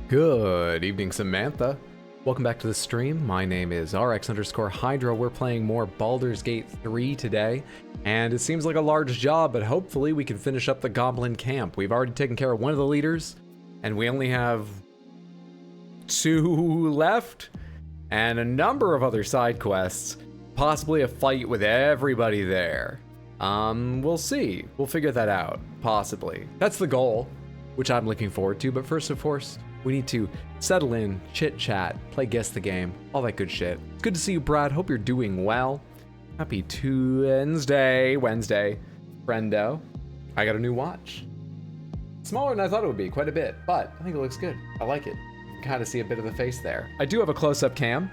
Good evening, Samantha. Welcome back to the stream. My name is RX_Hydra. We're playing more Baldur's Gate 3 today, and it seems like a large job, but hopefully we can finish up the Goblin camp. We've already taken care of one of the leaders, and we only have 2 left, and a number of other side quests, possibly a fight with everybody there. We'll see. We'll figure that out, possibly. That's the goal, which I'm looking forward to, but first, of course, we need to settle in, chit-chat, play Guess the Game, all that good shit. It's good to see you, Brad. Hope you're doing well. Happy Wednesday, friendo. I got a new watch. Smaller than I thought it would be, quite a bit, but I think it looks good. I like it. You can kind of see a bit of the face there. I do have a close-up cam.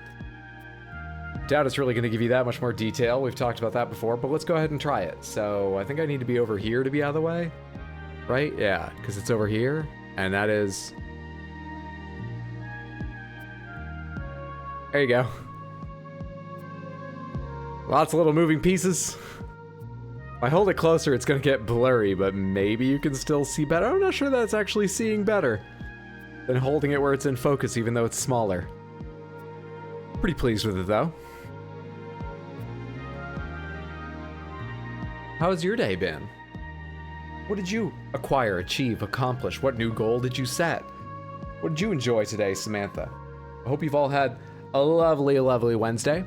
Doubt it's really going to give you that much more detail. We've talked about that before, but let's go ahead and try it. So I think I need to be over here to be out of the way, right? Yeah, because it's over here, and that is... There you go. Lots of little moving pieces. If I hold it closer, it's going to get blurry, but maybe you can still see better. I'm not sure that's actually seeing better than holding it where it's in focus, even though it's smaller. Pretty pleased with it, though. How's your day been? What did you acquire, achieve, accomplish? What new goal did you set? What did you enjoy today, Samantha? I hope you've all had a lovely, lovely Wednesday.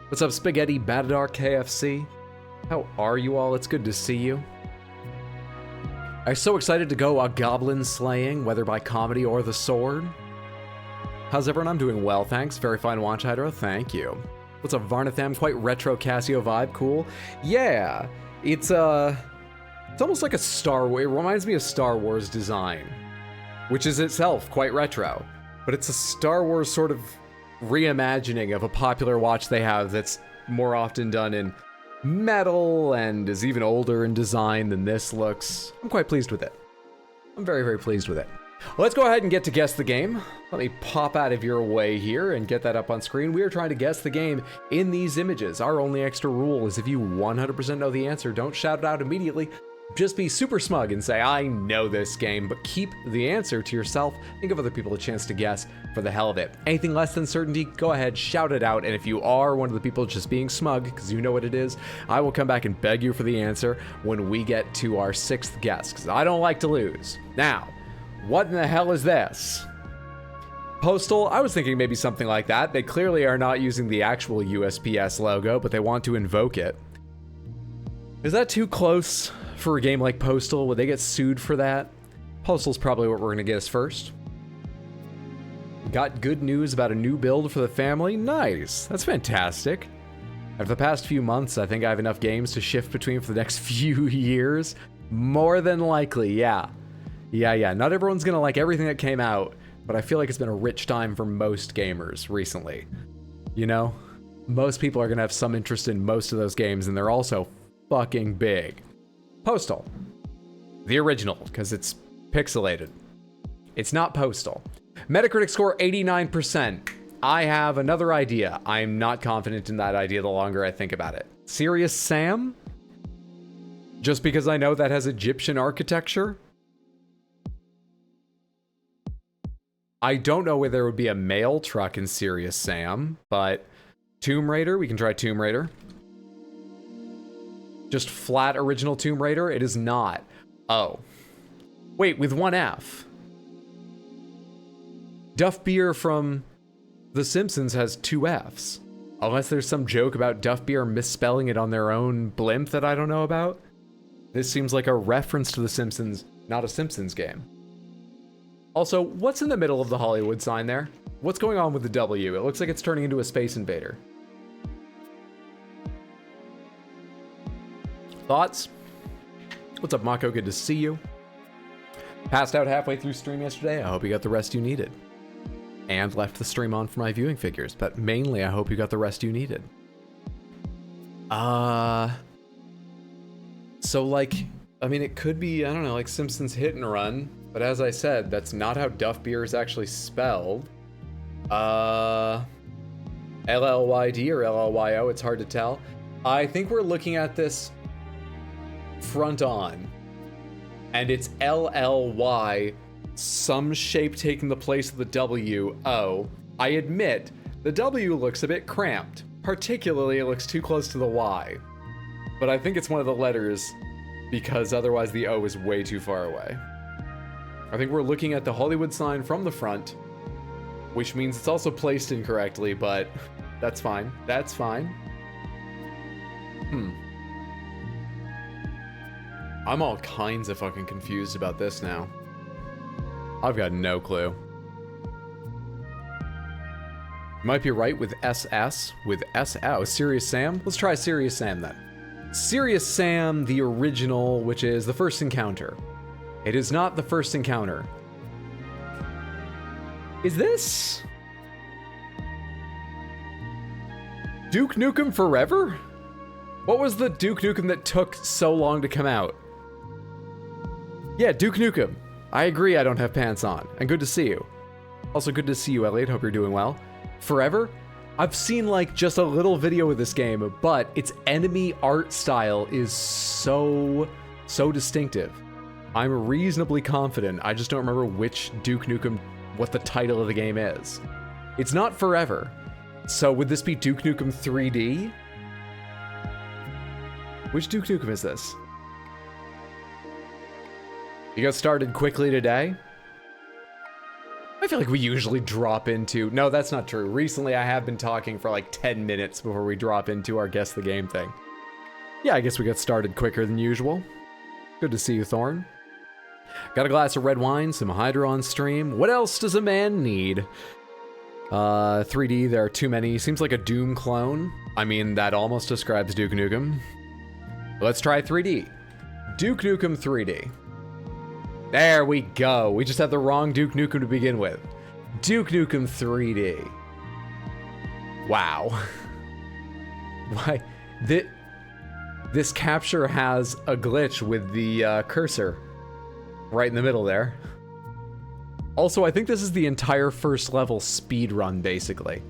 What's up, Spaghetti Matador KFC? How are you all? It's good to see you. I'm so excited to go goblin slaying, whether by comedy or the sword. How's everyone? I'm doing well, thanks. Very fine watch, Hydro. Thank you. What's up, Varnatham? Quite retro Casio vibe. Cool. Yeah, it's almost like a Star Wars. It reminds me of Star Wars design, which is itself quite retro. But it's a Star Wars sort of reimagining of a popular watch they have that's more often done in metal and is even older in design than this looks. I'm quite pleased with it. I'm very, very pleased with it. Well, let's go ahead and get to Guess the Game. Let me pop out of your way here and get that up on screen. We are trying to guess the game in these images. Our only extra rule is if you 100% know the answer, don't shout it out immediately. Just be super smug and say, I know this game, but keep the answer to yourself and give other people a chance to guess for the hell of it. Anything less than certainty, go ahead, shout it out, and if you are one of the people just being smug, because you know what it is, I will come back and beg you for the answer when we get to our 6th guess, because I don't like to lose. Now, what in the hell is this? Postal, I was thinking maybe something like that. They clearly are not using the actual USPS logo, but they want to invoke it. Is that too close for a game like Postal? Would they get sued for that? Postal's probably what we're gonna guess first. Got good news about a new build for the family? Nice, that's fantastic. After the past few months, I think I have enough games to shift between for the next few years. More than likely, yeah. Yeah, not everyone's gonna like everything that came out, but I feel like it's been a rich time for most gamers recently. You know? Most people are gonna have some interest in most of those games, and they're also fucking big. Postal. The original, because it's pixelated. It's not Postal. Metacritic score 89%. I have another idea. I'm not confident in that idea the longer I think about it. Serious Sam? Just because I know that has Egyptian architecture? I don't know whether there would be a mail truck in Serious Sam, but Tomb Raider, we can try Tomb Raider. Just flat original Tomb Raider? It is not. Oh. Wait, with 1 F. Duff Beer from The Simpsons has 2 Fs. Unless there's some joke about Duff Beer misspelling it on their own blimp that I don't know about. This seems like a reference to The Simpsons, not a Simpsons game. Also, what's in the middle of the Hollywood sign there? What's going on with the W? It looks like it's turning into a Space Invader. Thoughts? What's up, Mako? Good to see you. Passed out halfway through stream yesterday. I hope you got the rest you needed. And left the stream on for my viewing figures, but mainly I hope you got the rest you needed. So like, I mean, it could be, I don't know, like Simpsons Hit and Run, but as I said, that's not how Duff Beer is actually spelled. LLYD or LLYO, it's hard to tell. I think we're looking at this front on, and it's LLY some shape taking the place of the W, O. I admit, the W looks a bit cramped. Particularly, it looks too close to the Y. But I think it's one of the letters because otherwise the O is way too far away. I think we're looking at the Hollywood sign from the front, which means it's also placed incorrectly, but that's fine. That's fine. I'm all kinds of fucking confused about this now. I've got no clue. Might be right with SS, with S. Oh, Serious Sam? Let's try Serious Sam then. Serious Sam, the original, which is the first encounter. It is not the first encounter. Is this Duke Nukem Forever? What was the Duke Nukem that took so long to come out? Yeah, Duke Nukem. I agree I don't have pants on. And good to see you. Also good to see you, Elliot. Hope you're doing well. Forever? I've seen like just a little video of this game, but its enemy art style is so distinctive. I'm reasonably confident. I just don't remember which Duke Nukem, what the title of the game is. It's not Forever. So would this be Duke Nukem 3D? Which Duke Nukem is this? You got started quickly today? I feel like we usually drop into... No, that's not true. Recently, I have been talking for like 10 minutes before we drop into our Guess the Game thing. Yeah, I guess we got started quicker than usual. Good to see you, Thorn. Got a glass of red wine, some Hydro on stream. What else does a man need? 3D, there are too many. Seems like a Doom clone. I mean, that almost describes Duke Nukem. Let's try 3D. Duke Nukem 3D. There we go. We just had the wrong Duke Nukem to begin with. Duke Nukem 3D. Wow. Why? This capture has a glitch with the cursor right in the middle there. Also, I think this is the entire first level speed run, basically.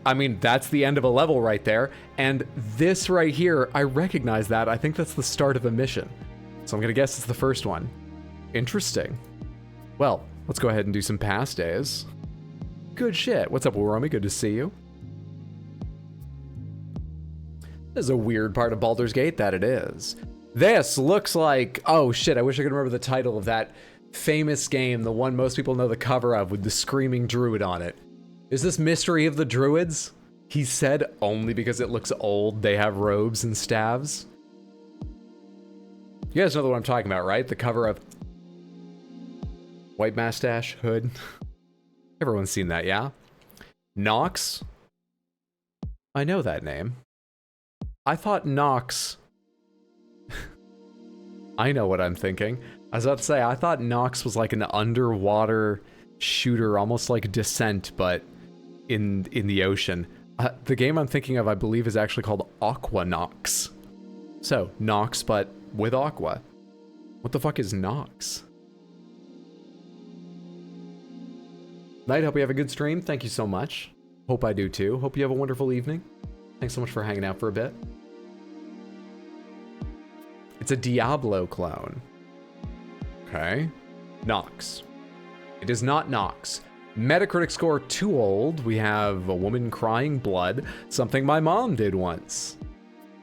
I mean, that's the end of a level right there. And this right here, I recognize that. I think that's the start of a mission. So I'm gonna guess it's the first one. Interesting. Well, let's go ahead and do some past days. Good shit. What's up, Romy? Good to see you. This is a weird part of Baldur's Gate, that it is. This looks like... Oh shit, I wish I could remember the title of that famous game, the one most people know the cover of with the screaming druid on it. Is this Mystery of the Druids? He said only because it looks old, they have robes and staves. You guys know what I'm talking about, right? The cover of White Mustache, Hood. Everyone's seen that, yeah? Nox? I know that name. I thought Nox... I know what I'm thinking. I was about to say, I thought Nox was like an underwater shooter, almost like Descent, but in the ocean. The game I'm thinking of, I believe, is actually called Aqua Nox. So, Nox, but with Aqua. What the fuck is Nox? Knight, hope you have a good stream. Thank you so much. Hope I do too. Hope you have a wonderful evening. Thanks so much for hanging out for a bit. It's a Diablo clone. Okay. Nox. It is not Nox. Metacritic score too old. We have a woman crying blood. Something my mom did once.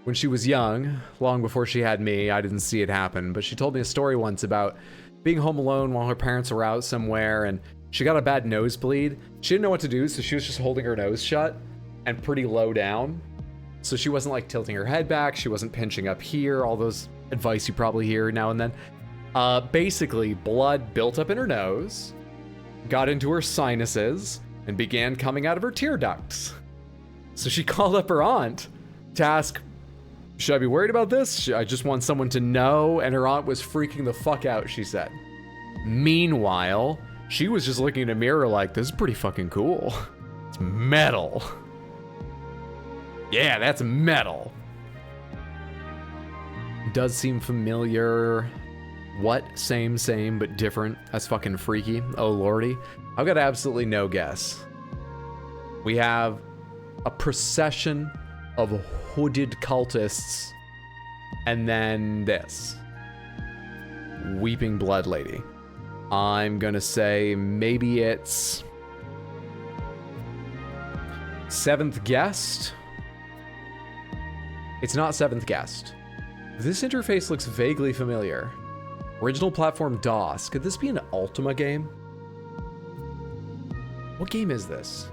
When she was young, long before she had me, I didn't see it happen, but she told me a story once about being home alone while her parents were out somewhere, and she got a bad nosebleed. She didn't know what to do, so she was just holding her nose shut and pretty low down. So she wasn't like tilting her head back, she wasn't pinching up here, all those advice you probably hear now and then. Basically, blood built up in her nose, got into her sinuses, and began coming out of her tear ducts. So she called up her aunt to ask, should I be worried about this? I just want someone to know, and her aunt was freaking the fuck out, she said. Meanwhile, she was just looking in a mirror like, this is pretty fucking cool. It's metal. Yeah, that's metal. Does seem familiar. What? Same, but different. That's fucking freaky. Oh lordy. I've got absolutely no guess. We have a procession of hooded cultists And then this. Weeping Blood Lady. I'm gonna say maybe it's... Seventh Guest? It's not Seventh Guest. This interface looks vaguely familiar. Original platform DOS. Could this be an Ultima game? What game is this?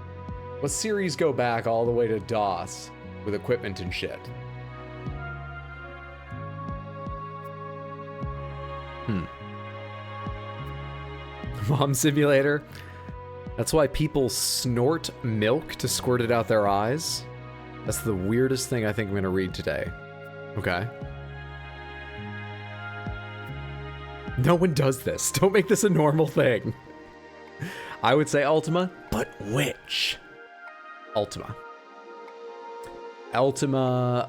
What series go back all the way to DOS with equipment and shit? Mom Simulator? That's why people snort milk to squirt it out their eyes? That's the weirdest thing I think I'm gonna read today. Okay. No one does this. Don't make this a normal thing. I would say Ultima, but which? Ultima. Ultima.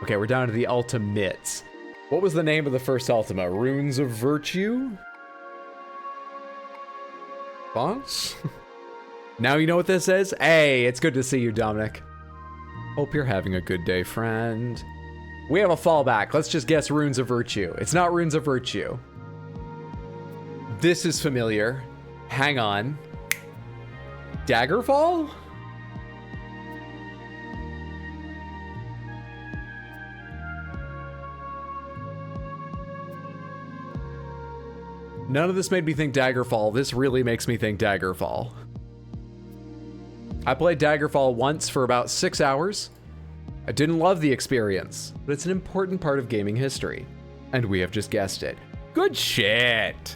Okay, we're down to the Ultimates. What was the name of the first Ultima? Runes of Virtue? Fonts? Now you know what this is? Hey, it's good to see you, Dominic. Hope you're having a good day, friend. We have a fallback. Let's just guess Runes of Virtue. It's not Runes of Virtue. This is familiar. Hang on. Daggerfall? None of this made me think Daggerfall. This really makes me think Daggerfall. I played Daggerfall once for about 6 hours. I didn't love the experience, but it's an important part of gaming history. And we have just guessed it. Good shit!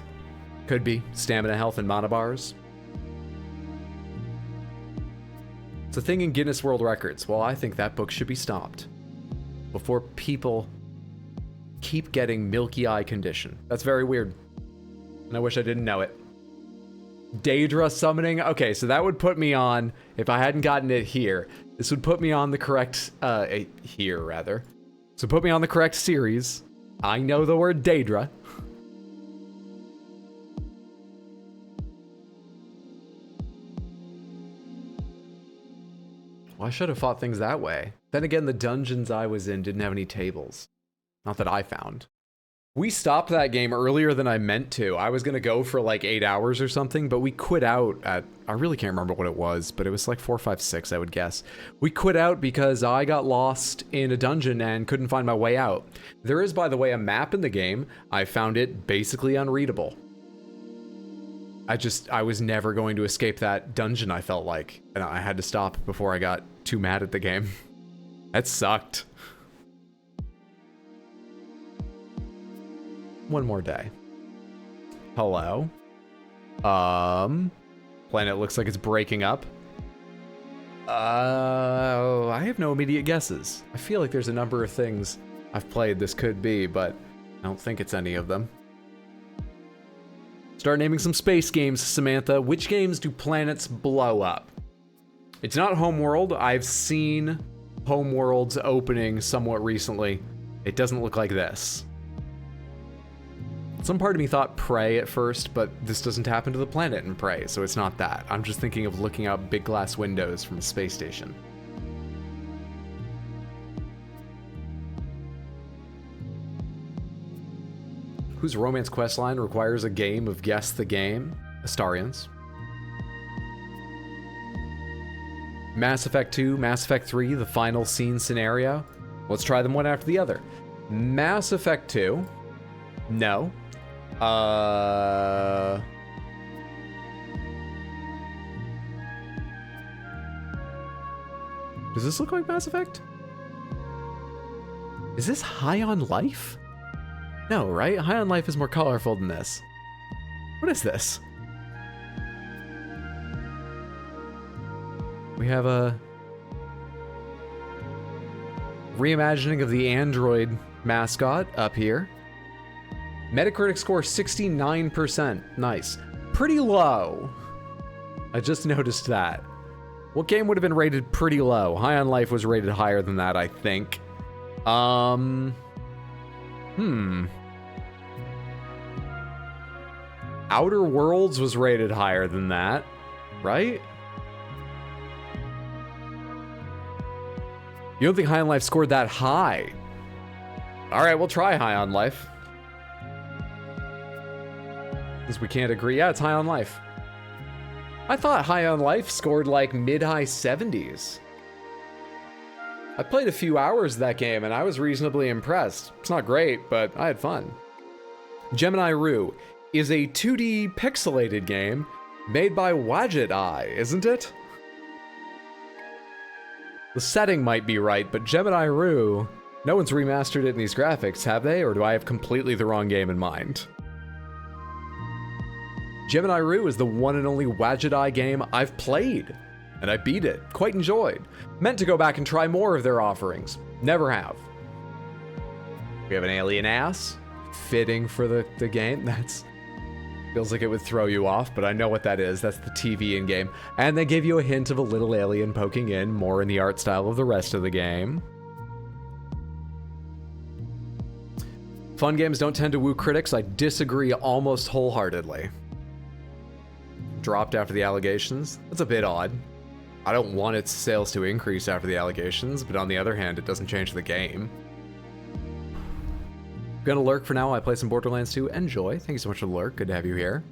Could be stamina, health, and mana bars. It's a thing in Guinness World Records. Well, I think that book should be stopped before people keep getting milky eye condition. That's very weird. And I wish I didn't know it. Daedra summoning? Okay, so that would put me on, if I hadn't gotten it here, this would put me on the correct, here rather. So put me on the correct series. I know the word Daedra. Well, I should have fought things that way. Then again, the dungeons I was in didn't have any tables. Not that I found. We stopped that game earlier than I meant to. I was gonna go for like 8 hours or something, but we quit out at, I really can't remember what it was, but it was like 4, 5, 6, I would guess. We quit out because I got lost in a dungeon and couldn't find my way out. There is, by the way, a map in the game. I found it basically unreadable. I was never going to escape that dungeon, I felt like, and I had to stop before I got too mad at the game. That sucked. One more day. Hello. Planet looks like it's breaking up. I have no immediate guesses. I feel like there's a number of things I've played this could be, but I don't think it's any of them. Start naming some space games, Samantha. Which games do planets blow up? It's not Homeworld. I've seen Homeworld's opening somewhat recently. It doesn't look like this. Some part of me thought Prey at first, but this doesn't happen to the planet in Prey, so it's not that. I'm just thinking of looking out big glass windows from a space station. Whose romance questline requires a game of Guess the Game? Astarians. Mass Effect 2, Mass Effect 3, the final scene scenario. Let's try them one after the other. Mass Effect 2. No. Does this look like Mass Effect? Is this High on Life? No, right? High on Life is more colorful than this. What is this? We have a reimagining of the Android mascot up here. Metacritic score 69%. Nice. Pretty low. I just noticed that. What game would have been rated pretty low? High on Life was rated higher than that, I think. Outer Worlds was rated higher than that, right? You don't think High on Life scored that high? All right, we'll try High on Life. Since we can't agree, yeah, it's High on Life. I thought High on Life scored like mid-high 70s. I played a few hours of that game and I was reasonably impressed. It's not great, but I had fun. Gemini Rue is a 2D pixelated game made by Wadget Eye, isn't it? The setting might be right, but Gemini Rue, no one's remastered it in these graphics, have they? Or do I have completely the wrong game in mind? Gemini Rue is the one and only Wadget Eye game I've played, and I beat it, quite enjoyed. Meant to go back and try more of their offerings, never have. We have an alien ass, fitting for the game. That's feels like it would throw you off, but I know what that is. That's the TV in game. And they give you a hint of a little alien poking in, more in the art style of the rest of the game. Fun games don't tend to woo critics. I disagree almost wholeheartedly. Dropped after the allegations. That's a bit odd. I don't want its sales to increase after the allegations, but on the other hand, it doesn't change the game. Gonna lurk for now. I play some Borderlands 2. Enjoy. Thank you so much for the lurk. Good to have you here.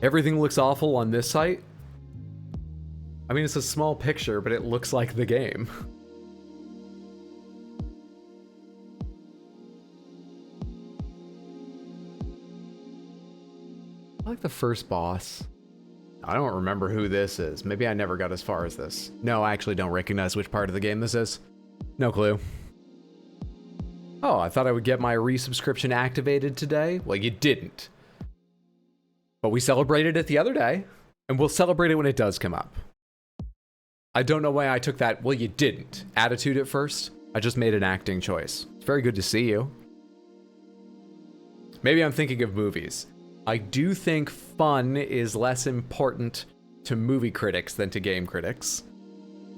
Everything looks awful on this site. I mean, it's a small picture, but it looks like the game. I like the first boss. I don't remember who this is. Maybe I never got as far as this. No, I actually don't recognize which part of the game this is. No clue. Oh, I thought I would get my resubscription activated today. Well, you didn't. But we celebrated it the other day, and we'll celebrate it when it does come up. I don't know why I took that, well, you didn't, attitude at first. I just made an acting choice. It's very good to see you. Maybe I'm thinking of movies. I do think fun is less important to movie critics than to game critics.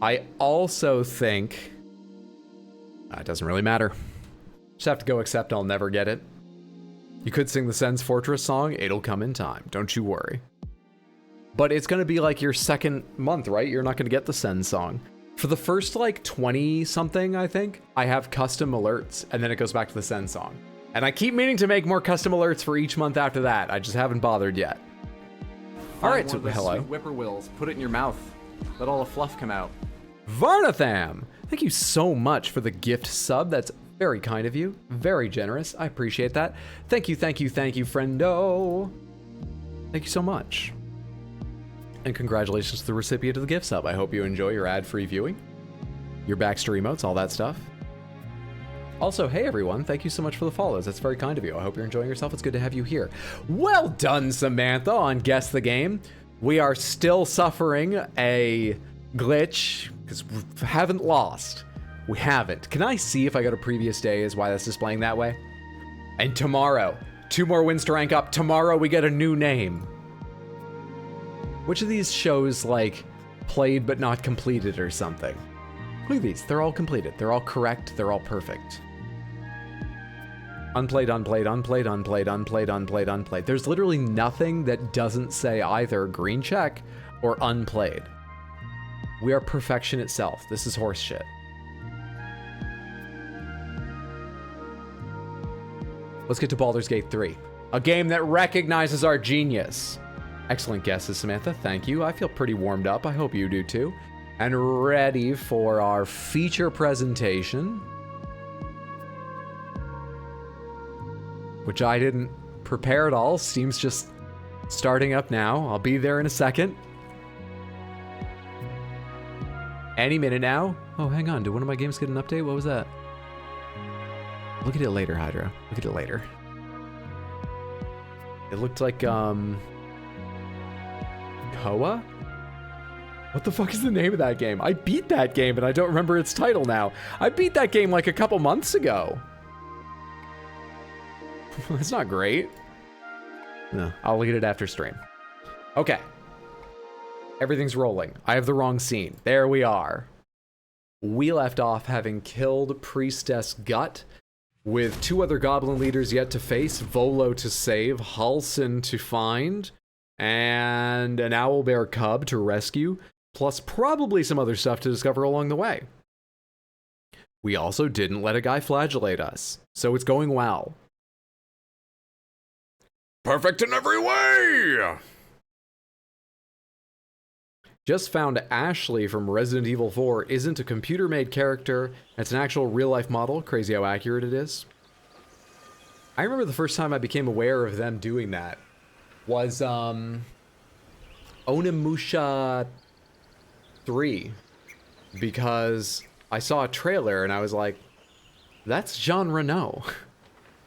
I also think... it doesn't really matter. Just have to go accept I'll never get it. You could sing the Sen's Fortress song, it'll come in time, don't you worry. But it's gonna be like your second month, right? You're not gonna get the Sen song. For the first like 20 something, I think, I have custom alerts and then it goes back to the Sen song. And I keep meaning to make more custom alerts for each month after that. I just haven't bothered yet. All right, so hello. Whippoorwills, put it in your mouth. Let all the fluff come out. Varnatham, thank you so much for the gift sub. That's very kind of you. Very generous. I appreciate that. Thank you, thank you, thank you, friendo. Thank you so much. And congratulations to the recipient of the gift sub. I hope you enjoy your ad-free viewing, your backstory emotes, all that stuff. Also, hey everyone, thank you so much for the follows. That's very kind of you. I hope you're enjoying yourself. It's good to have you here. Well done, Samantha, on Guess the Game. We are still suffering a glitch because we haven't lost. We haven't. Can I see if I got a previous day is why that's displaying that way? And tomorrow, 2 more wins to rank up. Tomorrow we get a new name. Which of these shows like played but not completed or something? Look at these. They're all completed. They're all correct. They're all perfect. Unplayed, unplayed, unplayed, unplayed, unplayed, unplayed, unplayed. There's literally nothing that doesn't say either green check or unplayed. We are perfection itself. This is horse shit. Let's get to Baldur's Gate 3, a game that recognizes our genius. Excellent guesses, Samantha. Thank you. I feel pretty warmed up. I hope you do too. And ready for our feature presentation, which I didn't prepare at all. Steam's just starting up now. I'll be there in a second. Any minute now. Oh, hang on. Did one of my games get an update? What was that? Look at it later, Hydra. Look at it later. It looked like, Koa? What the fuck is the name of that game? I beat that game and I don't remember its title now. I beat that game like a couple months ago. That's not great. No, I'll look at it after stream. Okay. Everything's rolling. I have the wrong scene. There we are. We left off having killed Priestess Gut, with 2 other goblin leaders yet to face, Volo to save, Halsin to find, and an owlbear cub to rescue, plus probably some other stuff to discover along the way. We also didn't let a guy flagellate us, so it's going well. Perfect in every way! Just found Ashley from Resident Evil 4 isn't a computer-made character, it's an actual real-life model. Crazy how accurate it is. I remember the first time I became aware of them doing that was, Onimusha 3. Because I saw a trailer and I was like, that's Jean Reno.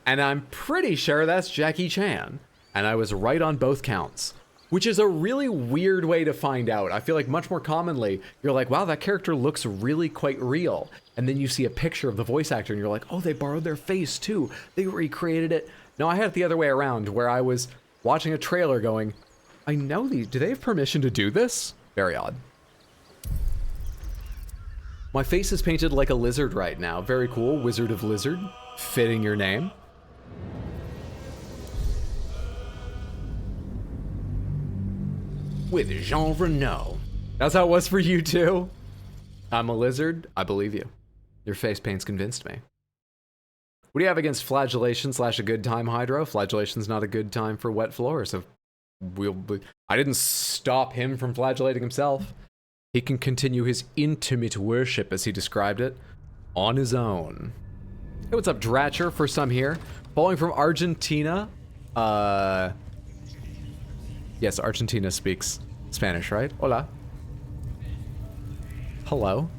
And I'm pretty sure that's Jackie Chan. And I was right on both counts. Which is a really weird way to find out. I feel like much more commonly, you're like, wow, that character looks really quite real. And then you see a picture of the voice actor and you're like, oh, they borrowed their face too. They recreated it. No, I had it the other way around, where I was watching a trailer going, I know these, do they have permission to do this? Very odd. My face is painted like a lizard right now. Very cool, Wizard of Lizard. Fitting your name. With Jean Reno. That's how it was for you too? I'm a lizard, I believe you. Your face paint's convinced me. What do you have against flagellation / a good time, Hydro? Flagellation's not a good time for wet floors. So I didn't stop him from flagellating himself. He can continue his intimate worship, as he described it, on his own. Hey, what's up, Dratcher? First time here. Following from Argentina. Yes, Argentina speaks Spanish, right? Hola. Hello.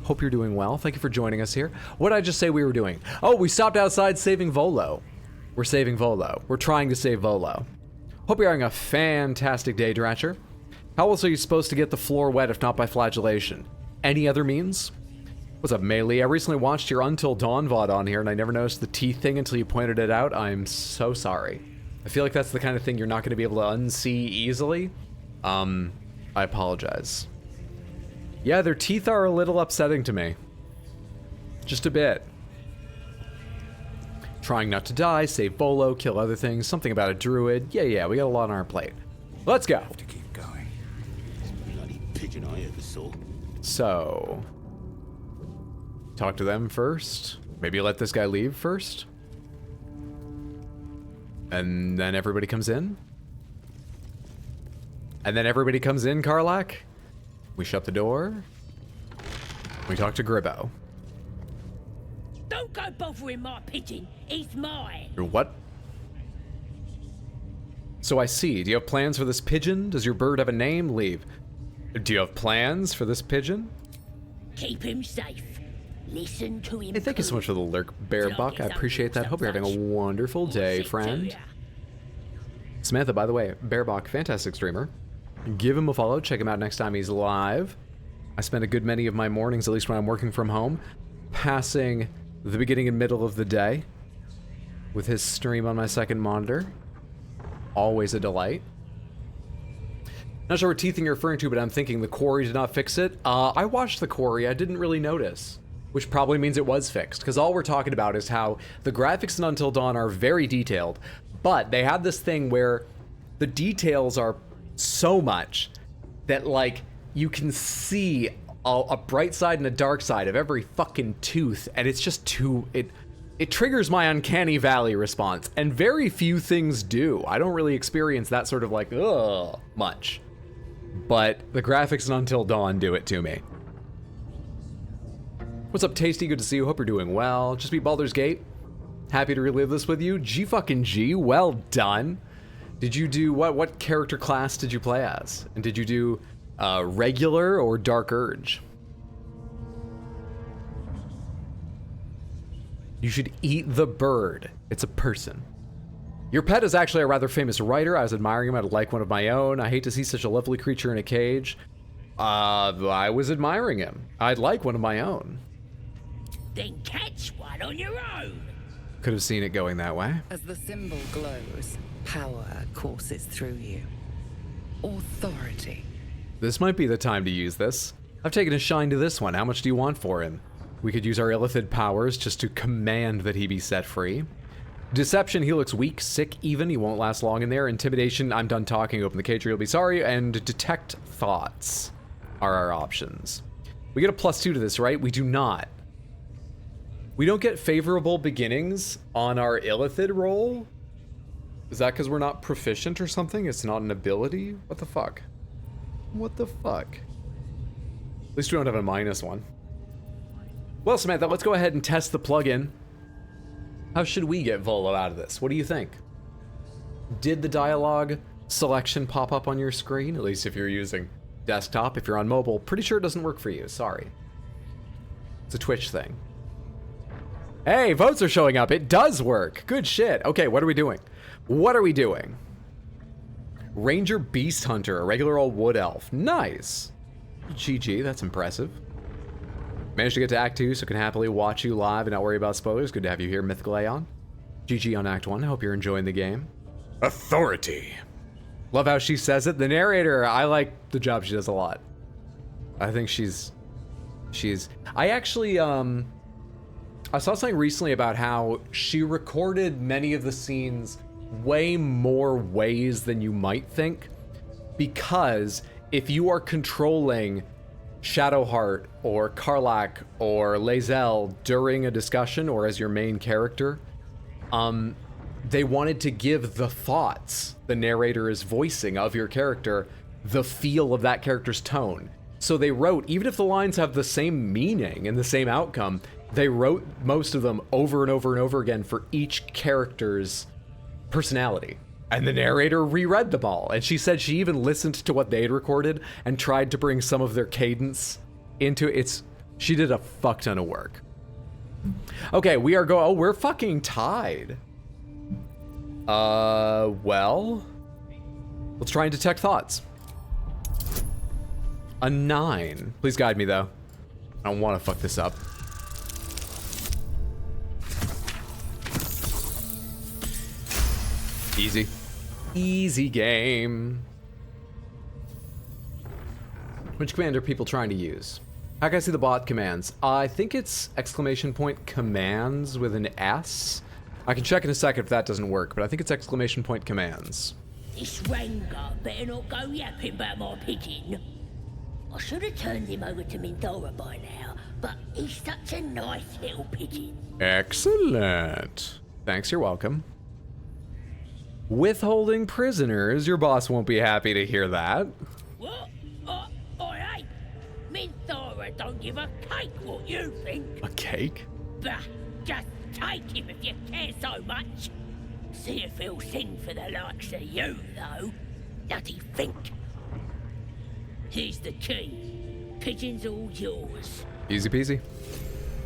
Hope you're doing well. Thank you for joining us here. What did I just say we were doing? Oh, we stopped outside saving Volo. We're saving Volo. We're trying to save Volo. Hope you're having a fantastic day, Dratcher. How else are you supposed to get the floor wet if not by flagellation? Any other means? What's up, Melee? I recently watched your Until Dawn VOD on here and I never noticed the teeth thing until you pointed it out. I'm so sorry. I feel like that's the kind of thing you're not going to be able to unsee easily. I apologize. Yeah, their teeth are a little upsetting to me. Just a bit. Trying not to die, save Bolo, kill other things, something about a druid. Yeah, we got a lot on our plate. Let's go. To keep going. Bloody pigeon I ever saw. So, talk to them first. Maybe let this guy leave first. And then everybody comes in. And then everybody comes in, Karlak. We shut the door. We talk to Gribbo. Don't go bothering my pigeon. He's mine. Your what? So I see. Do you have plans for this pigeon? Does your bird have a name? Leave. Do you have plans for this pigeon? Keep him safe. Listen to him. Hey, thank you so much for the lurk, Bear Buck. I appreciate that. Hope you're having a wonderful day, friend. Samantha, by the way, Bear Buck, fantastic streamer. Give him a follow. Check him out next time he's live. I spend a good many of my mornings, at least when I'm working from home, passing the beginning and middle of the day with his stream on my second monitor. Always a delight. Not sure what teething you're referring to, but I'm thinking the quarry did not fix it. I watched the quarry. I didn't really notice. Which probably means it was fixed, because all we're talking about is how the graphics in Until Dawn are very detailed, but they had this thing where the details are so much that, like, you can see a bright side and a dark side of every fucking tooth, and it's just too... It triggers my uncanny valley response, and very few things do. I don't really experience that sort of, like, ugh, much. But the graphics in Until Dawn do it to me. What's up, Tasty? Good to see you. Hope you're doing well. Just beat Baldur's Gate. Happy to relive this with you. G, well done. Did you do, what character class did you play as? And did you do regular or Dark Urge? You should eat the bird. It's a person. Your pet is actually a rather famous writer. I was admiring him. I'd like one of my own. I hate to see such a lovely creature in a cage. I was admiring him. I'd like one of my own. Then catch one on your own. Could have seen it going that way. As the symbol glows, power courses through you. Authority. This might be the time to use this. I've taken a shine to this one. How much do you want for him? We could use our illithid powers just to command that he be set free. Deception, he looks weak, sick even. He won't last long in there. Intimidation, I'm done talking. Open the cage or you'll be sorry. And detect thoughts are our options. We get a +2 to this, right? We do not. We don't get favorable beginnings on our Illithid roll? Is that because we're not proficient or something? It's not an ability? What the fuck? What the fuck? At least we don't have a -1. Well, Samantha, let's go ahead and test the plugin. How should we get Volo out of this? What do you think? Did the dialogue selection pop up on your screen? At least if you're using desktop. If you're on mobile, pretty sure it doesn't work for you. Sorry. It's a Twitch thing. Hey, votes are showing up. It does work. Good shit. Okay, what are we doing? What are we doing? Ranger Beast Hunter, a regular old wood elf. Nice. GG, that's impressive. Managed to get to Act 2, so can happily watch you live and not worry about spoilers. Good to have you here, Mythical Aeon. GG on Act 1. Hope you're enjoying the game. Authority. Love how she says it. The narrator, I like the job she does a lot. I think she's... I actually, I saw something recently about how she recorded many of the scenes way more ways than you might think. Because if you are controlling Shadowheart or Karlach or Lae'zel during a discussion or as your main character, they wanted to give the thoughts the narrator is voicing of your character the feel of that character's tone. So they wrote, even if the lines have the same meaning and the same outcome, they wrote most of them over and over and over again for each character's personality. And the narrator reread them all. And she said she even listened to what they had recorded and tried to bring some of their cadence into it. She did a fuck ton of work. Okay, we're fucking tied. Well, let's try and detect thoughts. A 9. Please guide me, though. I don't want to fuck this up. Easy. Easy game. Which command are people trying to use? How can I see the bot commands? I think it's !commands with an S. I can check in a second if that doesn't work, but I think it's !commands. This Ranger better not go yapping about my pigeon. I should have turned him over to Mindora by now, but he's such a nice little pigeon. Excellent. Thanks, you're welcome. Withholding prisoners, your boss won't be happy to hear that. What? I ain't. Mindora don't give a cake what you think. A cake? Bah, just take him if you care so much. See if he'll sing for the likes of you, though. Does he think? Here's the key. Pigeon's all yours. Easy peasy.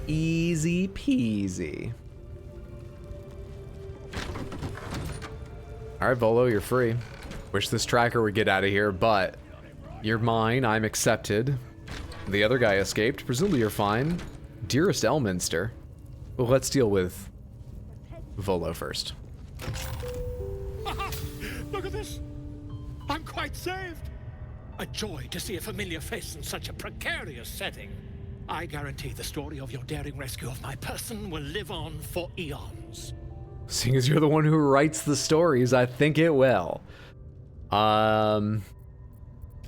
Easy peasy. Alright, Volo, you're free. Wish this tracker would get out of here, but you're mine, I'm accepted. The other guy escaped, presumably you're fine. Dearest Elminster. Well, let's deal with Volo first. Look at this. I'm quite saved. A joy to see a familiar face in such a precarious setting. I guarantee the story of your daring rescue of my person will live on for eons. Seeing as you're the one who writes the stories, I think it will. I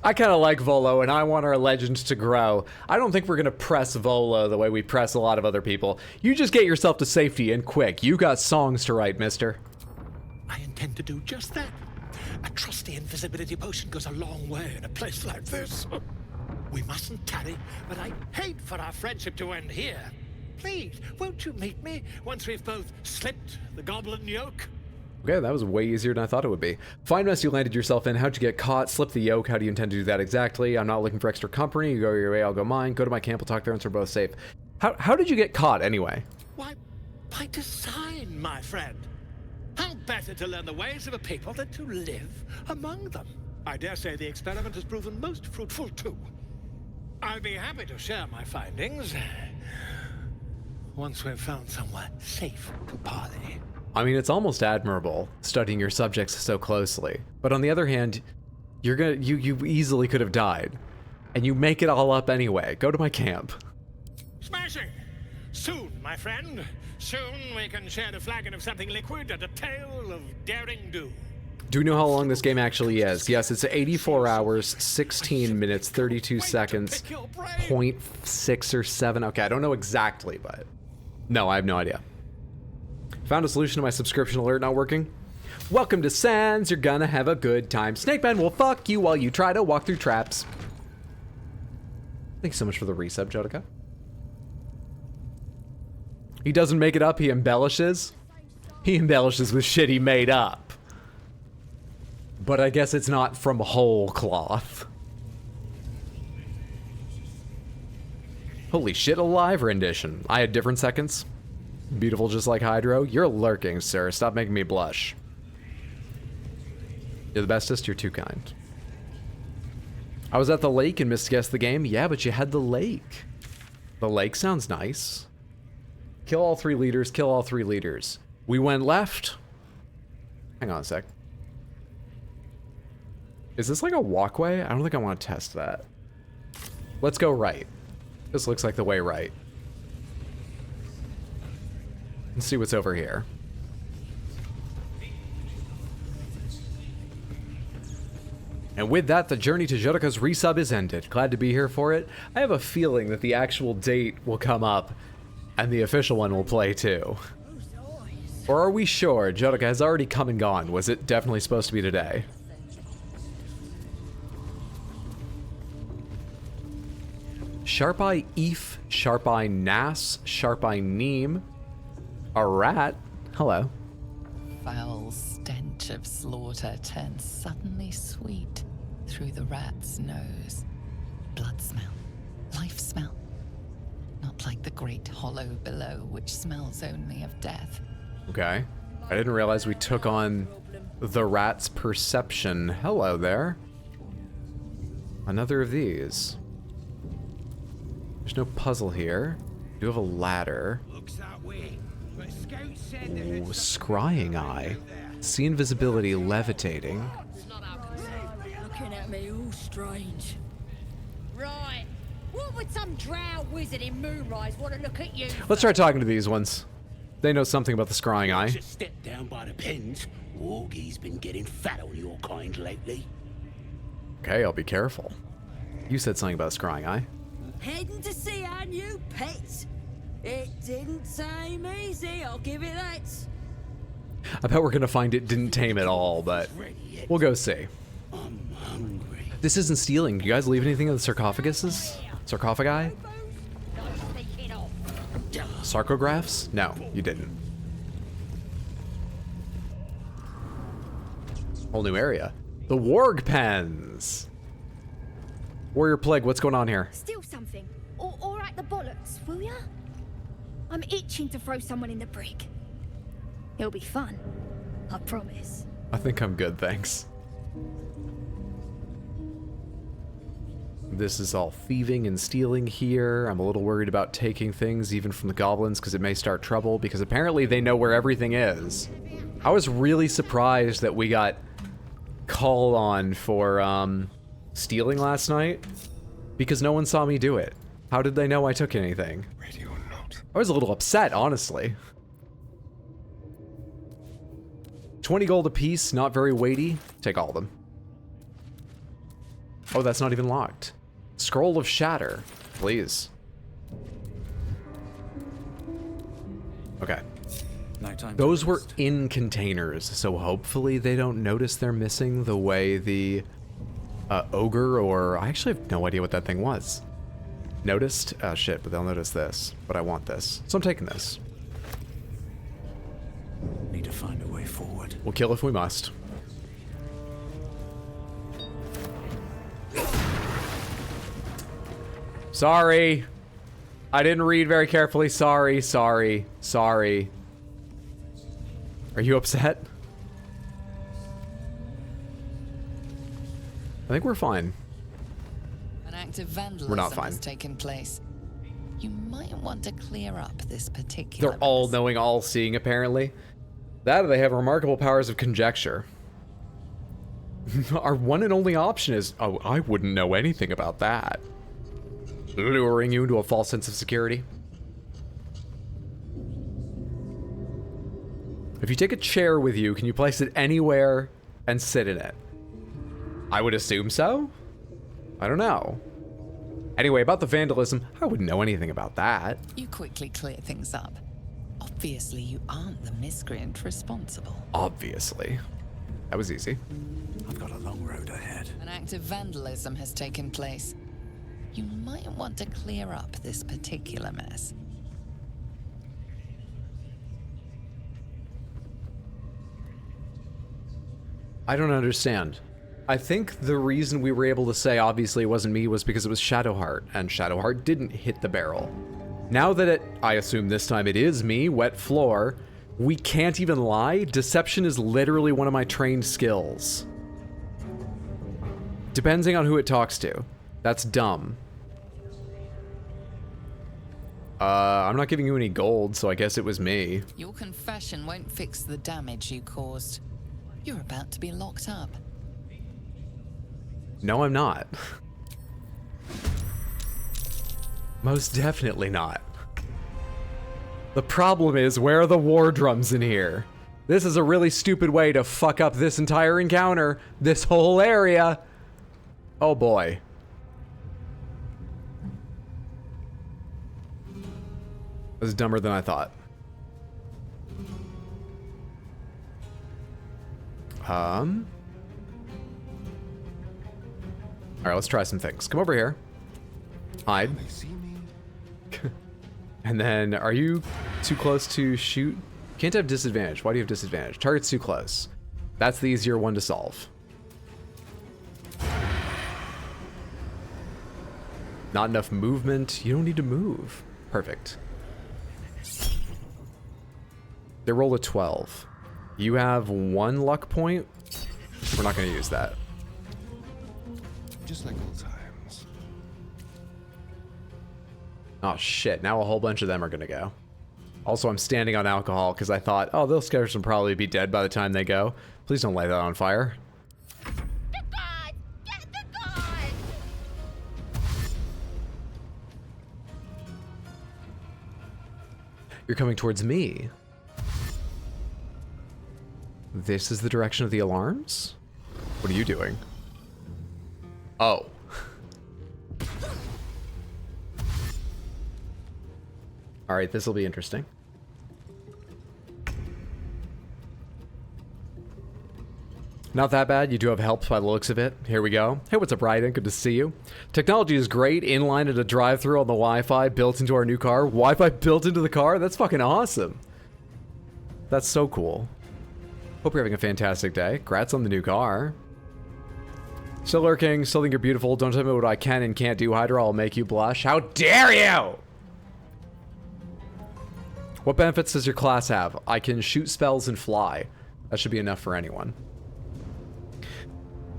kind of like Volo, and I want our legends to grow. I don't think we're going to press Volo the way we press a lot of other people. You just get yourself to safety, and quick. You got songs to write, mister. I intend to do just that. A trusty invisibility potion goes a long way in a place like this. We mustn't tarry, but I'd hate for our friendship to end here. Please, won't you meet me once we've both slipped the goblin yoke? Okay, that was way easier than I thought it would be. Find mess you landed yourself in. How'd you get caught? Slip the yoke. How do you intend to do that exactly? I'm not looking for extra company. You go your way, I'll go mine. Go to my camp, we'll talk there once we're both safe. How did you get caught anyway? Why, by design, my friend. How better to learn the ways of a people than to live among them? I dare say the experiment has proven most fruitful, too. I'll be happy to share my findings once we've found somewhere safe to parley. I mean, it's almost admirable studying your subjects so closely. But on the other hand, you easily could have died. And you make it all up anyway. Go to my camp. Smashing! Soon, my friend. Soon we can share a flagon of something liquid and a tale of daring do. Do we know how long this game actually is? Yes, it's 84 hours, 16 minutes, 32 seconds, 0.6 or 7. Okay, I don't know exactly, but No, I have no idea. Found a solution to my subscription alert not working. Welcome to Sans, you're gonna have a good time. Snakeman will fuck you while you try to walk through traps. Thanks so much for the resub, Jodica. He doesn't make it up, he embellishes. He embellishes with shit he made up. But I guess it's not from whole cloth. Holy shit, a live rendition. I had different seconds. Beautiful just like Hydro. You're lurking, sir. Stop making me blush. You're the bestest, you're too kind. I was at the lake and misguessed the game. Yeah, but you had the lake. The lake sounds nice. Kill all 3 leaders, kill all 3 leaders. We went left. Hang on a sec. Is this like a walkway? I don't think I want to test that. Let's go right. This looks like the way right. Let's see what's over here. And with that, the journey to Jodica's resub is ended. Glad to be here for it. I have a feeling that the actual date will come up and the official one will play too. Or are we sure Jodica has already come and gone? Was it definitely supposed to be today? Sharp Eye Eve, Sharp Eye Nas, Sharp Eye Neem. A rat? Hello. Foul stench of slaughter turns suddenly sweet through the rat's nose. Blood smell, life smell. Not like the great hollow below, which smells only of death. Okay. I didn't realize we took on the rat's perception. Hello there. Another of these. There's no puzzle here. We do have a ladder. Ooh, scrying eye. See invisibility levitating. Looking at me all strange. Right. What would some drow wizard in Moonrise want to look at you? Let's try talking to these ones. They know something about the scrying eye. Just step down by the pens. Wargie's been getting fat on your kind lately. Okay, I'll be careful. You said something about a scrying eye. Heading to see our new pets. It didn't seem easy, I'll give it that. I bet we're gonna find it didn't tame at all, but we'll go see. I'm hungry. This isn't stealing. Do you guys leave anything in the sarcophaguses? Sarcophagi? Sarcographs? No, you didn't. Whole new area. The Warg Pens! Warrior Plague, what's going on here? Steal something. Or at the bollocks, will ya? I'm itching to throw someone in the brig. It'll be fun. I promise. I think I'm good, thanks. This is all thieving and stealing here. I'm a little worried about taking things even from the goblins because it may start trouble because apparently they know where everything is. I was really surprised that we got called on for stealing last night because no one saw me do it. How did they know I took anything? Radio note. I was a little upset, honestly. 20 gold apiece, not very weighty. Take all of them. Oh, that's not even locked. Scroll of Shatter, please. Okay. Those were in containers, so hopefully they don't notice they're missing the way the ogre, or I actually have no idea what that thing was. Noticed? Oh shit, but they'll notice this. But I want this, so I'm taking this. Need to find a way forward. We'll kill if we must. Sorry. I didn't read very carefully. Sorry, sorry, sorry. Are you upset? I think we're fine. An act of vandalism We're not fine. has taken place. You might want to clear up this particular They're all mess. knowing, all seeing, apparently. That or they have remarkable powers of conjecture. Our one and only option is, oh, I wouldn't know anything about that. Luring you into a false sense of security. If you take a chair with you, can you place it anywhere and sit in it? I would assume so. I don't know. Anyway, about the vandalism, I wouldn't know anything about that. You quickly clear things up. Obviously, you aren't the miscreant responsible. Obviously. That was easy. I've got a long road ahead. An act of vandalism has taken place. You might want to clear up this particular mess. I don't understand. I think the reason we were able to say obviously it wasn't me was because it was Shadowheart, and Shadowheart didn't hit the barrel. Now that I assume this time it is me, wet floor, we can't even lie. Deception is literally one of my trained skills. Depending on who it talks to. That's dumb. I'm not giving you any gold, so I guess it was me. Your confession won't fix the damage you caused. You're about to be locked up. No, I'm not. Most definitely not. The problem is, where are the war drums in here? This is a really stupid way to fuck up this entire encounter, this whole area. Oh boy. That was dumber than I thought. Alright, let's try some things. Come over here. Hide. And then, are you too close to shoot? Can't have disadvantage. Why do you have disadvantage? Target's too close. That's the easier one to solve. Not enough movement. You don't need to move. Perfect. They roll a 12. You have 1 luck point. We're not going to use that. Just like old times. Oh shit, now a whole bunch of them are gonna go. Also, I'm standing on alcohol because I thought, oh, those guys will probably be dead by the time they go. Please don't light that on fire. The god! Get the god! You're coming towards me. This is the direction of the alarms? What are you doing? Oh. Alright, this will be interesting. Not that bad. You do have help by the looks of it. Here we go. Hey, what's up, Ryden? Good to see you. Technology is great. Inline at a drive-thru on the Wi-Fi built into our new car. Wi-Fi built into the car? That's fucking awesome. That's so cool. Hope you're having a fantastic day. Congrats on the new car. Still lurking. Still think you're beautiful. Don't tell me what I can and can't do, Hydra. I'll make you blush. How dare you! What benefits does your class have? I can shoot spells and fly. That should be enough for anyone.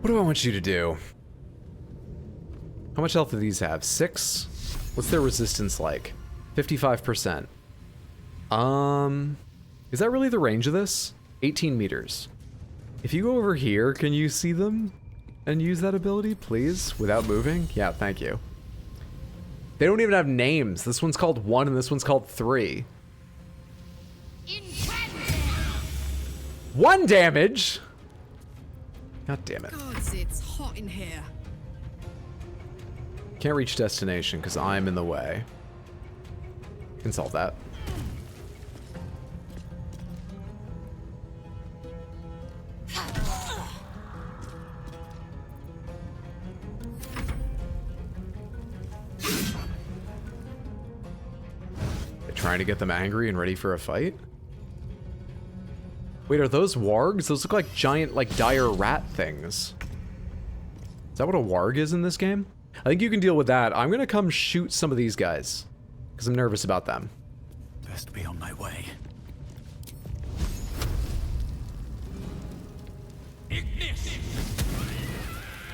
What do I want you to do? How much health do these have? 6? What's their resistance like? 55%. Is that really the range of this? 18 meters. If you go over here, can you see them and use that ability, please? Without moving? Yeah, thank you. They don't even have names. This one's called 1 and this one's called 3. 1 damage? God damn it. Gods, it's hot in here. Can't reach destination because I'm in the way. Can solve that. Trying to get them angry and ready for a fight? Wait, are those wargs? Those look like giant, like, dire rat things. Is that what a warg is in this game? I think you can deal with that. I'm gonna come shoot some of these guys because I'm nervous about them. Best be on my way.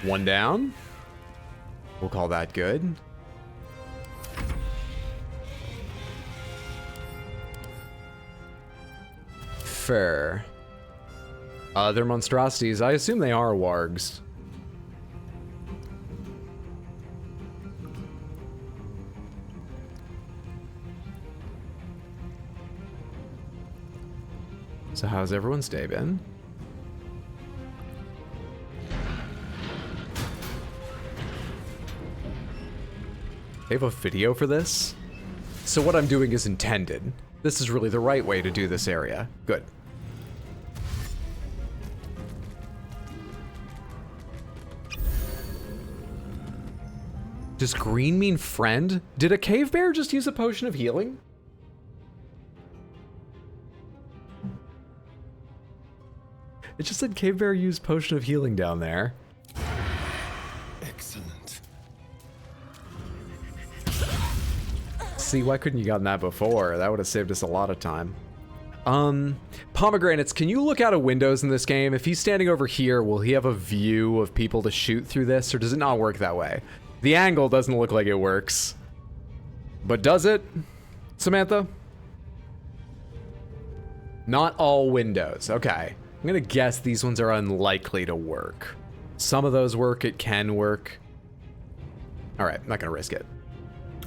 One down. We'll call that good. Fair. They're monstrosities. I assume they are wargs. So how's everyone's day been? They have a video for this? So what I'm doing is intended. This is really the right way to do this area. Good. Does green mean friend? Did a cave bear just use a potion of healing? It just said cave bear used potion of healing down there. Excellent. See, why couldn't you gotten that before? That would have saved us a lot of time. Pomegranates, can you look out of windows in this game? If he's standing over here, will he have a view of people to shoot through this, or does it not work that way? The angle doesn't look like it works. But does it, Samantha? Not all windows. Okay. I'm gonna guess these ones are unlikely to work. Some of those work, it can work. Alright, I'm not gonna risk it.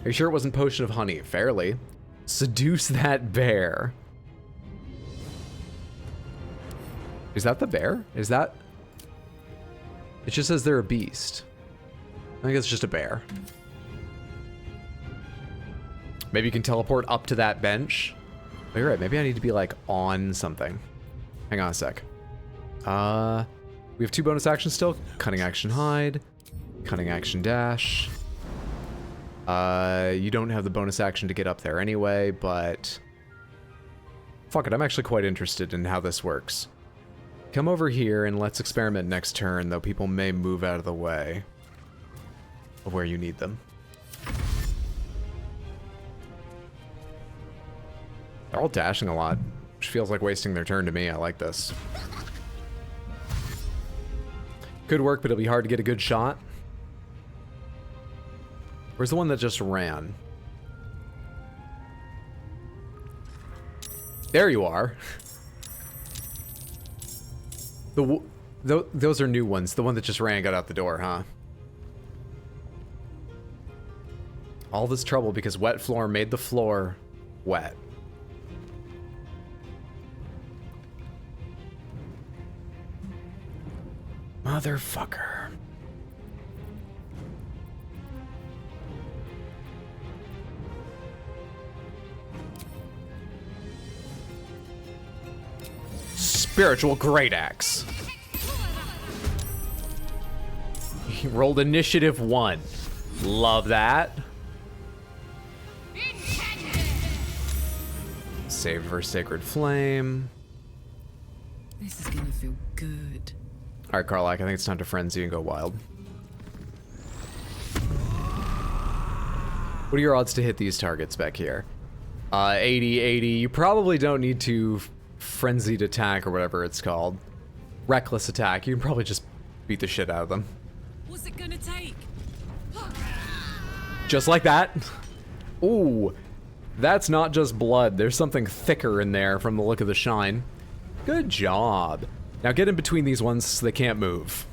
Are you sure it wasn't potion of honey? Fairly. Seduce that bear. Is that the bear? Is that... It just says they're a beast. I think it's just a bear. Maybe you can teleport up to that bench. Oh, you're right, maybe I need to be like on something. Hang on a sec. We have 2 bonus actions still. Cunning action hide. Cunning action dash. You don't have the bonus action to get up there anyway, but... Fuck it, I'm actually quite interested in how this works. Come over here and let's experiment next turn, though people may move out of the way of where you need them. They're all dashing a lot, which feels like wasting their turn to me. I like this. Could work, but it'll be hard to get a good shot. Where's the one that just ran? There you are. Those are new ones. The one that just ran got out the door, huh? All this trouble because wet floor made the floor wet. Motherfucker. Spiritual Great Axe. He rolled initiative 1. Love that. Save for Sacred Flame. This is gonna feel good. Alright, Karlak, I think it's time to frenzy and go wild. What are your odds to hit these targets back here? 80, 80. You probably don't need to frenzied attack or whatever it's called. Reckless attack. You can probably just beat the shit out of them. What's it gonna take? Just like that. Ooh. That's not just blood. There's something thicker in there from the look of the shine. Good job. Now get in between these ones so they can't move.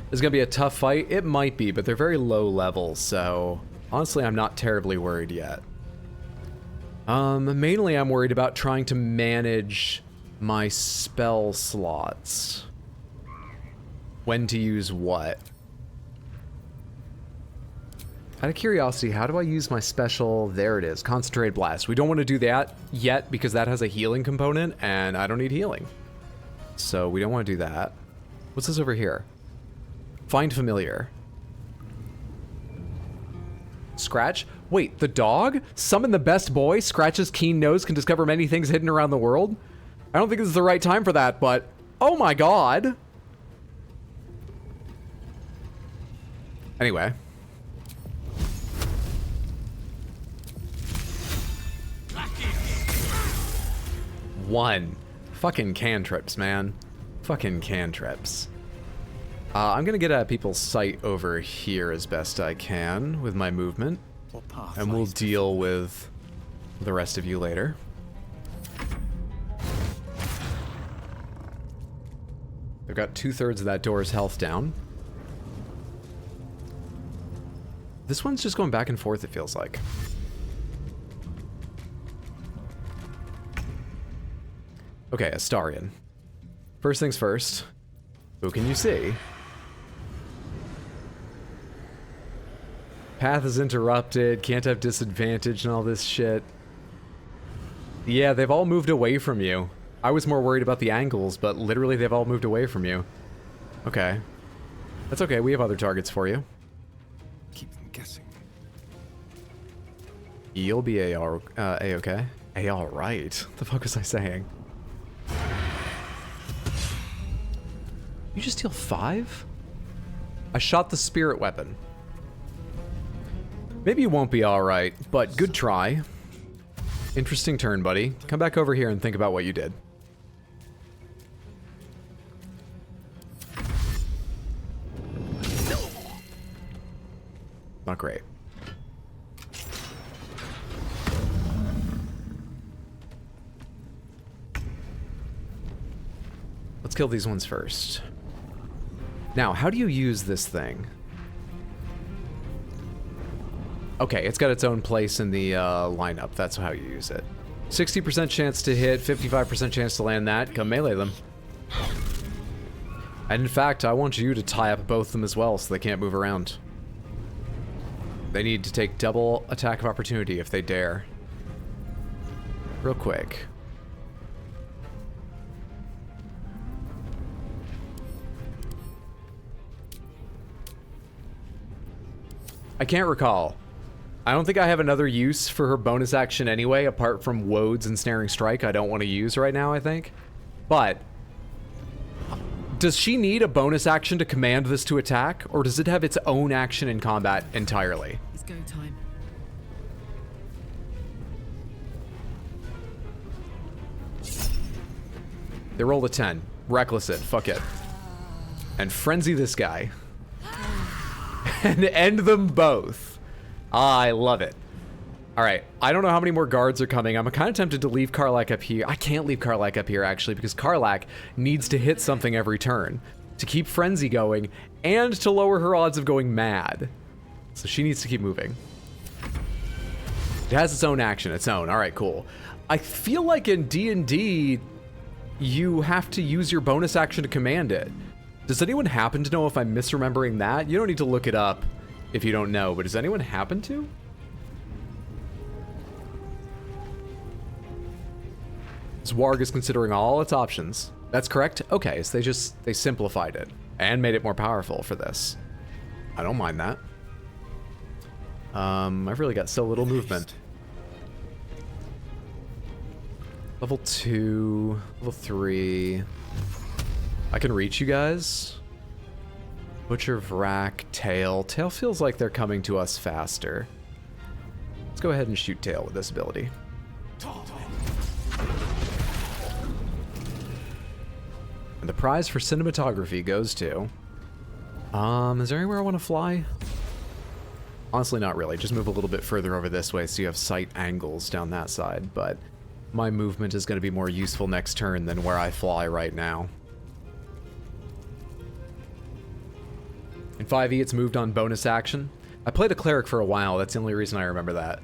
This is gonna be a tough fight. It might be, but they're very low level, so honestly I'm not terribly worried yet. Mainly I'm worried about trying to manage my spell slots. When to use what. Out of curiosity, how do I use my special? There it is, Concentrated Blast. We don't want to do that yet because that has a healing component and I don't need healing. So we don't want to do that. What's this over here? Find familiar. Scratch? Wait, the dog? Summon the best boy? Scratch's keen nose can discover many things hidden around the world? I don't think this is the right time for that, but... Oh my god! Anyway. One. Fucking cantrips, man. Fucking cantrips. I'm gonna get at people's sight over here as best I can with my movement. And we'll deal with the rest of you later. I've got 2/3 of that door's health down. This one's just going back and forth, it feels like. Okay, Astarion. First things first. Who can you see? Path is interrupted, can't have disadvantage and all this shit. Yeah, they've all moved away from you. I was more worried about the angles, but literally they've all moved away from you. Okay. That's okay, we have other targets for you. Keep them guessing. You'll be A-okay. A-alright. The fuck was I saying? You just deal 5? I shot the spirit weapon. Maybe you won't be alright, but good try. Interesting turn, buddy. Come back over here and think about what you did. Not great. Let's kill these ones first. Now, how do you use this thing? Okay, it's got its own place in the lineup. That's how you use it. 60% chance to hit, 55% chance to land that. Come melee them. And in fact, I want you to tie up both of them as well so they can't move around. They need to take double attack of opportunity if they dare. Real quick. I can't recall. I don't think I have another use for her bonus action anyway, apart from Woads and Snaring Strike I don't want to use right now, I think. But does she need a bonus action to command this to attack, or does it have its own action in combat entirely? It's go time. They rolled a 10. Reckless it. Fuck it. And frenzy this guy. And end them both. I love it. Alright, I don't know how many more guards are coming. I'm kind of tempted to leave Karlak up here. I can't leave Karlak up here, actually, because Karlak needs to hit something every turn to keep Frenzy going and to lower her odds of going mad. So she needs to keep moving. It has its own action, its own. Alright, cool. I feel like in D&D, you have to use your bonus action to command it. Does anyone happen to know if I'm misremembering that? You don't need to look it up if you don't know, but does anyone happen to? Zwarg is considering all its options. That's correct? Okay, so they simplified it and made it more powerful for this. I don't mind that. I've really got so little movement. Level 2, level 3. I can reach you guys. Butcher, Vrak, Tail. Tail feels like they're coming to us faster. Let's go ahead and shoot Tail with this ability. And the prize for cinematography goes to... is there anywhere I want to fly? Honestly, not really. Just move a little bit further over this way so you have sight angles down that side, but my movement is going to be more useful next turn than where I fly right now. In 5e, it's moved on bonus action. I played a cleric for a while. That's the only reason I remember that.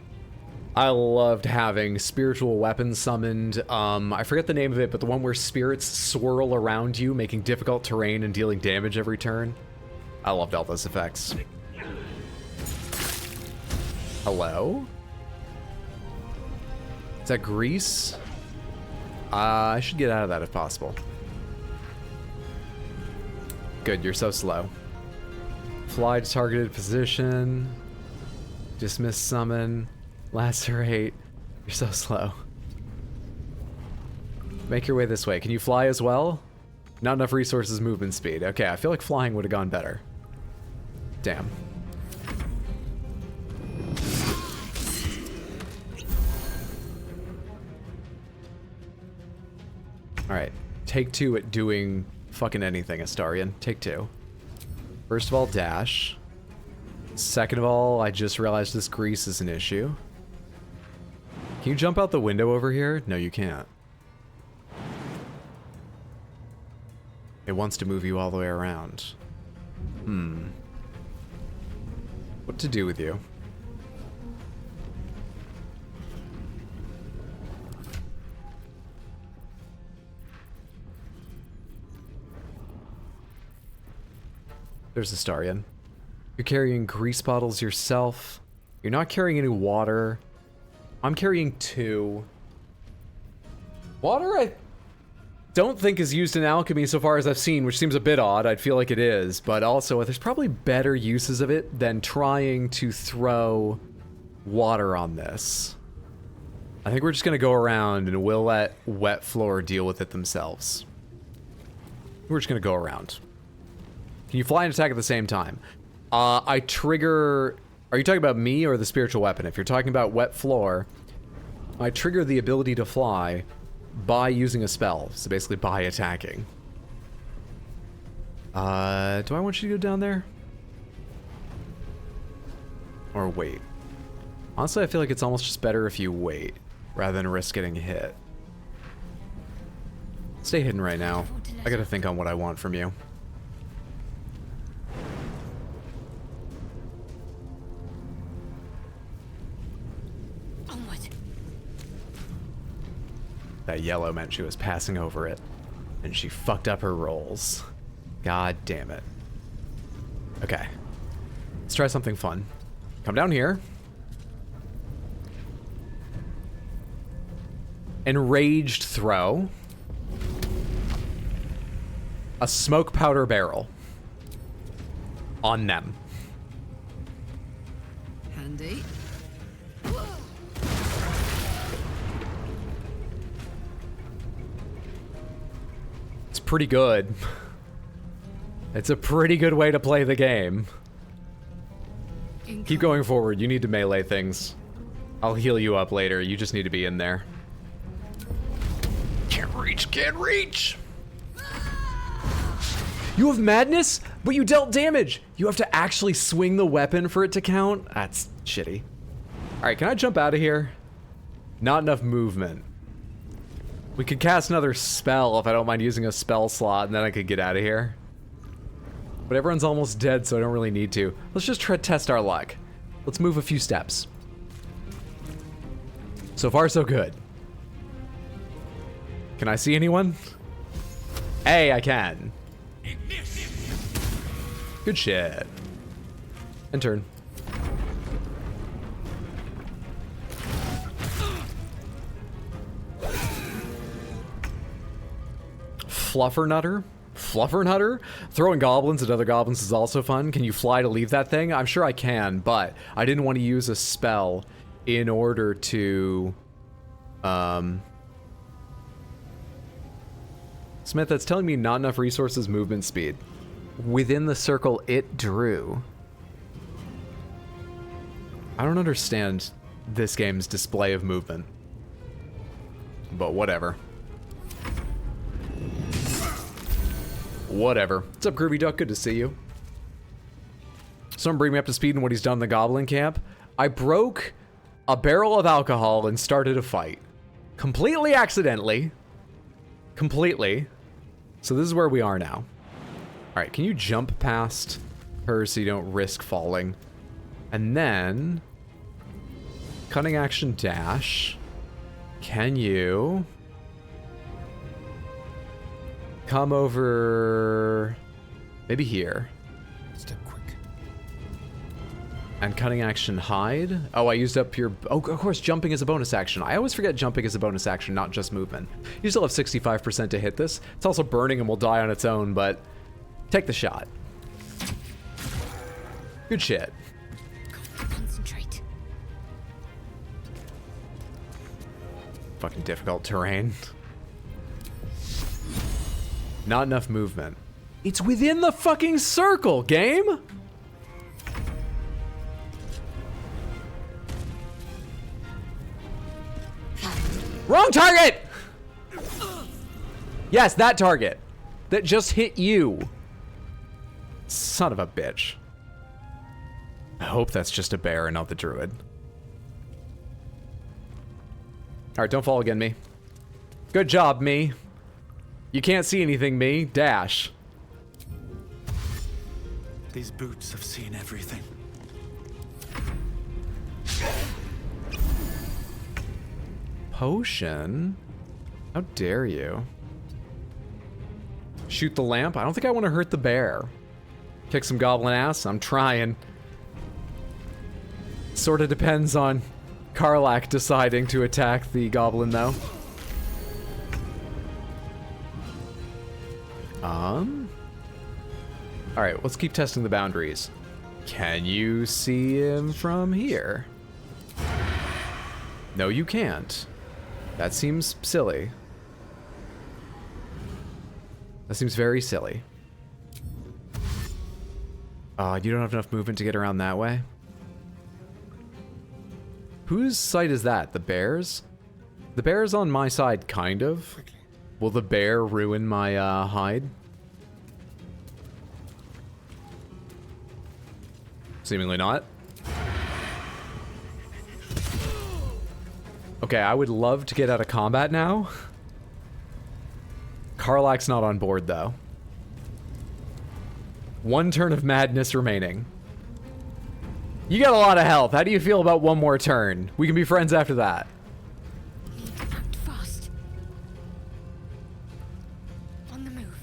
I loved having spiritual weapons summoned. I forget the name of it, but the one where spirits swirl around you, making difficult terrain and dealing damage every turn. I loved all those effects. Hello? Is that grease? I should get out of that if possible. Good, you're so slow. Fly to targeted position. Dismiss summon. Lacerate. You're so slow. Make your way this way. Can you fly as well? Not enough resources, movement speed. Okay, I feel like flying would have gone better. Damn. Alright. Take 2 at doing fucking anything, Astarion. Take 2. First of all, dash. Second of all, I just realized this grease is an issue. Can you jump out the window over here? No, you can't. It wants to move you all the way around. What to do with you? There's Astarion. You're carrying grease bottles yourself. You're not carrying any water. I'm carrying 2. Water, I don't think is used in alchemy so far as I've seen, which seems a bit odd. I'd feel like it is, but also there's probably better uses of it than trying to throw water on this. I think we're just gonna go around and we'll let Wet Floor deal with it themselves. We're just gonna go around. Can you fly and attack at the same time? I trigger... Are you talking about me or the spiritual weapon? If you're talking about Wet Floor, I trigger the ability to fly by using a spell. So basically by attacking. Do I want you to go down there? Or wait? Honestly, I feel like it's almost just better if you wait, rather than risk getting hit. Stay hidden right now. I gotta think on what I want from you. That yellow meant she was passing over it, and she fucked up her rolls. God damn it. Okay. Let's try something fun. Come down here. Enraged throw. A smoke powder barrel. On them. Handy. It's pretty good. It's a pretty good way to play the game. Keep going forward. You need to melee things. I'll heal you up later. You just need to be in there. Can't reach, can't reach! You have madness, but you dealt damage! You have to actually swing the weapon for it to count? That's shitty. Alright, can I jump out of here? Not enough movement. We could cast another spell if I don't mind using a spell slot, and then I could get out of here. But everyone's almost dead, so I don't really need to. Let's just test our luck. Let's move a few steps. So far, so good. Can I see anyone? Hey, I can. Good shit. And turn. Fluffernutter? Fluffernutter? Throwing goblins at other goblins is also fun. Can you fly to leave that thing? I'm sure I can, but I didn't want to use a spell in order to... Smith, that's telling me not enough resources, movement speed. Within the circle it drew. I don't understand this game's display of movement. But whatever. Whatever. What's up, Groovy Duck? Good to see you. Someone bring me up to speed on what he's done in the Goblin camp. I broke a barrel of alcohol and started a fight. Completely accidentally. Completely. So this is where we are now. Alright, can you jump past her so you don't risk falling? And then... Cunning action dash. Can you... come over... maybe here. Step quick. And cunning action hide. Oh, I used up your... oh, of course, jumping is a bonus action. I always forget jumping is a bonus action, not just movement. You still have 65% to hit this. It's also burning and will die on its own, but... take the shot. Good shit. Concentrate. Fucking difficult terrain. Not enough movement. It's within the fucking circle, game! Wrong target! Yes, that target. That just hit you. Son of a bitch. I hope that's just a bear and not the druid. Alright, don't fall again, me. Good job, me. You can't see anything, me. Dash. These boots have seen everything. Potion? How dare you? Shoot the lamp? I don't think I want to hurt the bear. Kick some goblin ass? I'm trying. sort of depends on Karlak deciding to attack the goblin, though. Alright, let's keep testing the boundaries. Can you see him from here? No, you can't. That seems silly. That seems very silly. You don't have enough movement to get around that way? Whose side is that? The bear's? The bear's on my side, kind of. Will the bear ruin my hide? Seemingly not. Okay, I would love to get out of combat now. Karlak's not on board, though. One turn of madness remaining. You got a lot of health. How do you feel about one more turn? We can be friends after that. Act fast. On the move.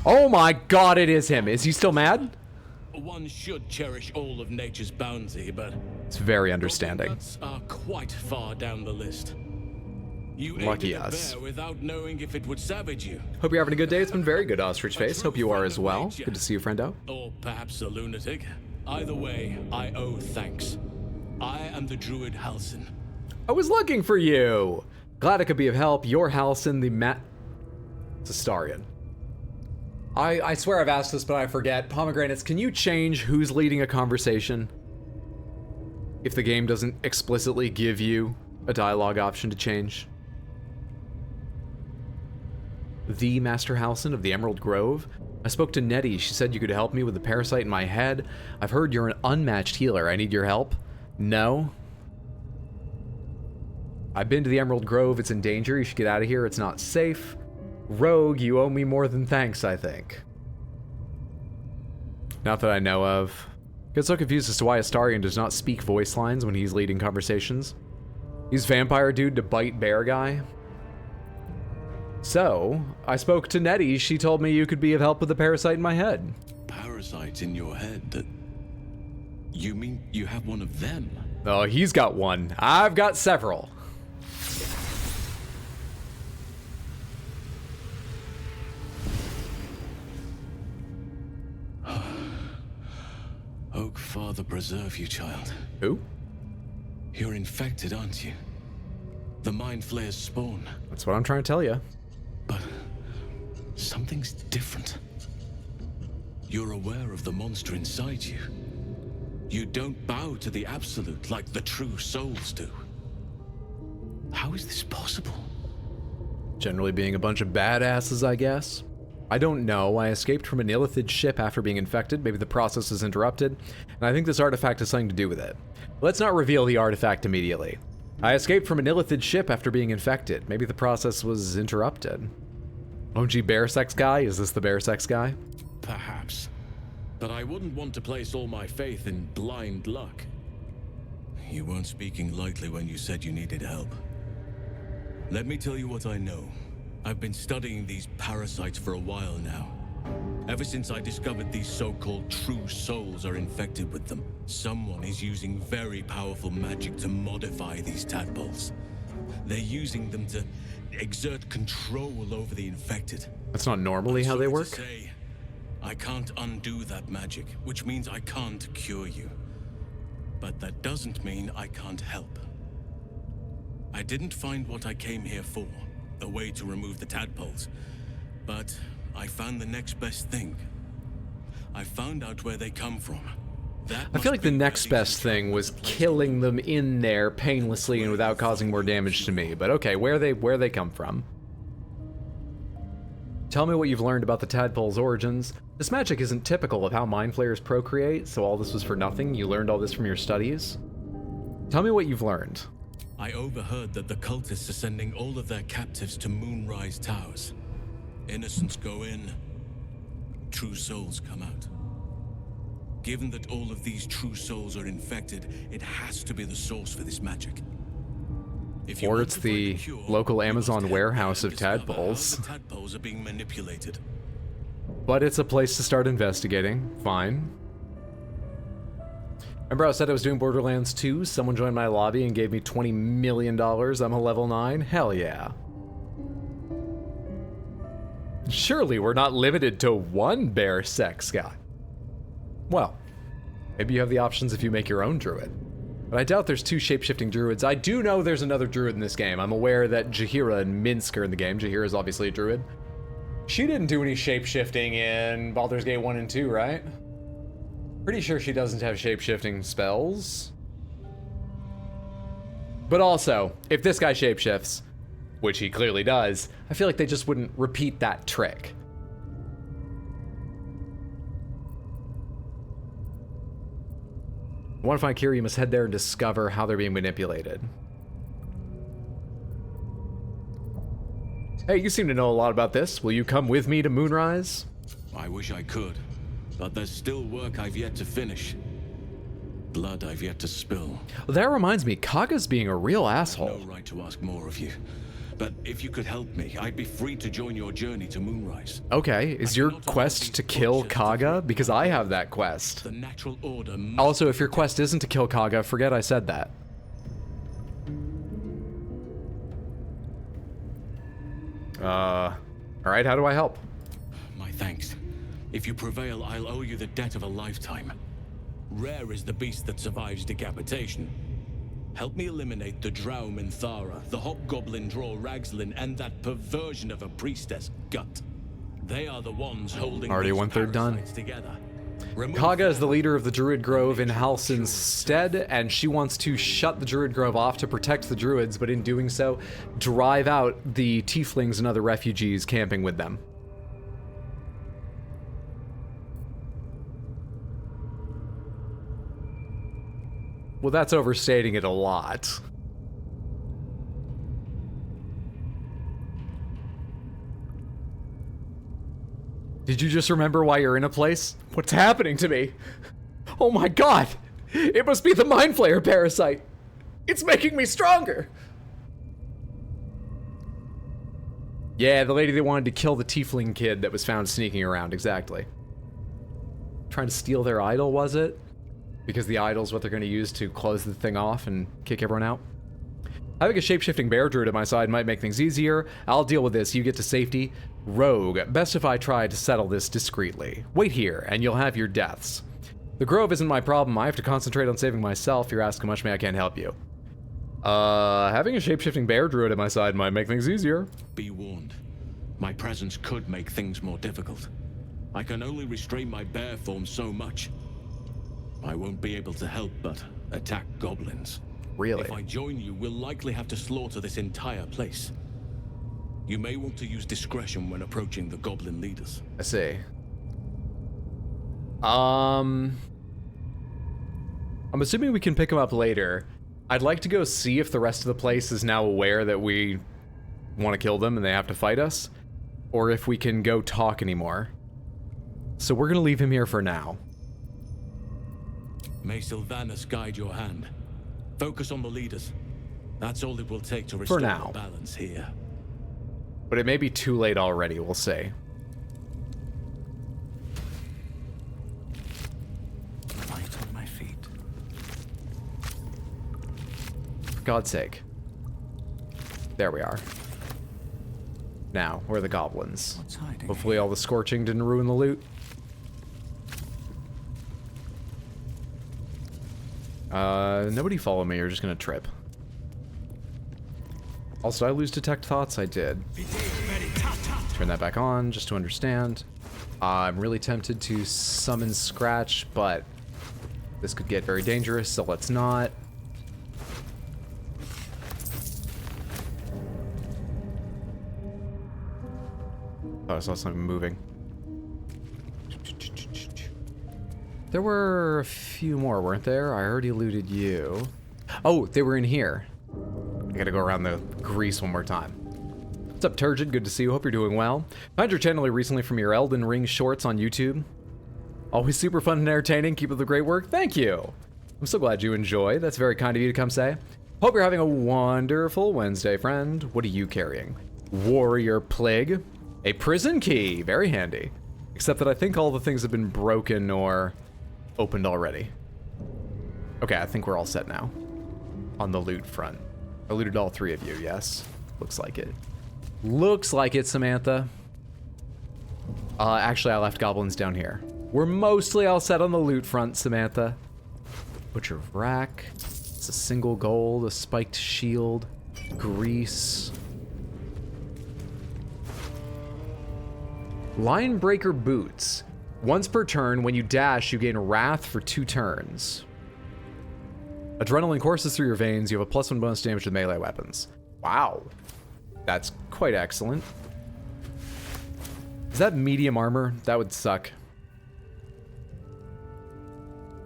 Oh my god, it is him. Is he still mad? One should cherish all of nature's bounty, but It's very understanding. nuts are quite far down the list. You Lucky aided a us. bear without knowing if it would savage you. Hope you're having a good day. It's been very good, Ostrich Face. Hope you are as well. Good to see you, friendo. Or perhaps a lunatic. Either way, I owe thanks. I am the druid Halsin. I was looking for you. Glad I could be of help. You're Halsin, the It's Astarion. I swear I've asked this, but I forget. Pomegranates, can you change who's leading a conversation? If the game doesn't explicitly give you a dialogue option to change. The Master Halsin of the Emerald Grove. I spoke to Nettie. She said you could help me with the parasite in my head. I've heard you're an unmatched healer. I need your help. No. I've been to the Emerald Grove. It's in danger. You should get out of here. It's not safe. Rogue, you owe me more than thanks, I think. Not that I know of. Get so confused as to why Astarion does not speak voice lines when he's leading conversations. He's vampire dude to bite bear guy. So, I spoke to Nettie. She told me you could be of help with the parasite in my head. Parasite in your head? That... You mean you have one of them? Oh, he's got one. I've got several. Oak Father preserve you, child. Who? You're infected, aren't you? The Mind Flayer's spawn. That's what I'm trying to tell you. But something's different. You're aware of the monster inside you. You don't bow to the Absolute like the true souls do. How is this possible? Generally being a bunch of badasses, I guess. I don't know. I escaped from an Illithid ship after being infected. Maybe the process is interrupted. And I think this artifact has something to do with it. Let's not reveal the artifact immediately. I escaped from an Illithid ship after being infected. Maybe the process was interrupted. OG bear sex guy? Is this the bear sex guy? Perhaps. But I wouldn't want to place all my faith in blind luck. You weren't speaking lightly when you said you needed help. Let me tell you what I know. I've been studying these parasites for a while now. Ever since I discovered these so-called true souls are infected with them, someone is using very powerful magic to modify these tadpoles. They're using them to exert control over the infected. That's not normally how they work. Say, I can't undo that magic, which means I can't cure you. But that doesn't mean I can't help. I didn't find what I came here for, a way to remove the tadpoles, but I found the next best thing. I found out where they come from. I feel like the next best thing was killing them in there painlessly and without causing more damage to me. But okay, where they come from. Tell me what you've learned about the tadpole's origins. This magic isn't typical of how mind flayers procreate, so all this was for nothing. You learned all this from your studies. Tell me what you've learned. I overheard that the cultists are sending all of their captives to Moonrise Towers. Innocents go in, true souls come out. Given that all of these true souls are infected, it has to be the source for this magic. If you Or want it's to find the a cure, local you must Amazon head warehouse there of and discover how tadpoles. the tadpoles are being manipulated. But it's a place to start investigating. Fine. Remember I said I was doing Borderlands 2? Someone joined my lobby and gave me $20 million. I'm a level 9? Hell yeah. Surely we're not limited to one bear sex guy. Well, maybe you have the options if you make your own druid. But I doubt there's 2 shape-shifting druids. I do know there's another druid in this game. I'm aware that Jaheira and Minsk are in the game. Jaheira is obviously a druid. She didn't do any shape-shifting in Baldur's Gate 1 and 2, right? Pretty sure she doesn't have shape-shifting spells. But also, if this guy shapeshifts, which he clearly does, I feel like they just wouldn't repeat that trick. I want to find Kira, you must head there and discover how they're being manipulated. Hey, you seem to know a lot about this. Will you come with me to Moonrise? I wish I could, but there's still work I've yet to finish. Blood I've yet to spill. Well, that reminds me, Kaga's being a real No asshole. right to ask more of you. But if you could help me, I'd be free to join your journey to Moonrise. Okay, is your quest to kill Kaga? Because I have that quest. The natural order must Also, if your quest isn't to kill Kaga, forget I said that. Alright, how do I help? My thanks. If you prevail, I'll owe you the debt of a lifetime. Rare is the beast that survives decapitation. Help me eliminate the Drow Minthara, the Hobgoblin Draw Ragslin, and that perversion of a priestess, Gut. They are the ones holding Already these 1/3 done. parasites together. Remove Kaga is the them. leader of the Druid Grove in Halsin's stead, and she wants to shut the Druid Grove off to protect the Druids, but in doing so, drive out the Tieflings and other refugees camping with them. Well, that's overstating it a lot. Did you just remember why you're in a place? What's happening to me? Oh my god! It must be the Mind Flayer parasite! It's making me stronger! Yeah, the lady that wanted to kill the tiefling kid that was found sneaking around, exactly. Trying to steal their idol, was it? Because the idol's what they're going to use to close the thing off and kick everyone out? Having a shape-shifting bear druid at my side might make things easier. I'll deal with this. You get to safety. Rogue, best if I try to settle this discreetly. Wait here, and you'll have your deaths. The Grove isn't my problem. I have to concentrate on saving myself. You're asking much, me, I can't help you. Having a shape-shifting bear druid at my side might make things easier. Be warned. My presence could make things more difficult. I can only restrain my bear form so much. I won't be able to help but attack goblins. Really? If I join you, we'll likely have to slaughter this entire place. You may want to use discretion when approaching the goblin leaders. I see. I'm assuming we can pick him up later. I'd like to go see if the rest of the place is now aware that we want to kill them and they have to fight us, or if we can go talk anymore. So we're gonna leave him here for now. May Sylvanus guide your hand. Focus on the leaders. That's all it will take to restore now. the balance here. But it may be too late already, we'll see. Light on my feet. For God's sake. There we are. Now, where are the goblins? What's hiding? Hopefully all the scorching didn't ruin the loot. Nobody follow me, you're just gonna trip. Also, did I lose detect thoughts? I did. Turn that back on, just to understand. I'm really tempted to summon Scratch, but this could get very dangerous, so let's not. Oh, I saw something moving. There were a few more, weren't there? I already looted you. Oh, they were in here. I gotta go around the grease one more time. What's up, Turgid? Good to see you. Hope you're doing well. Found your channel recently from your Elden Ring shorts on YouTube. Always super fun and entertaining. Keep up the great work. Thank you. I'm so glad you enjoy. That's very kind of you to come say. Hope you're having a wonderful Wednesday, friend. What are you carrying? Warrior Plague. A prison key. Very handy. Except that I think all the things have been broken or opened already. Okay, I think we're all set now. On the loot front. I looted all 3 of you, yes? Looks like it. Looks like it, Samantha. Actually, I left goblins down here. We're mostly all set on the loot front, Samantha. Butcher rack. It's a single gold, a spiked shield, grease. Line breaker boots. Once per turn, when you dash, you gain wrath for 2 turns. Adrenaline courses through your veins. You have a +1 bonus damage to melee weapons. Wow. That's quite excellent. Is that medium armor? That would suck.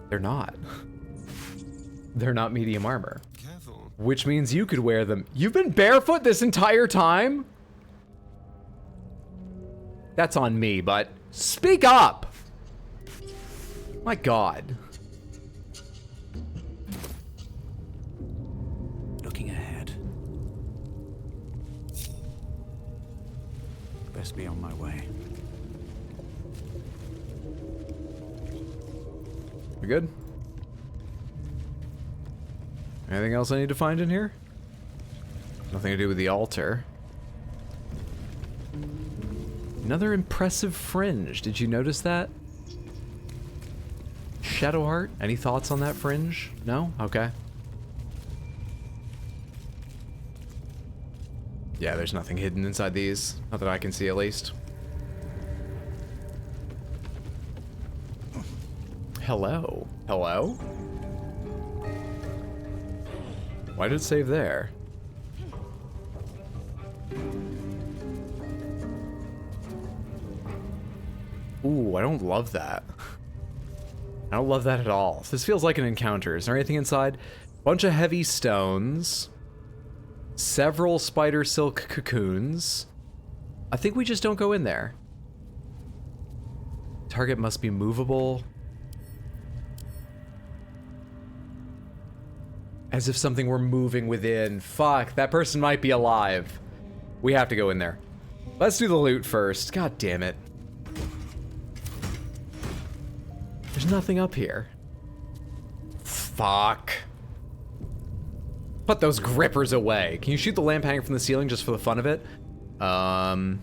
They're not. They're not medium armor. Careful. Which means you could wear them. You've been barefoot this entire time? That's on me, but speak up! My God. Looking ahead. Best be on my way. You good? Anything else I need to find in here? Nothing to do with the altar. Another impressive fringe. Did you notice that? Shadowheart? Any thoughts on that fringe? No? Okay. Yeah, there's nothing hidden inside these. Not that I can see, at least. Hello? Hello? Why did it save there? Ooh, I don't love that. I don't love that at all. This feels like an encounter. Is there anything inside? Bunch of heavy stones. Several spider silk cocoons. I think we just don't go in there. Target must be movable. As if something were moving within. Fuck, that person might be alive. We have to go in there. Let's do the loot first. God damn it. There's nothing up here. Fuck. Put those grippers away. Can you shoot the lamp hanging from the ceiling just for the fun of it? No,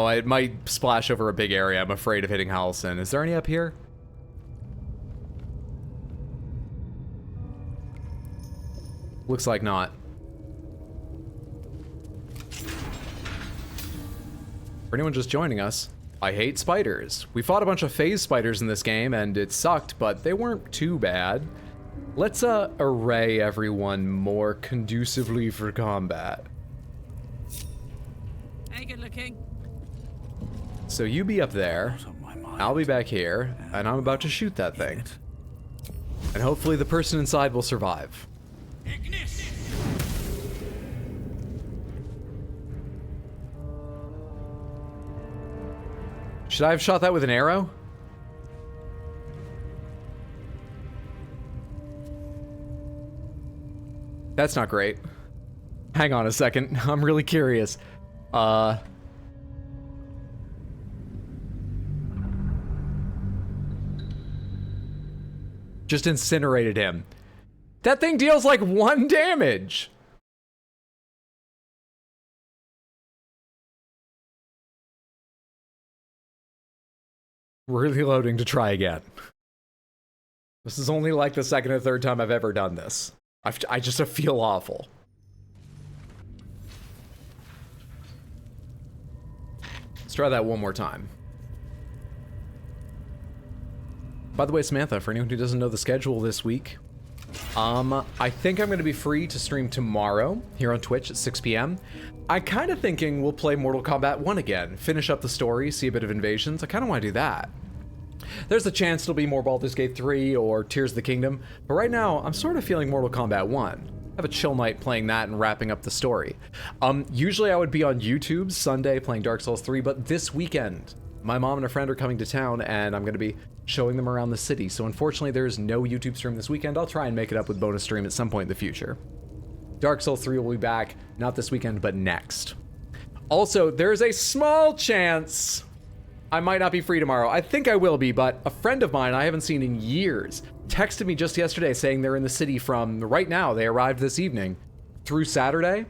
it might splash over a big area. I'm afraid of hitting Halson. Is there any up here? Looks like not. For anyone just joining us, I hate spiders. We fought a bunch of phase spiders in this game, and it sucked, but they weren't too bad. Let's array everyone more conducively for combat. Hey, good looking. So you be up there, I'll be back here, and I'm about to shoot that thing. And hopefully the person inside will survive. Should I have shot that with an arrow? That's not great. Hang on a second. I'm really curious. Just incinerated him. That thing deals like 1 damage. Really loading to try again. This is only like the 2nd or 3rd time I've ever done this. I just feel awful. Let's try that one more time. By the way, Samantha, for anyone who doesn't know the schedule this week, I think I'm going to be free to stream tomorrow here on Twitch at 6 p.m. I'm kind of thinking we'll play Mortal Kombat 1 again, finish up the story, see a bit of Invasions. I kind of want to do that. There's a chance it'll be more Baldur's Gate 3 or Tears of the Kingdom, but right now I'm sort of feeling Mortal Kombat 1. Have a chill night playing that and wrapping up the story. Usually I would be on YouTube Sunday playing Dark Souls 3, but this weekend my mom and a friend are coming to town and I'm going to be showing them around the city. So unfortunately, there's no YouTube stream this weekend. I'll try and make it up with bonus stream at some point in the future. Dark Souls 3 will be back, not this weekend, but next. Also, there's a small chance I might not be free tomorrow. I think I will be, but a friend of mine I haven't seen in years texted me just yesterday saying they're in the city from right now. They arrived this evening through Saturday,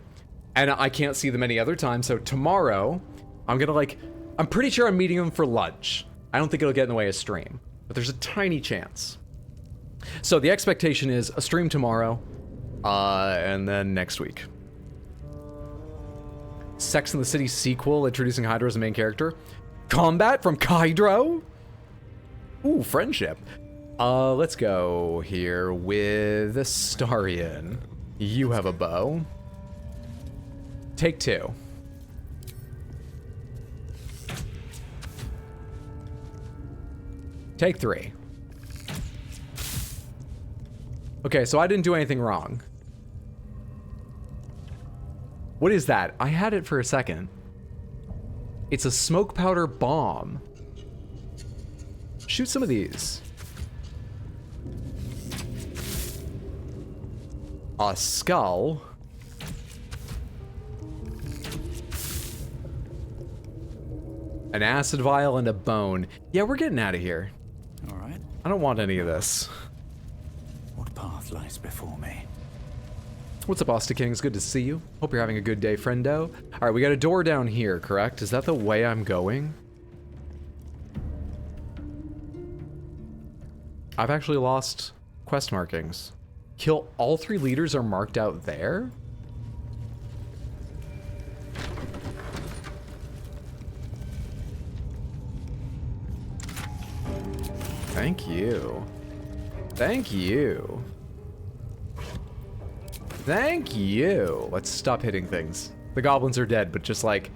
and I can't see them any other time. So tomorrow, I'm pretty sure I'm meeting them for lunch. I don't think it'll get in the way of stream, but there's a tiny chance. So the expectation is a stream tomorrow, and then next week. Sex and the City sequel introducing Hydra as a main character. Combat from Kydro? Ooh, friendship. Let's go here with Astarion. You have a bow. Take 2. Take 3. Okay, so I didn't do anything wrong. What is that? I had it for a second. It's a smoke powder bomb. Shoot some of these. A skull. An acid vial and a bone. Yeah, we're getting out of here. All right. I don't want any of this. What path lies before me? What's up, Asta Kings? Good to see you. Hope you're having a good day, friendo. All right, we got a door down here, correct? Is that the way I'm going? I've actually lost quest markings. Kill all 3 leaders are marked out there? Thank you. Thank you. Thank you. Let's stop hitting things. The goblins are dead, but just like,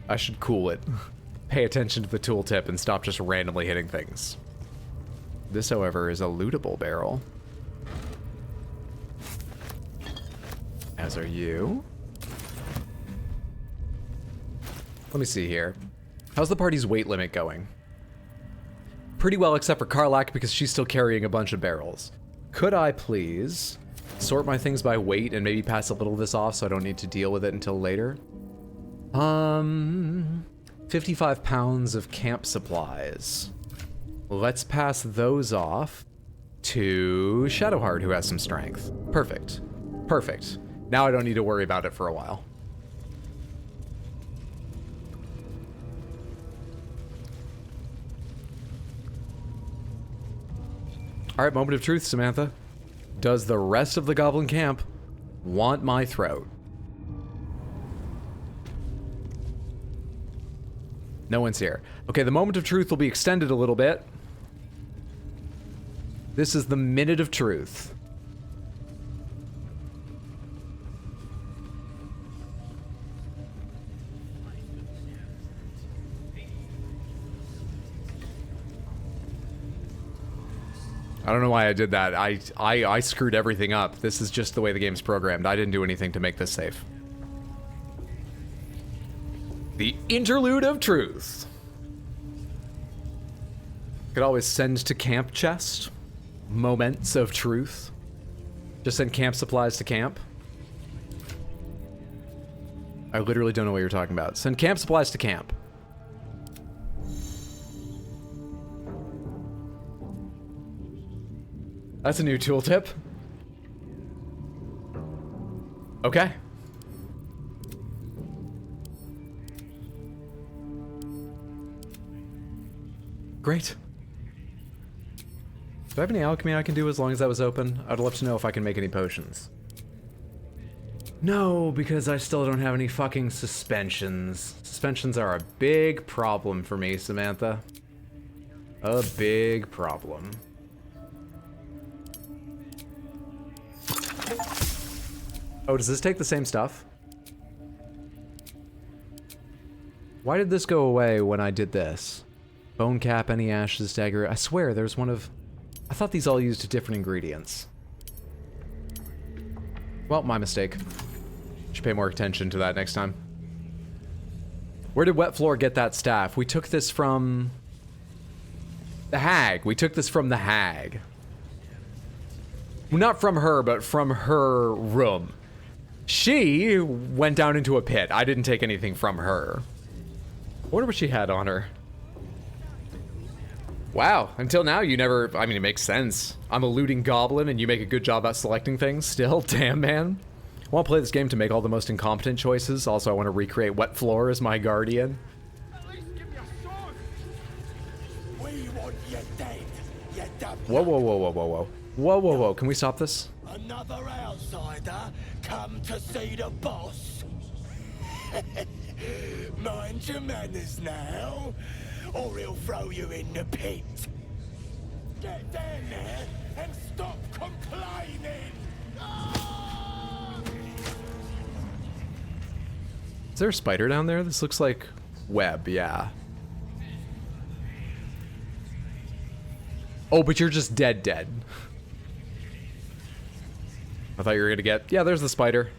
I should cool it. Pay attention to the tooltip and stop just randomly hitting things. This, however, is a lootable barrel. As are you. Let me see here. How's the party's weight limit going? Pretty well, except for Karlak, because she's still carrying a bunch of barrels. Could I please sort my things by weight and maybe pass a little of this off so I don't need to deal with it until later? 55 pounds of camp supplies. Let's pass those off to Shadowheart, who has some strength. Perfect. Perfect. Now I don't need to worry about it for a while. All right, moment of truth, Samantha. Does the rest of the goblin camp want my throat? No one's here. Okay, the moment of truth will be extended a little bit. This is the minute of truth. I don't know why I did that. I screwed everything up. This is just the way the game's programmed. I didn't do anything to make this safe. The interlude of truth. Could always send to camp chest. Moments of truth. Just send camp supplies to camp. I literally don't know what you're talking about. Send camp supplies to camp. That's a new tooltip. Okay. Great. Do I have any alchemy I can do as long as that was open? I'd love to know if I can make any potions. No, because I still don't have any fucking suspensions. Suspensions are a big problem for me, Samantha. A big problem. Oh, does this take the same stuff? Why did this go away when I did this? Bone cap, any ashes, dagger. I swear there's one of... I thought these all used different ingredients. Well, my mistake. Should pay more attention to that next time. Where did Wet Floor get that staff? We took this from... The hag. We took this from the hag. Not from her, but from her room. She went down into a pit. I didn't take anything from her. I wonder what she had on her. Wow, until now you never... I mean, it makes sense. I'm a looting goblin and you make a good job at selecting things still. Damn, man. I want to play this game to make all the most incompetent choices. Also, I want to recreate Wet Floor as my guardian. Whoa, whoa, whoa, whoa, whoa, whoa. Whoa, whoa, whoa. Can we stop this? Another outsider come to see the boss. Mind your manners now, or he'll throw you in the pit. Get down there and stop complaining. Is there a spider down there? This looks like web, yeah. Oh, but you're just dead. I thought you were gonna get... Yeah, there's the spider.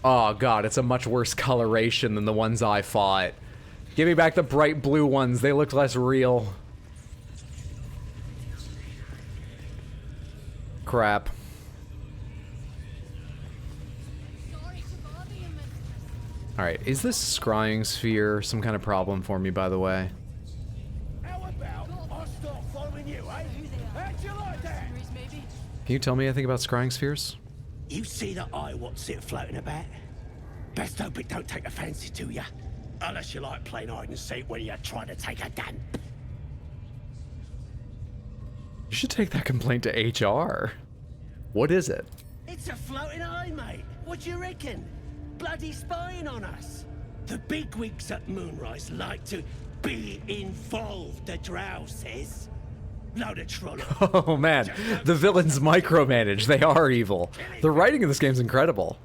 Oh god, it's a much worse coloration than the ones I fought. Give me back the bright blue ones. They look less real. Crap. Alright, is this scrying sphere some kind of problem for me, by the way? Can you tell me anything about scrying spheres? You see the eye what's it floating about? Best hope it don't take a fancy to you. Unless you like playing hide and seek when you're trying to take a dump. You should take that complaint to HR. What is it? It's a floating eye, mate. What do you reckon? Bloody spying on us. The bigwigs at Moonrise like to be involved, the drow says. Load of trolley. Oh man, the villains micromanage. They are evil. The writing in this game's incredible.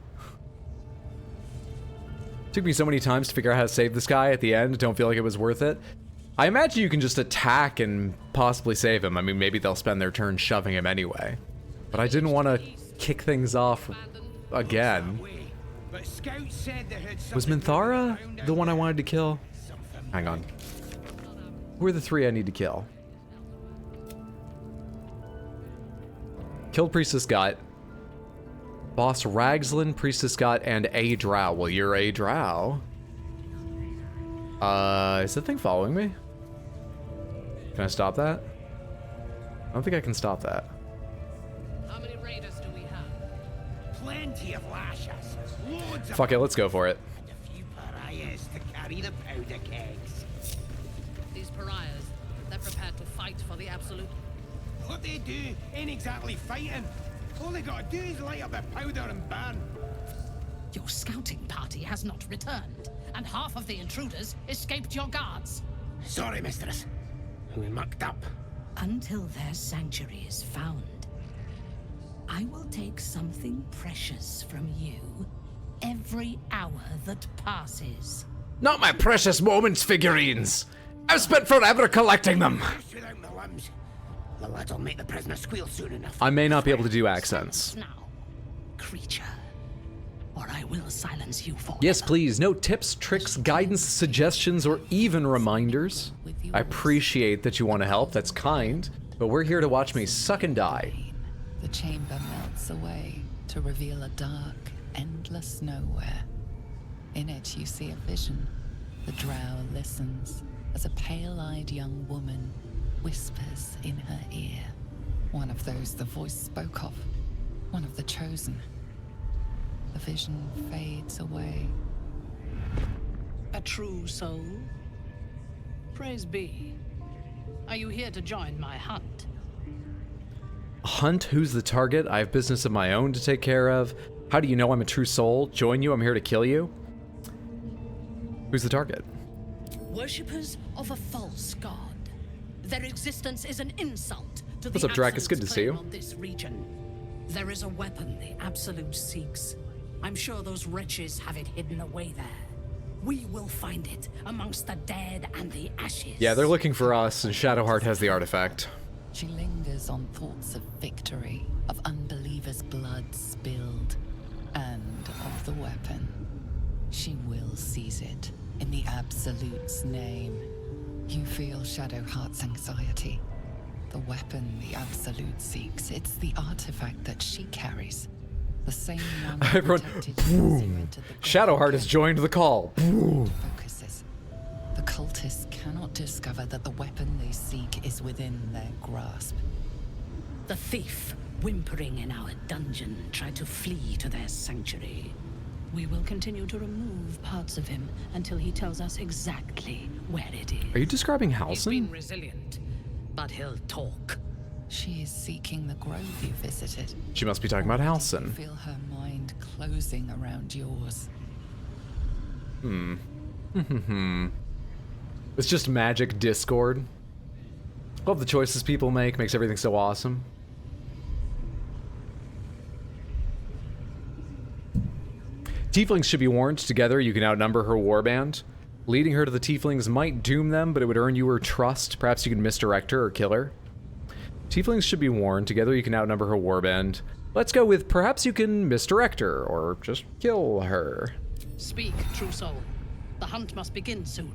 Took me so many times to figure out how to save this guy at the end. Don't feel like it was worth it. I imagine you can just attack and possibly save him. I mean, maybe they'll spend their turn shoving him anyway. But I didn't want to kick things off again. Was Minthara the one I wanted to kill? Hang on. Who are the three I need to kill? Killed Priestess Gut, Boss Ragslin, Priestess Gut, and a drow. Well, you're a drow. Is the thing following me? Can I stop that? I don't think I can stop that. How many raiders do we have? Plenty of lashes. Loads of... Fuck it, let's go for it. And a few pariahs to carry the powder kegs. These pariahs, they're prepared to fight for the Absolute. What they do ain't exactly fighting. All they gotta do is light up a powder and burn. Your scouting party has not returned, and half of the intruders escaped your guards. Sorry, mistress. We mucked up. Until their sanctuary is found, I will take something precious from you every hour that passes. Not my precious moments figurines! I've spent forever collecting them! Without my limbs. The lad'll make the prisoner squeal soon enough. I may not be able to do accents. Now, creature, or I will silence you forever. Yes, please. No tips, tricks, guidance, suggestions, or even reminders. I appreciate that you want to help. That's kind. But we're here to watch me suck and die. The chamber melts away to reveal a dark, endless nowhere. In it, you see a vision. The drow listens as a pale-eyed young woman whispers in her ear. One of those the voice spoke of. One of the chosen. The vision fades away. A true soul? Praise be. Are you here to join my hunt? Hunt? Who's the target? I have business of my own to take care of. How do you know I'm a true soul? Join you? I'm here to kill you? Who's the target? Worshippers of a false god. Their existence is an insult to What's the up, Drac? It's good Absolute's to see you. claim on this region. There is a weapon the Absolute seeks. I'm sure those wretches have it hidden away there. We will find it amongst the dead and the ashes. Yeah, they're looking for us, and Shadowheart has the artifact. She lingers on thoughts of victory, of unbelievers' blood spilled, and of the weapon. She will seize it in the Absolute's name. You feel Shadowheart's anxiety. The weapon the Absolute seeks, it's the artifact that she carries. The same one that Everyone, protected you as you entered the Shadowheart has joined the call. focuses. The cultists cannot discover that the weapon they seek is within their grasp. The thief, whimpering in our dungeon, tried to flee to their sanctuary. We will continue to remove parts of him until he tells us exactly where it is. Are you describing He's been Halsin? resilient, but he'll talk. She is seeking the grove you visited. She must be talking about You Halsin. feel her mind closing around yours. It's just magic discord. Love the choices people make, makes everything so awesome. Tieflings should be warned. Together you can outnumber her warband. Leading her to the Tieflings might doom them, but it would earn you her trust. Perhaps you can misdirect her or kill her. Tieflings should be warned. Together you can outnumber her warband. Let's go with perhaps you can misdirect her or just kill her. Speak, true soul. The hunt must begin soon.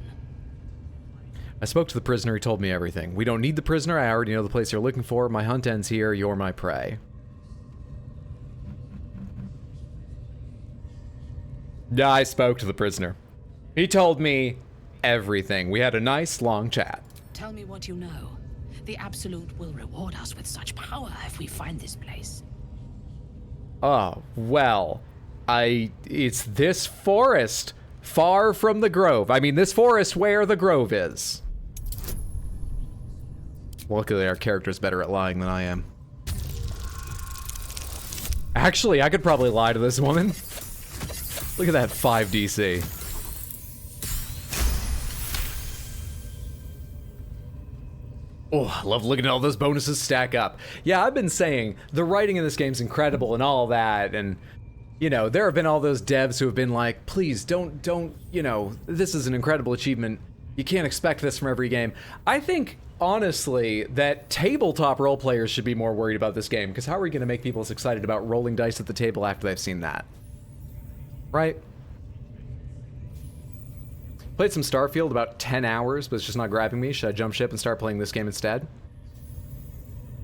I spoke to the prisoner. He told me everything. We don't need the prisoner. I already know the place you're looking for. My hunt ends here. You're my prey. Yeah, I spoke to the prisoner. He told me everything. We had a nice long chat. Tell me what you know. The Absolute will reward us with such power if we find this place. Oh, well, it's this forest far from the grove. I mean, this forest where the grove is. Luckily, our character's better at lying than I am. Actually, I could probably lie to this woman. Look at that 5 DC. Oh, I love looking at all those bonuses stack up. Yeah, I've been saying the writing in this game's incredible and all that, and you know, there have been all those devs who have been like, please don't, you know, this is an incredible achievement. You can't expect this from every game. I think, honestly, that tabletop role players should be more worried about this game, because how are we going to make people as excited about rolling dice at the table after they've seen that? Right? Played some Starfield, about 10 hours, but it's just not grabbing me. Should I jump ship and start playing this game instead?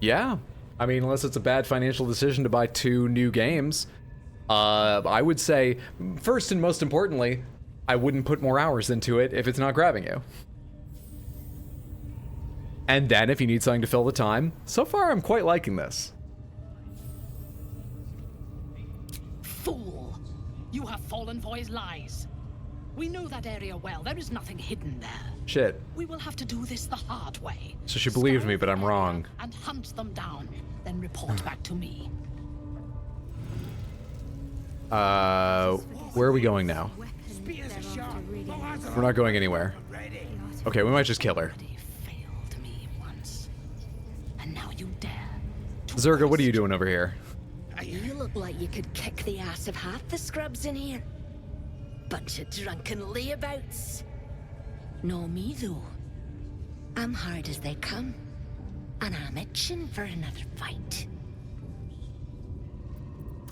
Yeah. I mean, unless it's a bad financial decision to buy 2 new games. I would say, first and most importantly, I wouldn't put more hours into it if it's not grabbing you. And then if you need something to fill the time, so far I'm quite liking this. Fool! You have fallen for his lies. We know that area well. There is nothing hidden there. Shit. We will have to do this the hard way. So she believed me, but I'm wrong. And hunt them down, then report back to me. Where are we going now? We're not going anywhere. Okay, we might just kill her. Failed me once, and now you dare. Zerga, what are you doing over here? You look like you could kick the ass of half the scrubs in here. Bunch of drunken layabouts. No me, though. I'm hard as they come, and I'm itching for another fight.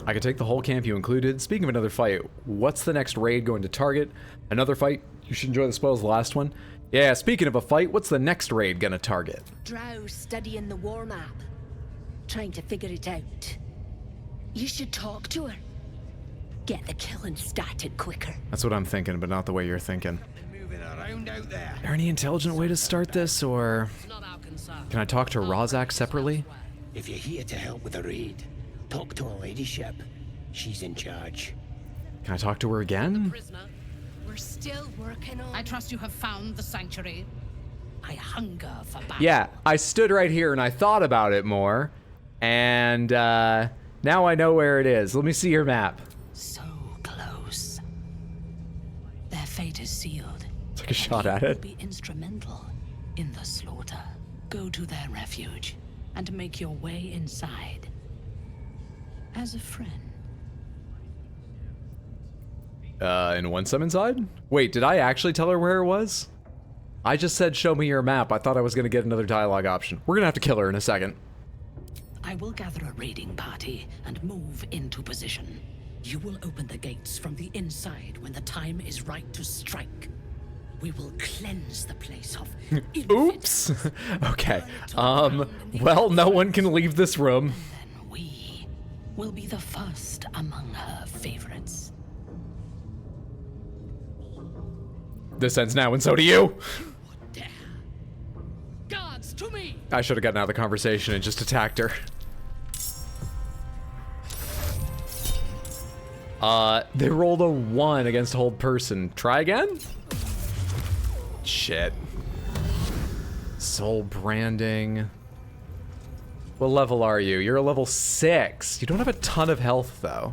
I could take the whole camp you included. Speaking of another fight, what's the next raid going to target? Another fight? You should enjoy the spoils of the last one. Yeah, speaking of a fight, what's the next raid gonna target? Drow studying the war map. Trying to figure it out. You should talk to her. Get the killing started quicker. That's what I'm thinking, but not the way you're thinking. Moving around out there. Is there any intelligent way to start this, or can I talk to Rozak separately? If you're here to help with the raid, talk to her ladyship. She's in charge. Can I talk to her again? We're still working on. I trust you have found the sanctuary. I hunger for battle. Yeah, I stood right here and I thought about it more, and now I know where it is. Let me see your map. So close. Their fate is sealed. Take a shot at You it. will be instrumental in the slaughter. Go to their refuge and make your way inside. As a friend. And once I'm inside? Wait, did I actually tell her where it was? I just said, show me your map. I thought I was gonna get another dialogue option. We're gonna have to kill her in a second. I will gather a raiding party and move into position. You will open the gates from the inside when the time is right to strike. we will cleanse the place of Oops. Okay. Well, no one can leave this room. then we will be the first among her favorites. This ends now, and so do you. Guards, to me! I should have gotten out of the conversation and just attacked her. They rolled a 1 against hold person. Try again? Shit. Soul branding. What level are you? You're a level 6. You don't have a ton of health, though.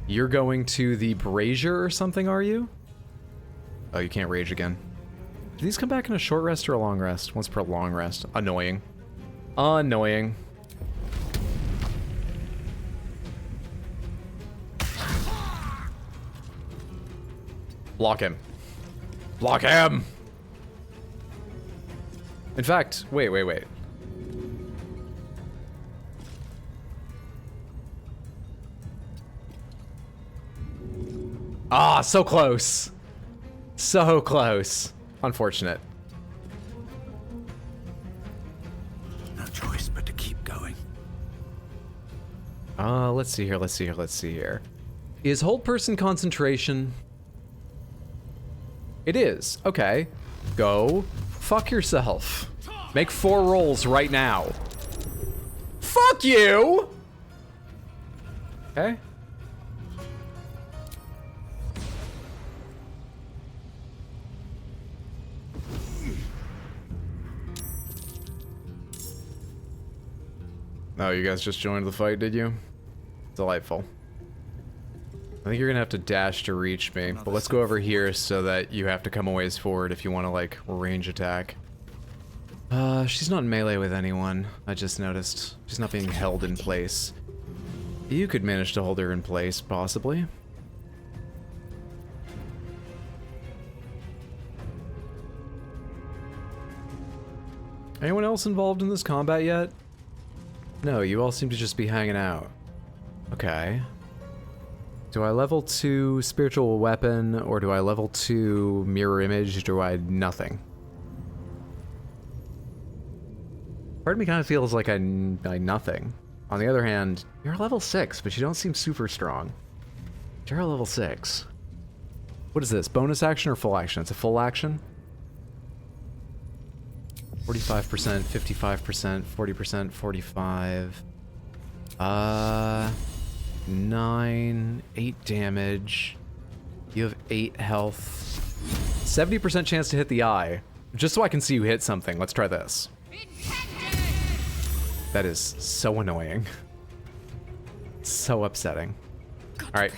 You're going to the brazier or something, are you? Oh, you can't rage again. Do these come back in a short rest or a long rest? Once per long rest. Annoying. Annoying. Block him. Block him! In fact, wait. Ah, so close. So close. Unfortunate. No choice but to keep going. Let's see here. Is hold person concentration? It is. Okay. Go fuck yourself. Make 4 rolls right now. Fuck you! Okay. Oh, you guys just joined the fight, did you? Delightful. I think you're gonna have to dash to reach me, but let's go over here so that you have to come a ways forward if you want to, like, range attack. She's not in melee with anyone, I just noticed. She's not being held in place. You could manage to hold her in place, possibly. Anyone else involved in this combat yet? No, you all seem to just be hanging out. Okay. Do I level 2 spiritual weapon, or do I level 2 mirror image, do I nothing? Part of me kind of feels like I nothing. On the other hand, you're level 6, but you don't seem super strong. You're a level 6. What is this, bonus action or full action? It's a full action? 45%, 55%, 40%, 45. 9, 8 damage. You have 8 health. 70% chance to hit the eye. Just so I can see you hit something, let's try this. That is so annoying. So upsetting. Alright.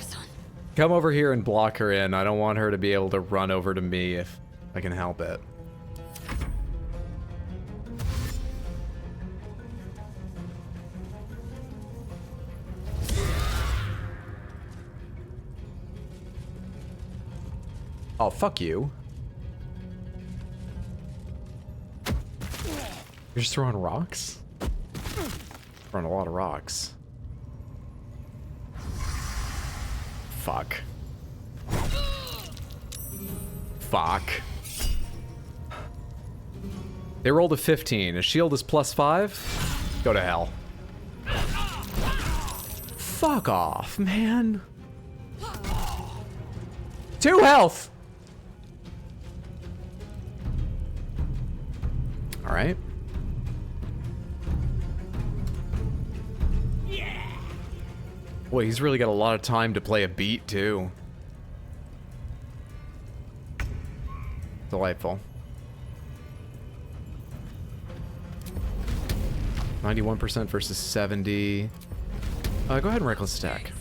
Come over here and block her in. I don't want her to be able to run over to me if I can help it. Oh, fuck you. You're just throwing rocks? Throwing a lot of rocks. Fuck. Fuck. They rolled a 15. A shield is +5? Go to hell. Fuck off, man. 2 health! Alright. Boy, he's really got a lot of time to play a beat, too. Delightful. 91% versus 70. Go ahead and reckless attack.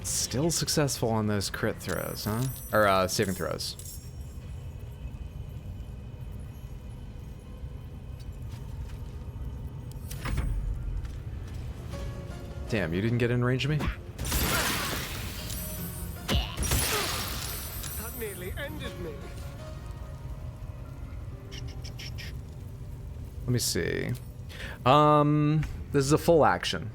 Still successful on those crit throws, huh? Or, saving throws. Damn, you didn't get in range of me? That nearly ended me. Let me see. This is a full action.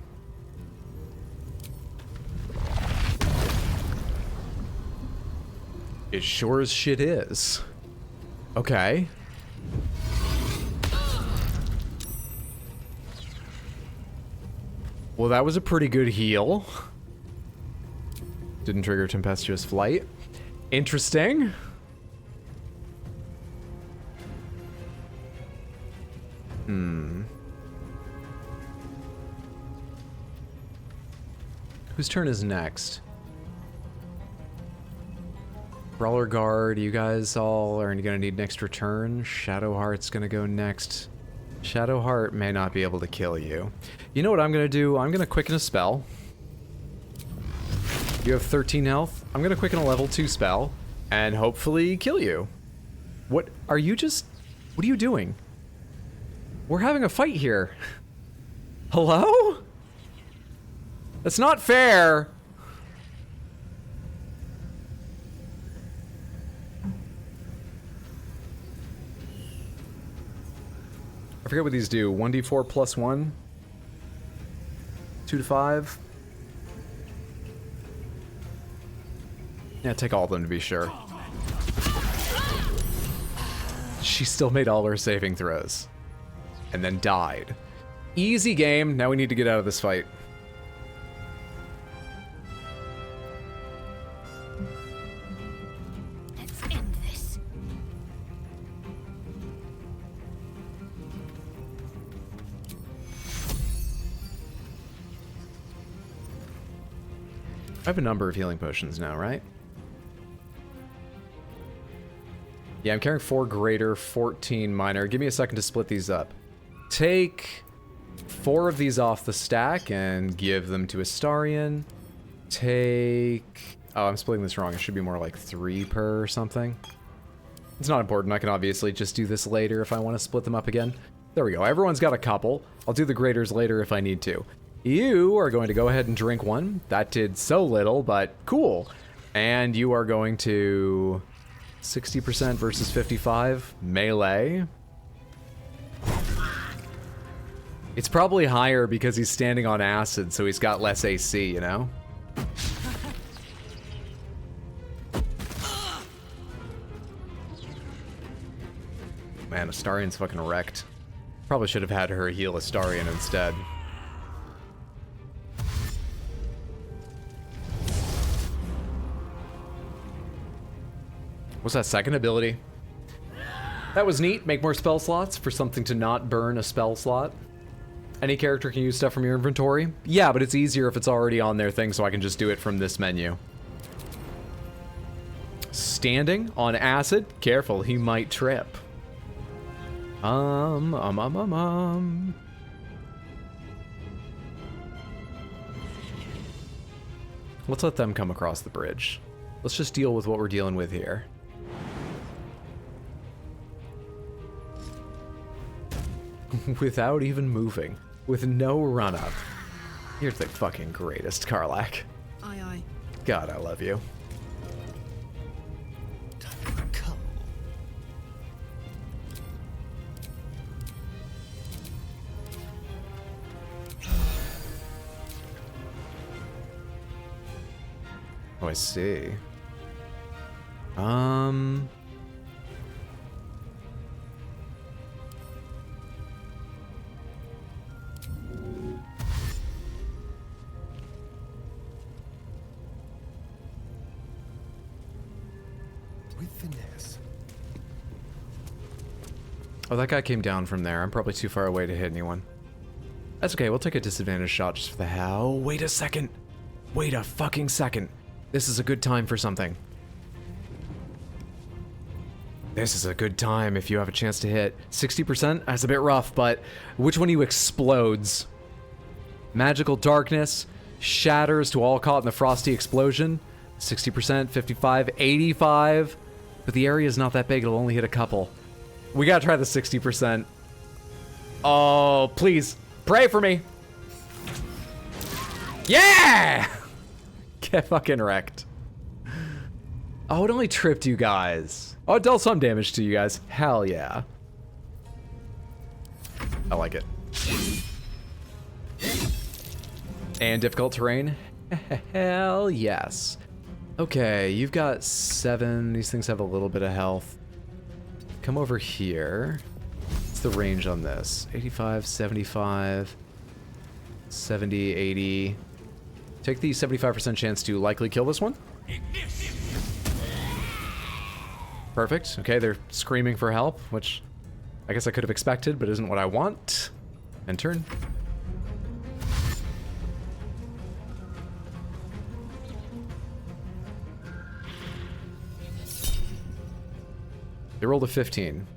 It sure as shit is. Okay. Well, that was a pretty good heal. Didn't trigger tempestuous flight. Interesting. Whose turn is next? Brawler Guard, you guys all are gonna need an extra turn. Shadowheart's gonna go next. Shadowheart may not be able to kill you. You know what I'm gonna do? I'm gonna quicken a spell. You have 13 health. I'm gonna quicken a level 2 spell and hopefully kill you. What are you what are you doing? We're having a fight here. Hello? That's not fair. I forget what these do. 1d4 plus 1? 2 to 5? Yeah, take all of them to be sure. She still made all her saving throws. And then died. Easy game. Now we need to get out of this fight. Let's end this. I have a number of healing potions now, right? Yeah, I'm carrying 4 greater, 14 minor. Give me a second to split these up. Take 4 of these off the stack and give them to Astarion. Take... Oh, I'm splitting this wrong. It should be more like 3 per or something. It's not important. I can obviously just do this later if I want to split them up again. There we go. Everyone's got a couple. I'll do the graders later if I need to. You are going to go ahead and drink one. That did so little, but cool. And you are going to 60% versus 55 melee. It's probably higher because he's standing on acid, so he's got less AC, you know? Man, Astarion's fucking wrecked. Probably should have had her heal Astarion instead. What's that second ability? That was neat. Make more spell slots for something to not burn a spell slot. Any character can use stuff from your inventory. Yeah, but it's easier if it's already on their thing, so I can just do it from this menu. Standing on acid. Careful, he might trip. Let's let them come across the bridge. Let's just deal with what we're dealing with here. Without even moving. With no run-up. You're the fucking greatest, Karlach. Aye, aye. God, I love you. Oh, I see. With finesse. Oh, that guy came down from there. I'm probably too far away to hit anyone. That's okay, we'll take a disadvantage shot just for the hell. Wait a second. Wait a fucking second. This is a good time for something. This is a good time if you have a chance to hit. 60%? That's a bit rough, but which one of you explodes? Magical darkness shatters to all caught in the frosty explosion. 60%, 55, 85. But the area is not that big, it'll only hit a couple. We gotta try the 60%. Oh, please, pray for me. Yeah! Get fucking wrecked. Oh, it only tripped you guys. Oh, it dealt some damage to you guys. Hell yeah. I like it. And difficult terrain? Hell yes. Okay, you've got 7. These things have a little bit of health. Come over here. What's the range on this? 85, 75, 70, 80. Take the 75% chance to likely kill this one. Perfect. Okay, they're screaming for help, which I guess I could have expected, but isn't what I want. End turn. They rolled a 15.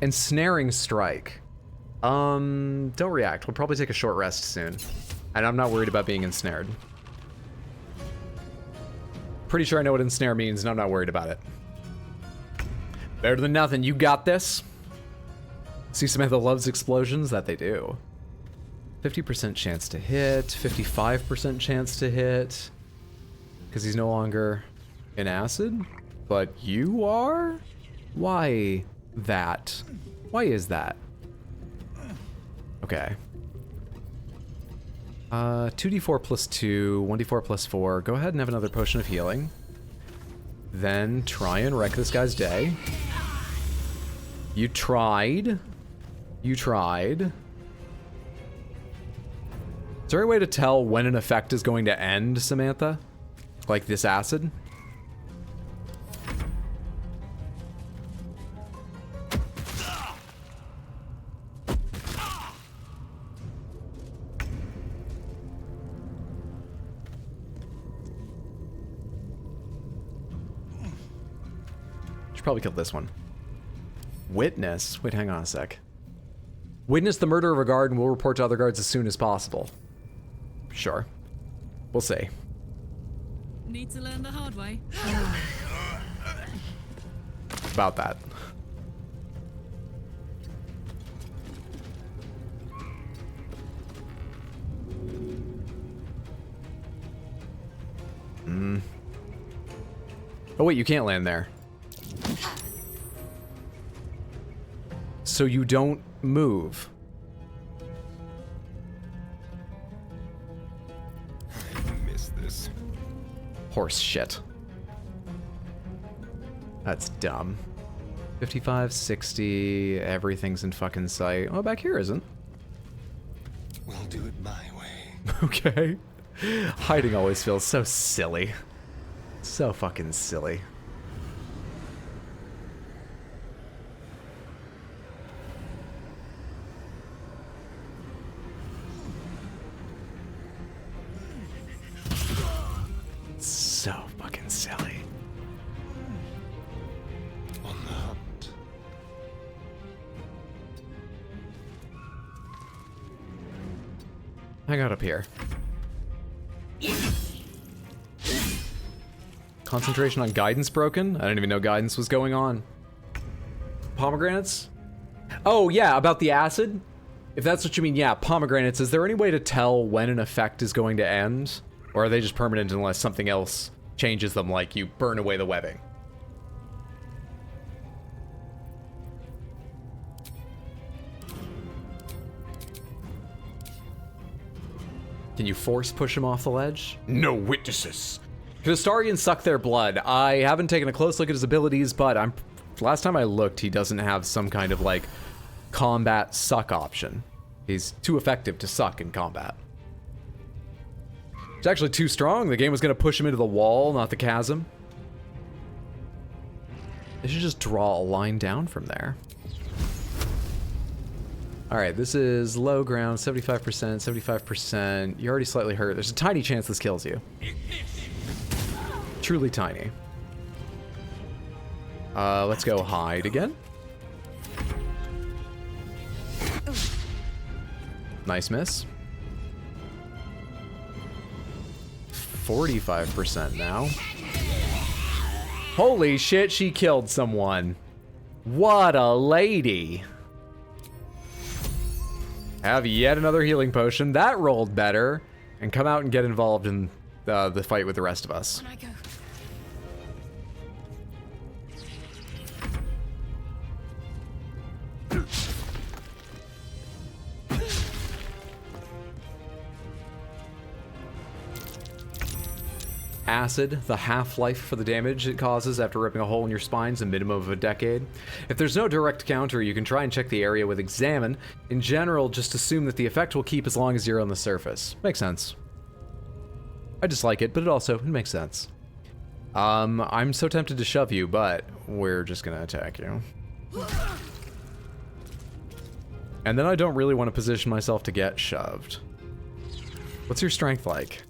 Ensnaring strike. Don't react. We'll probably take a short rest soon. And I'm not worried about being ensnared. Pretty sure I know what ensnare means, and I'm not worried about it. Better than nothing. You got this. See, Samantha loves explosions. That they do. 50% chance to hit. 55% chance to hit. Because he's no longer in acid. But you are? Why that? Why is that? Okay. 2d4 plus 2, 1d4 plus 4. Go ahead and have another potion of healing. Then try and wreck this guy's day. You tried. You tried. Is there any way to tell when an effect is going to end, Samantha? Like this acid? Should probably kill this one. Witness? Wait, hang on a sec. Witness the murder of a guard and will report to other guards as soon as possible. Sure. We'll see. Need to learn the hard way. About that. Oh wait, you can't land there. So you don't move. I miss this. Horse shit. That's dumb. 55, 60, everything's in fucking sight. Oh, back here isn't. We'll do it my way. Okay. Hiding always feels so silly. So fucking silly. So fucking silly. On the hunt. I got up here. Concentration on guidance broken? I didn't even know guidance was going on. Pomegranates? Oh, yeah, about the acid? If that's what you mean, yeah, pomegranates. Is there any way to tell when an effect is going to end? Or are they just permanent unless something else changes them, like you burn away the webbing? Can you force push him off the ledge? No witnesses. Can Astarians suck their blood? I haven't taken a close look at his abilities, but last time I looked, he doesn't have some kind of, like, combat suck option. He's too effective to suck in combat. It's actually too strong. The game was going to push him into the wall, not the chasm. They should just draw a line down from there. Alright, this is low ground, 75%, 75%. You're already slightly hurt. There's a tiny chance this kills you. Truly tiny. Let's go hide again. Nice miss. 45% now. Holy shit, she killed someone. What a lady. Have yet another healing potion. That rolled better. And come out and get involved in the fight with the rest of us. On I go. acid. The half-life for the damage it causes after ripping a hole in your spine is a minimum of a decade. If there's no direct counter, you can try and check the area with Examine. In general, just assume that the effect will keep as long as you're on the surface. Makes sense. I dislike it, but it makes sense. I'm so tempted to shove you, but we're just gonna attack you. And then I don't really want to position myself to get shoved. What's your strength like?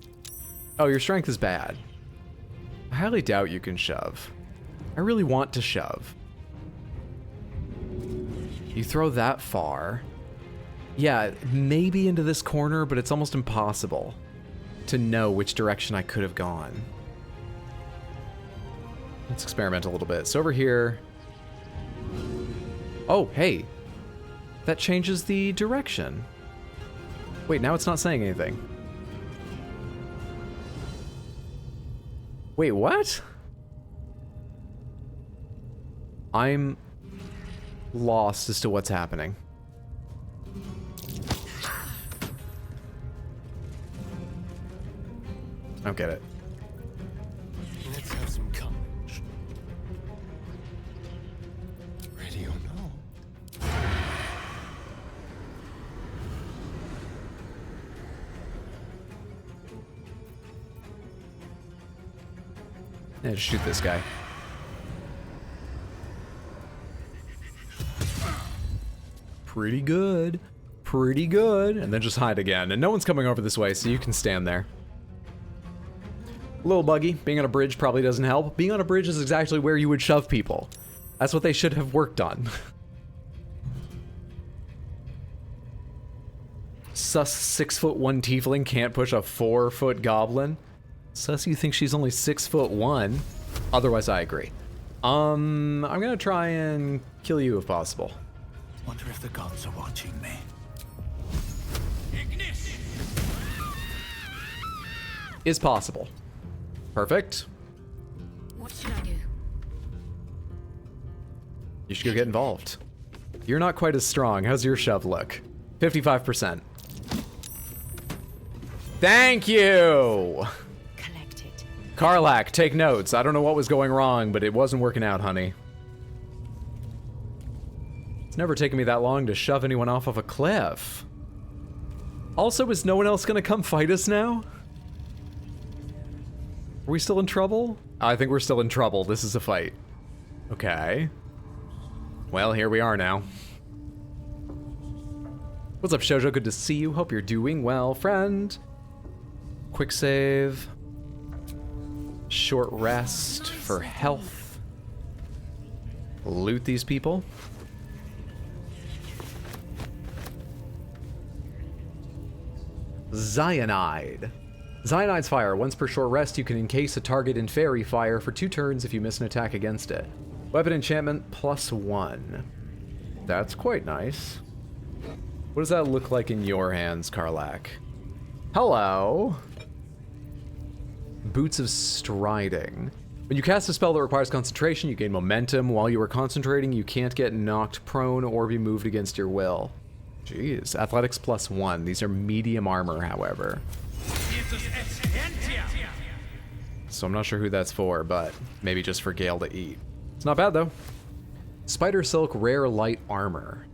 Oh, your strength is bad. I highly doubt you can shove. I really want to shove. You throw that far. Yeah, maybe into this corner, but it's almost impossible to know which direction I could have gone. Let's experiment a little bit. So over here... Oh, hey. That changes the direction. Wait, now it's not saying anything. Wait, what? I'm lost as to what's happening. I don't get it. Let's have some courage. Ready or no? Yeah, just shoot this guy. Pretty good. Pretty good. And then just hide again. And no one's coming over this way, so you can stand there. A little buggy. Being on a bridge probably doesn't help. Being on a bridge is exactly where you would shove people. That's what they should have worked on. Sus 6'1" tiefling can't push a 4-foot goblin. Sus, you think she's only 6'1"? Otherwise, I agree. I'm gonna try and kill you if possible. Wonder if the gods are watching me. Is possible. Perfect. What should I do? You should go get involved. You're not quite as strong. How's your shove look? 55%. Thank you! Collected. Karlak, take notes. I don't know what was going wrong, but it wasn't working out, honey. It's never taken me that long to shove anyone off of a cliff. Also, is no one else gonna come fight us now? Are we still in trouble? I think we're still in trouble. This is a fight. Okay. Well, here we are now. What's up, Shoujo? Good to see you. Hope you're doing well, friend. Quick save. Short rest for health. Loot these people. Cyanide. Cyanide's fire. Once per short rest, you can encase a target in fairy fire for 2 turns if you miss an attack against it. Weapon enchantment +1. That's quite nice. What does that look like in your hands, Karlak? Hello. Boots of Striding. When you cast a spell that requires concentration, you gain momentum. While you are concentrating, you can't get knocked prone or be moved against your will. Jeez. Athletics +1. These are medium armor, however. So I'm not sure who that's for, but maybe just for Gale to eat. It's not bad, though. Spider Silk Rare Light Armor.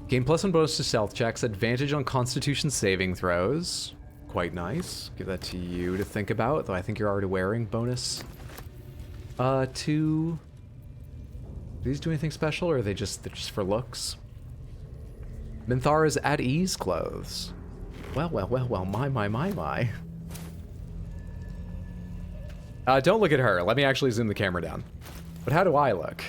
Gain +1 bonus to stealth checks, advantage on constitution saving throws. Quite nice. Give that to you to think about, though I think you're already wearing bonus. Do these do anything special, or are they're just for looks? Minthara's At Ease clothes. Well, my. Don't look at her. Let me actually zoom the camera down. But how do I look?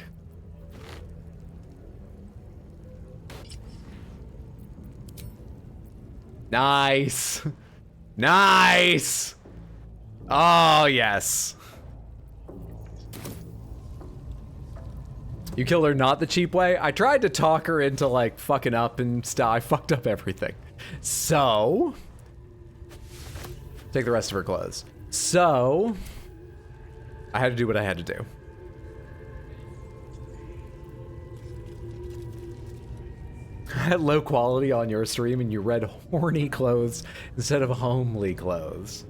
Nice. Nice. Oh, yes. You killed her not the cheap way? I tried to talk her into, like, fucking up and stuff. I fucked up everything. So... take the rest of her clothes. So... I had to do what I had to do. I had low quality on your stream and you read horny clothes instead of homely clothes.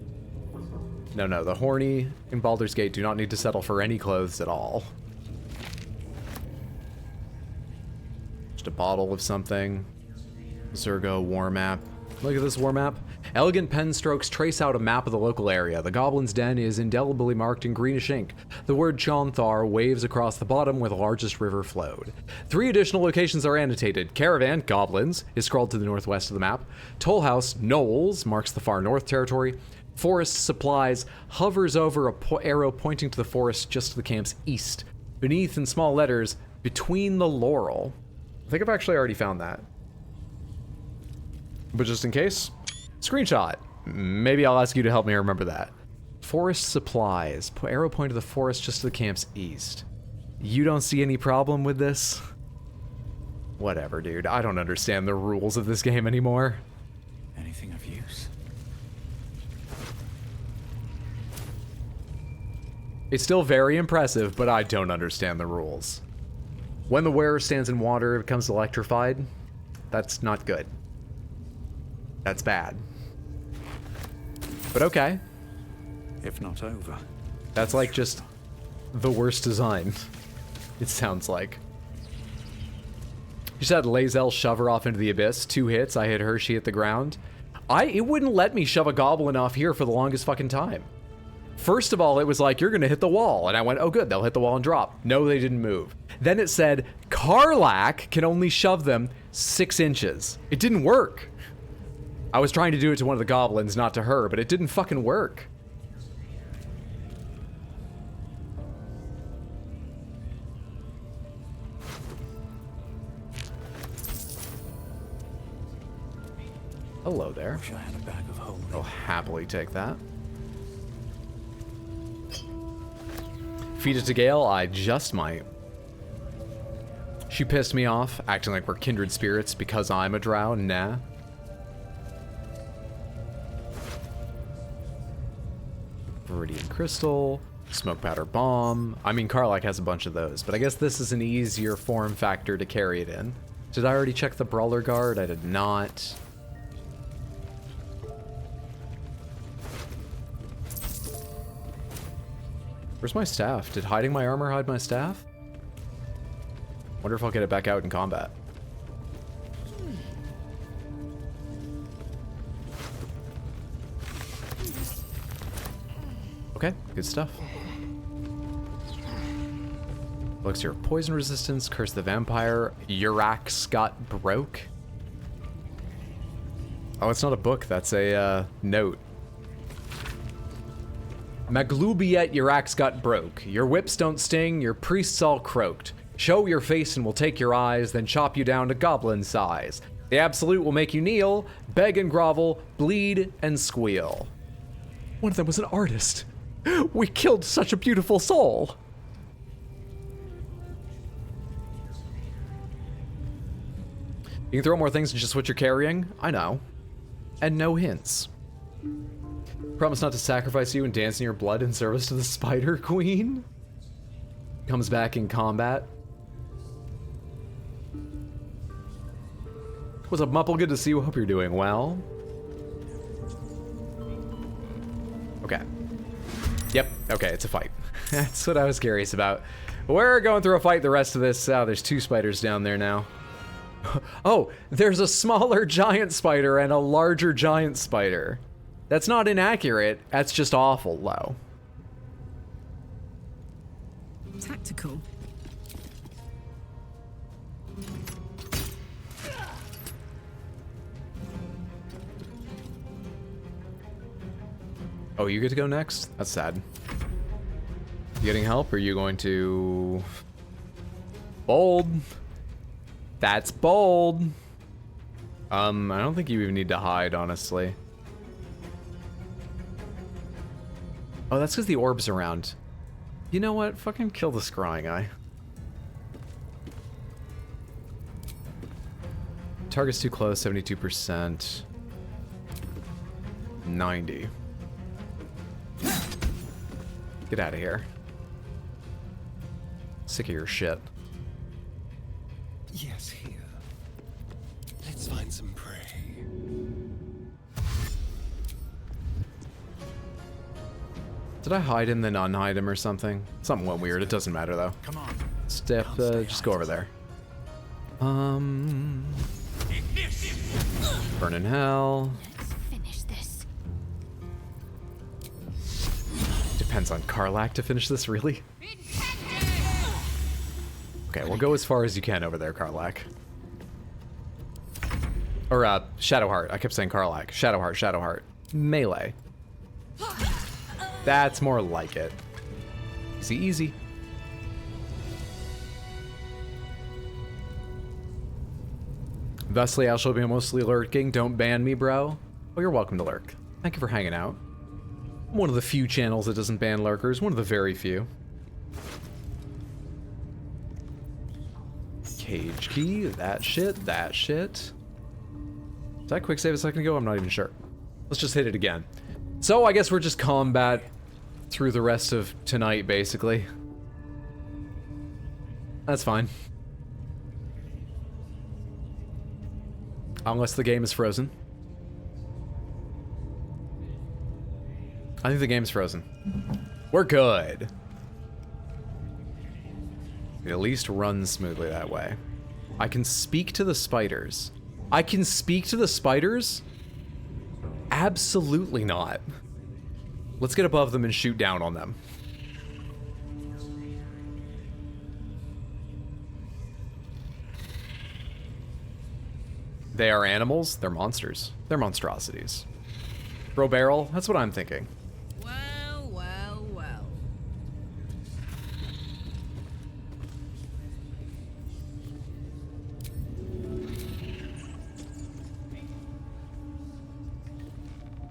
No, the horny in Baldur's Gate do not need to settle for any clothes at all. Just a bottle of something. Zergo war map. Look at this war map. Elegant pen strokes trace out a map of the local area. The Goblin's Den is indelibly marked in greenish ink. The word Chonthar waves across the bottom where the largest river flowed. 3 additional locations are annotated. Caravan, Goblins, is scrawled to the northwest of the map. Tollhouse, Knolls, marks the far north territory. Forest Supplies hovers over a arrow pointing to the forest just to the camp's east. Beneath, in small letters, Between the Laurel. I think I've actually already found that. But just in case, screenshot. Maybe I'll ask you to help me remember that. Forest Supplies. Arrow point to the forest just to the camp's east. You don't see any problem with this? Whatever, dude. I don't understand the rules of this game anymore. Anything of use? It's still very impressive, but I don't understand the rules. When the wearer stands in water, it becomes electrified. That's not good. That's bad. But okay. If not over. That's like just the worst design. It sounds like. You just had Lae'zel shove her off into the abyss. 2 hits. I hit her, she hit the ground. It wouldn't let me shove a goblin off here for the longest fucking time. First of all, it was like, you're gonna hit the wall. And I went, oh good, they'll hit the wall and drop. No, they didn't move. Then it said, Karlach can only shove them 6 inches. It didn't work. I was trying to do it to one of the goblins, not to her, but it didn't fucking work. Hello there. Wish I had a bag of holding. I'll happily take that. Feed it to Gale, I just might. She pissed me off, acting like we're kindred spirits because I'm a drow. Nah. Viridian Crystal, Smoke Powder Bomb. I mean, Karlach has a bunch of those, but I guess this is an easier form factor to carry it in. Did I already check the Brawler Guard? I did not. Where's my staff? Did hiding my armor hide my staff? Wonder if I'll get it back out in combat. Okay, good stuff. Elixir of Poison Resistance, Curse the Vampire, Urax got broke. Oh, it's not a book, that's a note. Maglubiet Urax got broke. Your whips don't sting, your priests all croaked. Show your face and we'll take your eyes, then chop you down to goblin size. The absolute will make you kneel, beg and grovel, bleed and squeal. One of them was an artist. We killed such a beautiful soul. You can throw more things than just what you're carrying. I know. And no hints. Promise not to sacrifice you and dance in your blood in service to the Spider Queen. Comes back in combat. What's up, Mupple? Good to see you. Hope you're doing well. Okay. Yep, okay, it's a fight. That's what I was curious about. We're going through a fight the rest of this. Oh, there's 2 spiders down there now. Oh, there's a smaller giant spider and a larger giant spider. That's not inaccurate, that's just awful low. Tactical. Oh, you get to go next? That's sad. You getting help, or are you going to... Bold. That's bold. I don't think you even need to hide, honestly. Oh, that's because the orb's around. You know what? Fucking kill the scrying eye. Target's too close, 72%. 90. Get out of here. Sick of your shit. Yes, here. Let's find some prey. Did I hide him then unhide him or something? Something went weird. It doesn't matter though. Come on. Step, just go over there. Burn in hell. Let's finish this. Depends on Karlach to finish this, really? Okay, we'll go as far as you can over there, Karlach. Or, Shadowheart. I kept saying Karlach. Shadowheart, Shadowheart. Melee. That's more like it. Easy, easy. Thusly, I shall be mostly lurking. Don't ban me, bro. Oh, you're welcome to lurk. Thank you for hanging out. I'm one of the few channels that doesn't ban lurkers. One of the very few. Cage key. That shit. That shit. Did I quick save a second ago? I'm not even sure. Let's just hit it again. So I guess we're just combat through the rest of tonight, basically. That's fine. Unless the game is frozen. I think the game's frozen. We're good. It at least runs smoothly that way. I can speak to the spiders. I can speak to the spiders? Absolutely not. Let's get above them and shoot down on them. They are animals. They're monsters. They're monstrosities. Throw barrel? That's what I'm thinking. Well, well, well.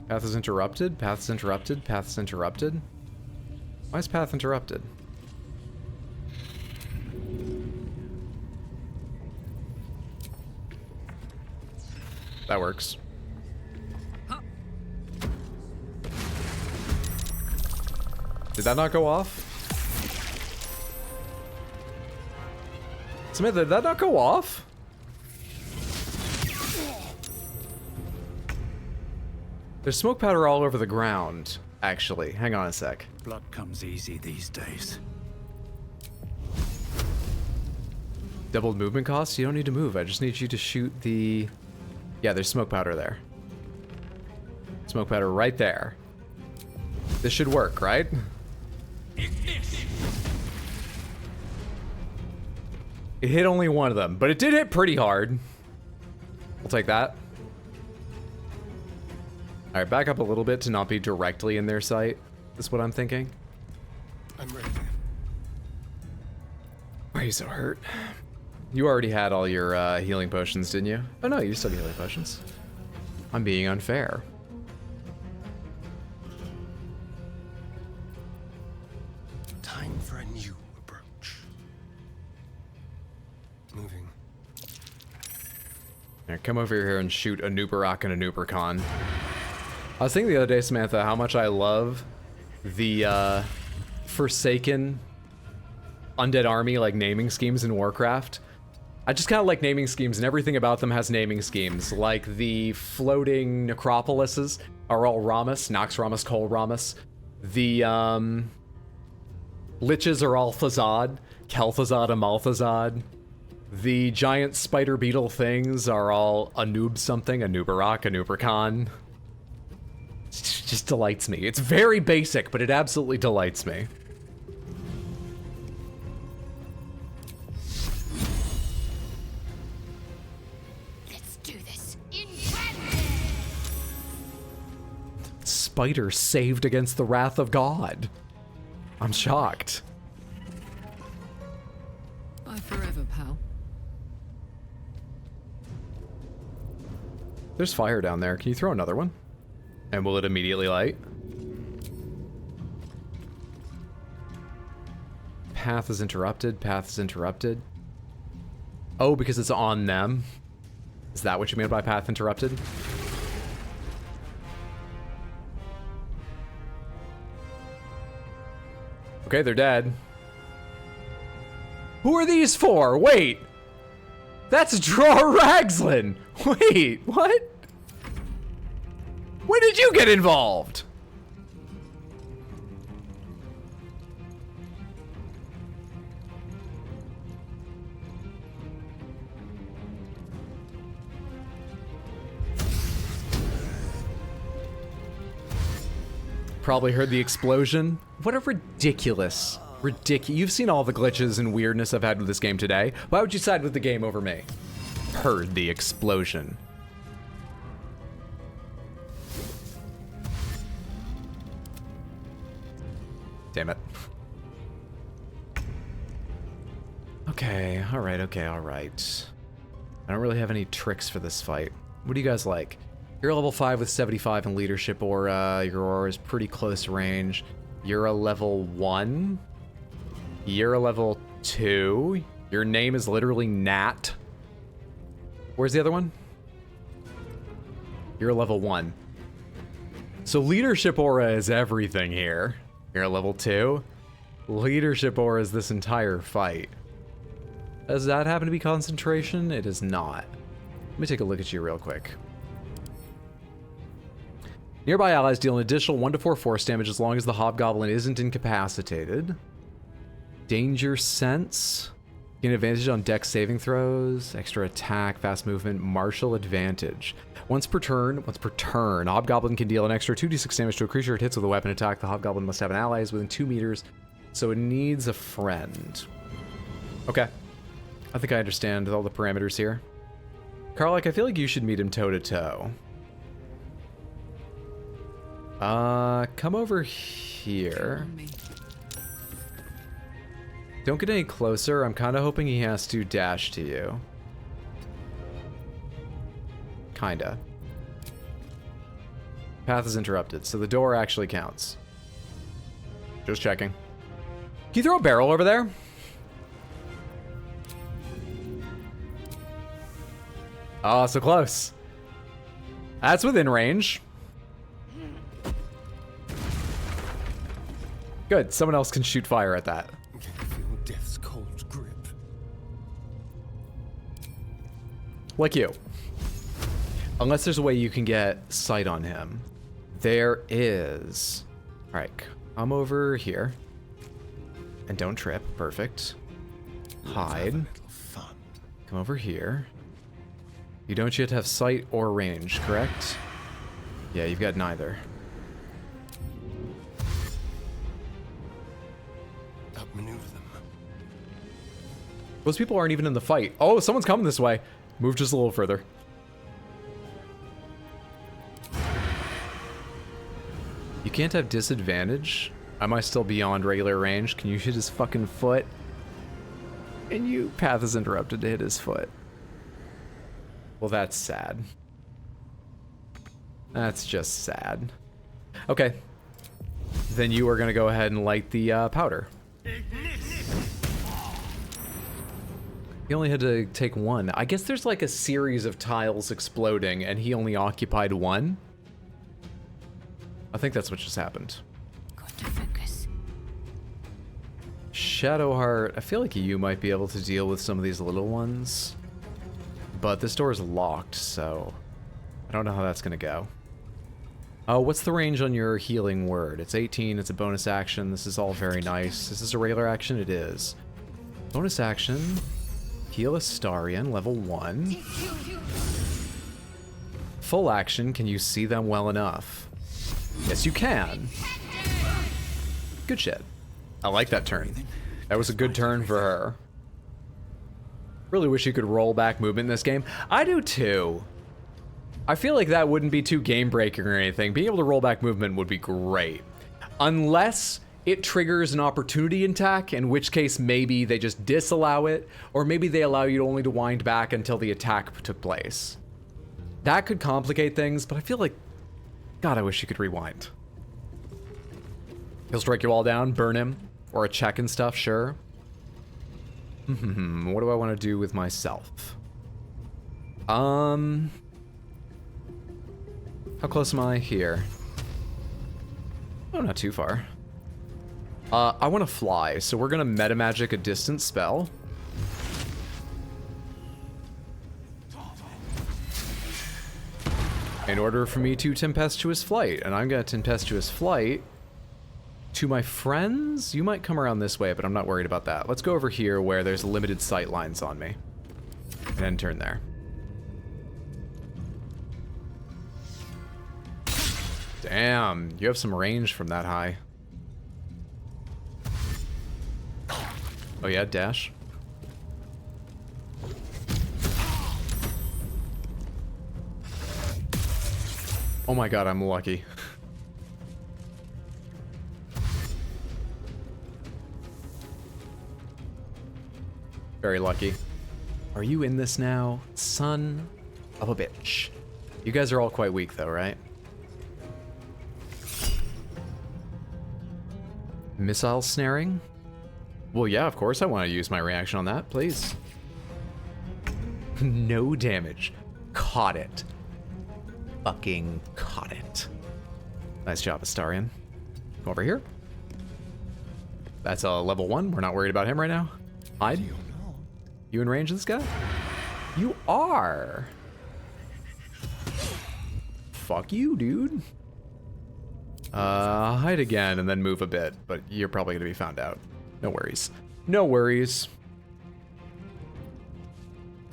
Path is interrupted. Path is interrupted. Path is interrupted. Why is path interrupted? That works. Did that not go off? Samantha, did that not go off? There's smoke powder all over the ground, actually. Hang on a sec. Blood comes easy these days. Doubled movement costs? You don't need to move. I just need you to shoot the... Yeah, there's smoke powder there. Smoke powder right there. This should work, right? It hit only one of them, but it did hit pretty hard. We'll take that. Alright, back up a little bit to not be directly in their sight. Is what I'm thinking. I'm ready. Why are you so hurt? You already had all your healing potions, didn't you? Oh no, you still have healing potions. I'm being unfair. Time for a new approach. Moving. Now come over here and shoot a Nooperok and a Noopercon. I was thinking the other day, Samantha, how much I love the Forsaken Undead Army like naming schemes in Warcraft. I just kind of like naming schemes, and everything about them has naming schemes. Like the floating necropolises are all Ramus, Nox Ramus, Kol Ramus. The liches are all Thazad, Kel'Thuzad, Amalthazad. The giant spider beetle things are all Anub something, a Nooperok, a Noopercon. It just delights me. It's very basic, but it absolutely delights me. Let's do this. Spider saved against the wrath of God. I'm shocked. Bye forever, pal. There's fire down there. Can you throw another one? And will it immediately light? Path is interrupted. Path is interrupted. Oh, because it's on them. Is that what you mean by path interrupted? Okay, they're dead. Who are these for? Wait! That's Draw Ragslin! Wait, what? When did you get involved? Probably heard the explosion. What a ridiculous. You've seen all the glitches and weirdness I've had with this game today. Why would you side with the game over me? Heard the explosion. Damn it. Okay, alright, okay, alright. I don't really have any tricks for this fight. What do you guys like? You're level 5 with 75 in leadership aura. Your aura is pretty close range. You're a level 1. You're a level 2. Your name is literally Nat. Where's the other one? You're a level 1. So leadership aura is everything here. You're a level 2. Leadership aura is this entire fight. Does that happen to be concentration? It is not. Let me take a look at you real quick. Nearby allies deal an additional 1 to 4 force damage as long as the hobgoblin isn't incapacitated. Danger sense. Gain advantage on dex saving throws. Extra attack, fast movement, martial advantage. Once per turn, hobgoblin can deal an extra 2d6 damage to a creature it hits with a weapon attack. The hobgoblin must have an ally within 2 meters, so it needs a friend. Okay. I think I understand all the parameters here. Karlach, I feel like you should meet him toe-to-toe. Come over here. Don't get any closer. I'm kind of hoping he has to dash to you. Kinda. Path is interrupted, so the door actually counts. Just checking. Can you throw a barrel over there? Oh, so close. That's within range. Good, someone else can shoot fire at that. Can feel death's cold grip. Like you. Unless there's a way you can get sight on him. There is. Alright, come over here. And don't trip. Perfect. Hide. Come over here. You don't yet have sight or range, correct? Yeah, you've got neither. Outmaneuver them. Those people aren't even in the fight. Oh, someone's coming this way. Move just a little further. You can't have disadvantage? Am I still beyond regular range? Can you hit his fucking foot? And you path is interrupted to hit his foot. Well, that's sad. That's just sad. Okay. Then you are going to go ahead and light the powder. He only had to take one. I guess there's like a series of tiles exploding and he only occupied one. I think that's what just happened. Got to focus. Shadowheart, I feel like you might be able to deal with some of these little ones. But this door is locked, so I don't know how that's gonna go. Oh, what's the range on your healing word? It's 18, it's a bonus action. This is all very nice. Is this a regular action? It is. Bonus action. Heal Astarion, level 1. Full action, can you see them well enough? Yes, you can. Good shit. I like that turn. That was a good turn for her. Really wish you could roll back movement in this game. I do too. I feel like that wouldn't be too game breaking or anything. Being able to roll back movement would be great. Unless it triggers an opportunity attack, in which case maybe they just disallow it, or maybe they allow you only to wind back until the attack took place. That could complicate things, but I feel like, God, I wish you could rewind. He'll strike you all down, burn him, or a check and stuff, sure. What do I want to do with myself? How close am I here? Oh, not too far. I want to fly, so we're gonna meta magic a distance spell. In order for me to tempestuous flight, and I'm gonna tempestuous flight to my friends. You might come around this way, but I'm not worried about that. Let's go over here where there's limited sight lines on me, and then turn there. Damn, you have some range from that high. Oh yeah, dash. Oh my god, I'm lucky. Very lucky. Are you in this now? Son of a bitch. You guys are all quite weak though, right? Missile snaring? Well, yeah, of course I want to use my reaction on that, please. No damage. Caught it. Fucking caught it. Nice job, Astarion. Come over here. That's a level 1. We're not worried about him right now. Hide. You in range of this guy? You are. Fuck you, dude. Hide again and then move a bit, but you're probably gonna be found out. No worries. No worries.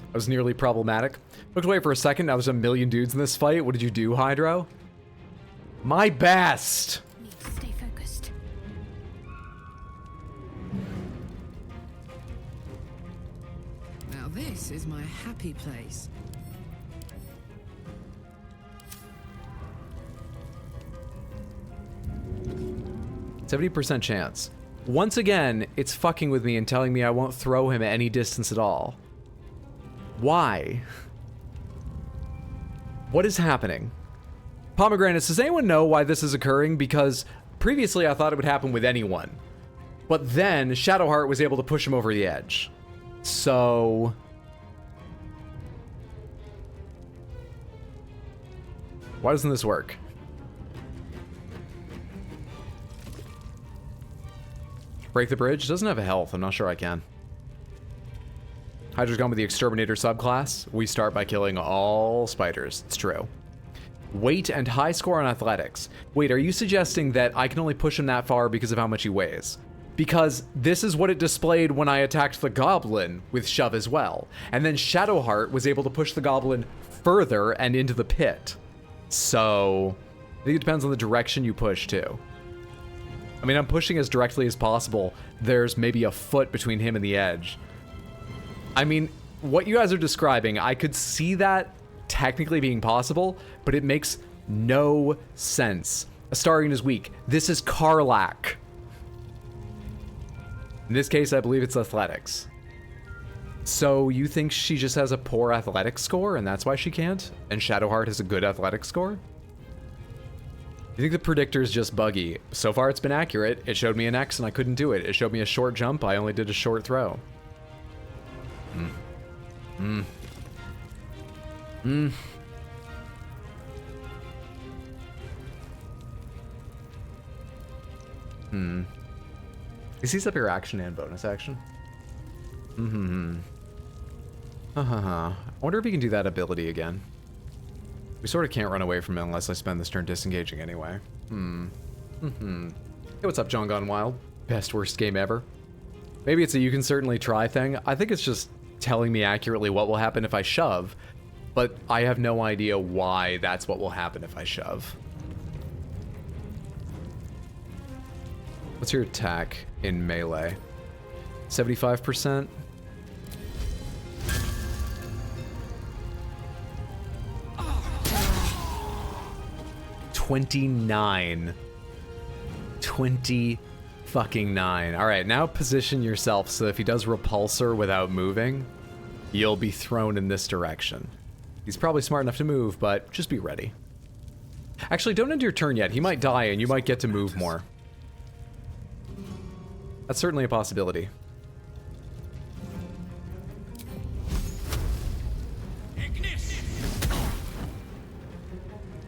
That was nearly problematic. Looked away for a second, now there's a million dudes in this fight. What did you do, Hydro? My best! Need to stay focused. Now this is my happy place. 70% chance. Once again, it's fucking with me and telling me I won't throw him at any distance at all. Why? What is happening? Pomegranates, does anyone know why this is occurring? Because previously I thought it would happen with anyone. But then Shadowheart was able to push him over the edge. So... why doesn't this work? Break the bridge? Doesn't have a health. I'm not sure I can. Hydra's gone with the Exterminator subclass. We start by killing all spiders. It's true. Weight and high score on athletics. Wait, are you suggesting that I can only push him that far because of how much he weighs? Because this is what it displayed when I attacked the goblin with shove as well. And then Shadowheart was able to push the goblin further and into the pit. So, I think it depends on the direction you push too. I mean, I'm pushing as directly as possible. There's maybe a foot between him and the edge. I mean, what you guys are describing, I could see that technically being possible, but it makes no sense. Astarion is weak. This is Karlach. In this case, I believe it's athletics. So you think she just has a poor athletics score and that's why she can't? And Shadowheart has a good athletics score? You think the predictor is just buggy? So far it's been accurate. It showed me an X and I couldn't do it. It showed me a short jump. I only did a short throw. He sees up your action and bonus action. I wonder if he can do that ability again. We sort of can't run away from it unless I spend this turn disengaging anyway. Hey, what's up, John Gone Wild? Best worst game ever. Maybe it's a you can certainly try thing. I think it's just telling me accurately what will happen if I shove, but I have no idea why that's what will happen if I shove. What's your attack in melee? 75%? $29. 20 fucking 9. All right, now position yourself so if he does repulsor without moving, you'll be thrown in this direction. He's probably smart enough to move, but just be ready. Actually, don't end your turn yet. He might die and you might get to move more. That's certainly a possibility.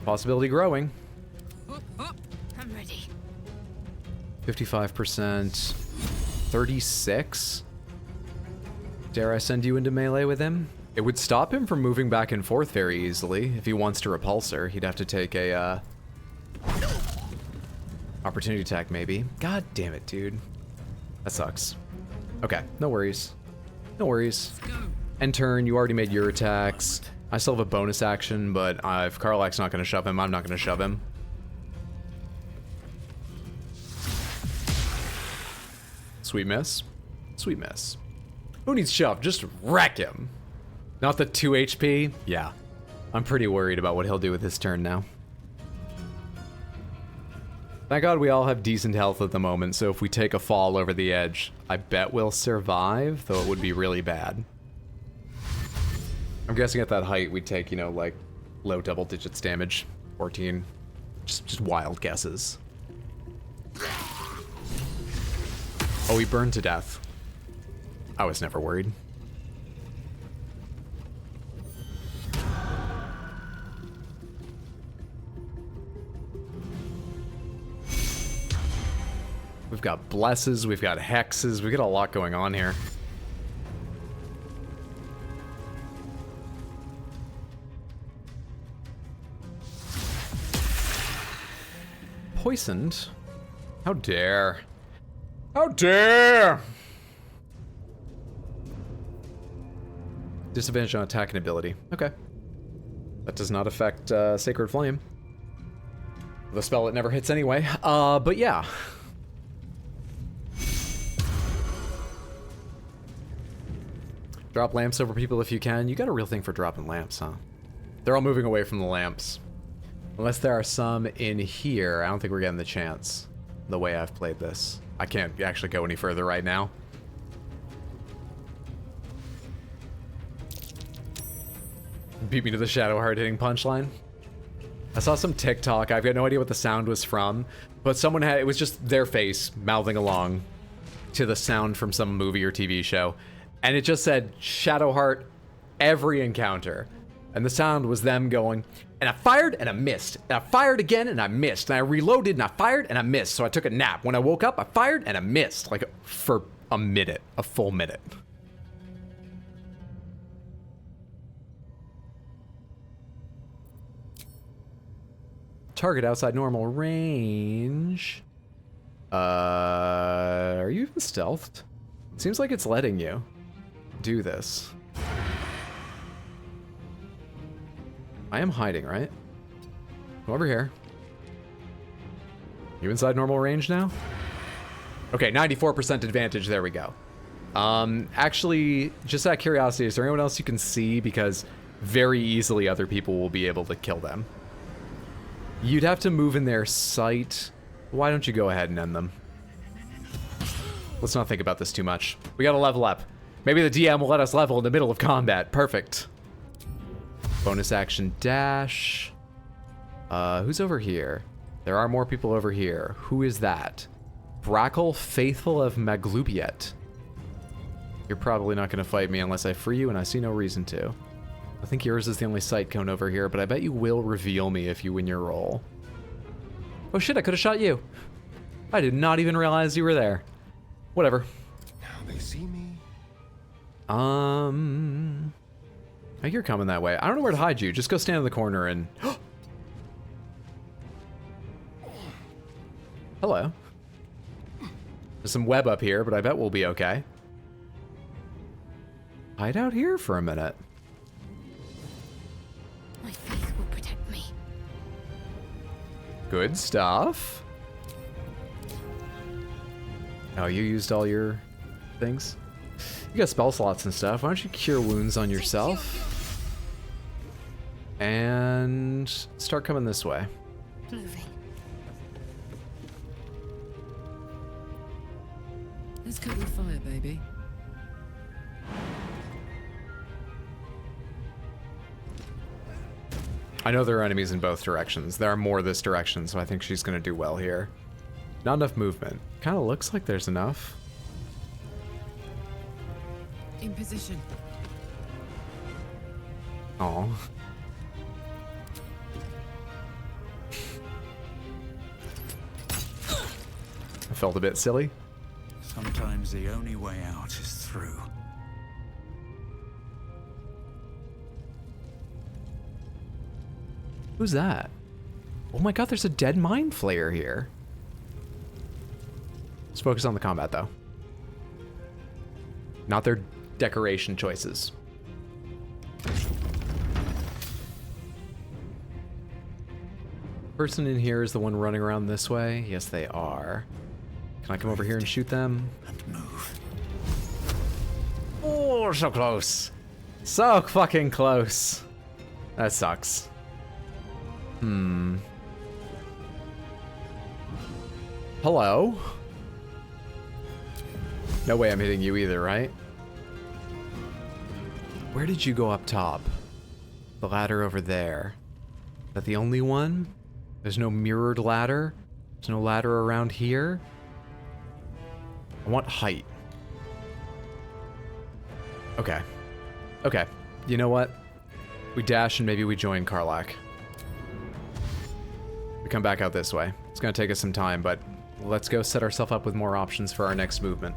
Possibility growing. I'm ready. 55%. 36? Dare I send you into melee with him? It would stop him from moving back and forth very easily. If he wants to repulsor, he'd have to take a, opportunity attack, maybe. God damn it, dude. That sucks. Okay, no worries. No worries. End turn, you already made your attacks. I still have a bonus action, but if Karlach's not going to shove him, I'm not going to shove him. Sweet miss. Sweet miss. Who needs shove? Just wreck him. Not the 2 HP? Yeah. I'm pretty worried about what he'll do with his turn now. Thank God we all have decent health at the moment, so if we take a fall over the edge, I bet we'll survive, though it would be really bad. I'm guessing at that height we'd take, you know, like, low double digits damage. 14. Just wild guesses. Oh, he burned to death. I was never worried. We've got blesses, we've got hexes, we've got a lot going on here. Poisoned? How dare. How dare! Disadvantage on attack and ability. Okay. That does not affect Sacred Flame. The spell it never hits anyway. But yeah. Drop lamps over people if you can. You got a real thing for dropping lamps, huh? They're all moving away from the lamps. Unless there are some in here, I don't think we're getting the chance. The way I've played this. I can't actually go any further right now. Beat me to the shadow hard hitting punchline. I saw some TikTok, I've got no idea what the sound was from, but someone had, it was just their face mouthing along to the sound from some movie or TV show. And it just said, Shadowheart, every encounter. And the sound was them going, and I fired and I missed. And I fired again and I missed. And I reloaded and I fired and I missed. So I took a nap. When I woke up, I fired and I missed. Like, for a minute. A full minute. Target outside normal range. Are you even stealthed? Seems like it's letting you do this. I am hiding, right? Come over here. You inside normal range now? Okay, 94% advantage, there we go. Actually, just out of curiosity, is there anyone else you can see? Because very easily other people will be able to kill them. You'd have to move in their sight. Why don't you go ahead and end them? Let's not think about this too much. We gotta level up. Maybe the DM will let us level in the middle of combat. Perfect. Bonus action dash. Who's over here? There are more people over here. Who is that? Brackle, Faithful of Maglubiet. You're probably not gonna fight me unless I free you, and I see no reason to. I think yours is the only sight cone over here, but I bet you will reveal me if you win your roll. Oh shit, I could have shot you. I did not even realize you were there. Whatever. Now they see me. I think you're coming that way. I don't know where to hide you. Just go stand in the corner and... Hello. There's some web up here, but I bet we'll be okay. Hide out here for a minute. My faith will protect me. Good stuff. Oh, you used all your things? You got spell slots and stuff. Why don't you cure wounds on yourself? And start coming this way. Moving. Let's cut your fire, baby. I know there are enemies in both directions. There are more this direction, so I think she's gonna do well here. Not enough movement. Kind of looks like there's enough. In position. Oh. I felt a bit silly. Sometimes the only way out is through. Who's that? Oh my god, there's a dead mind flayer here. Let's focus on the combat, though. Not their decoration choices. Person in here is the one running around this way? Yes, they are. Can I come over here and shoot them? And move. Oh, so close. So fucking close. That sucks. Hello? No way I'm hitting you either, right? Where did you go up top? The ladder over there. Is that the only one? There's no mirrored ladder? There's no ladder around here? I want height. Okay. Okay. You know what? We dash and maybe we join Karlach. We come back out this way. It's gonna take us some time, but let's go set ourselves up with more options for our next movement.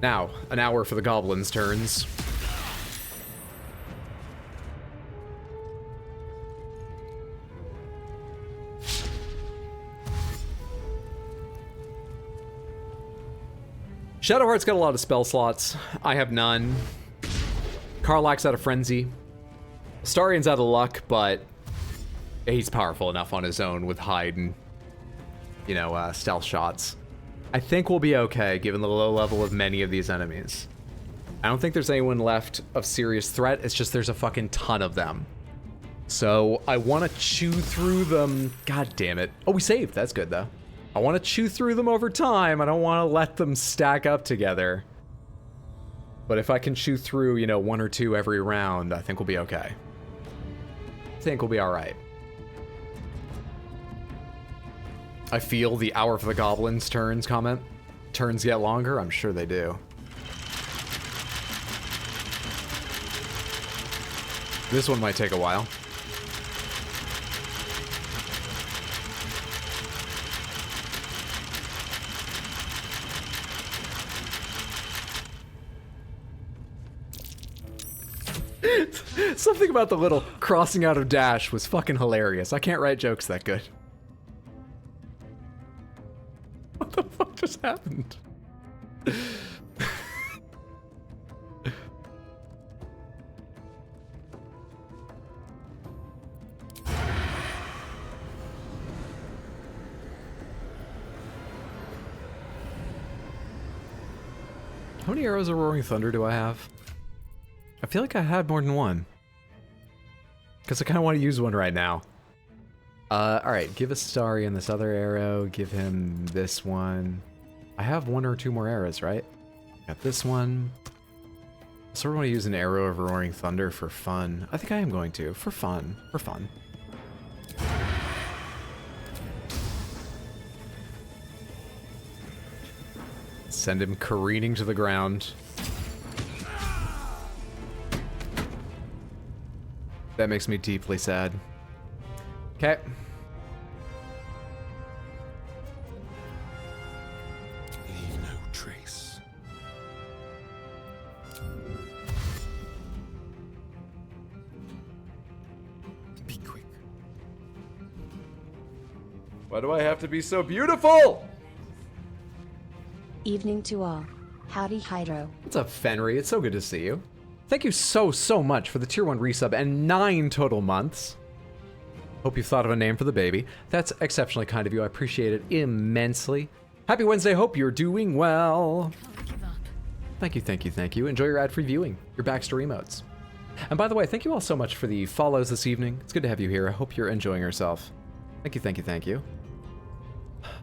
Now, an hour for the goblins' turns. Shadowheart's got a lot of spell slots. I have none. Karlach's out of frenzy. Astarian's out of luck, but he's powerful enough on his own with hide and, you know, stealth shots. I think we'll be okay, given the low level of many of these enemies. I don't think there's anyone left of serious threat. It's just there's a fucking ton of them. So I want to chew through them. God damn it. Oh, we saved. That's good, though. I want to chew through them over time. I don't want to let them stack up together. But if I can chew through, you know, 1 or 2 every round, I think we'll be okay. I think we'll be all right. I feel the hour for the goblins turns comment. Turns get longer? I'm sure they do. This one might take a while. Something about the little crossing out of dash was fucking hilarious. I can't write jokes that good. What the fuck just happened? How many arrows of Roaring Thunder do I have? I feel like I had more than one. Because I kind of want to use one right now. Alright, give Astarian this other arrow. Give him this one. I have 1 or 2 more arrows, right? Got this one. I sort of want to use an arrow of Roaring Thunder for fun. I think I am going to. For fun. For fun. Send him careening to the ground. That makes me deeply sad. Okay. Leave no trace. Be quick. Why do I have to be so beautiful? Evening to all. Howdy, Hydro. What's up, Fenry? It's so good to see you. Thank you so much for the tier 1 resub and 9 total months. Hope you thought of a name for the baby. That's exceptionally kind of you. I appreciate it immensely. Happy Wednesday. Hope you're doing well. Thank you, thank you, thank you. Enjoy your ad-free viewing, your backstory emotes. And by the way, thank you all so much for the follows this evening. It's good to have you here. I hope you're enjoying yourself. Thank you, thank you, thank you.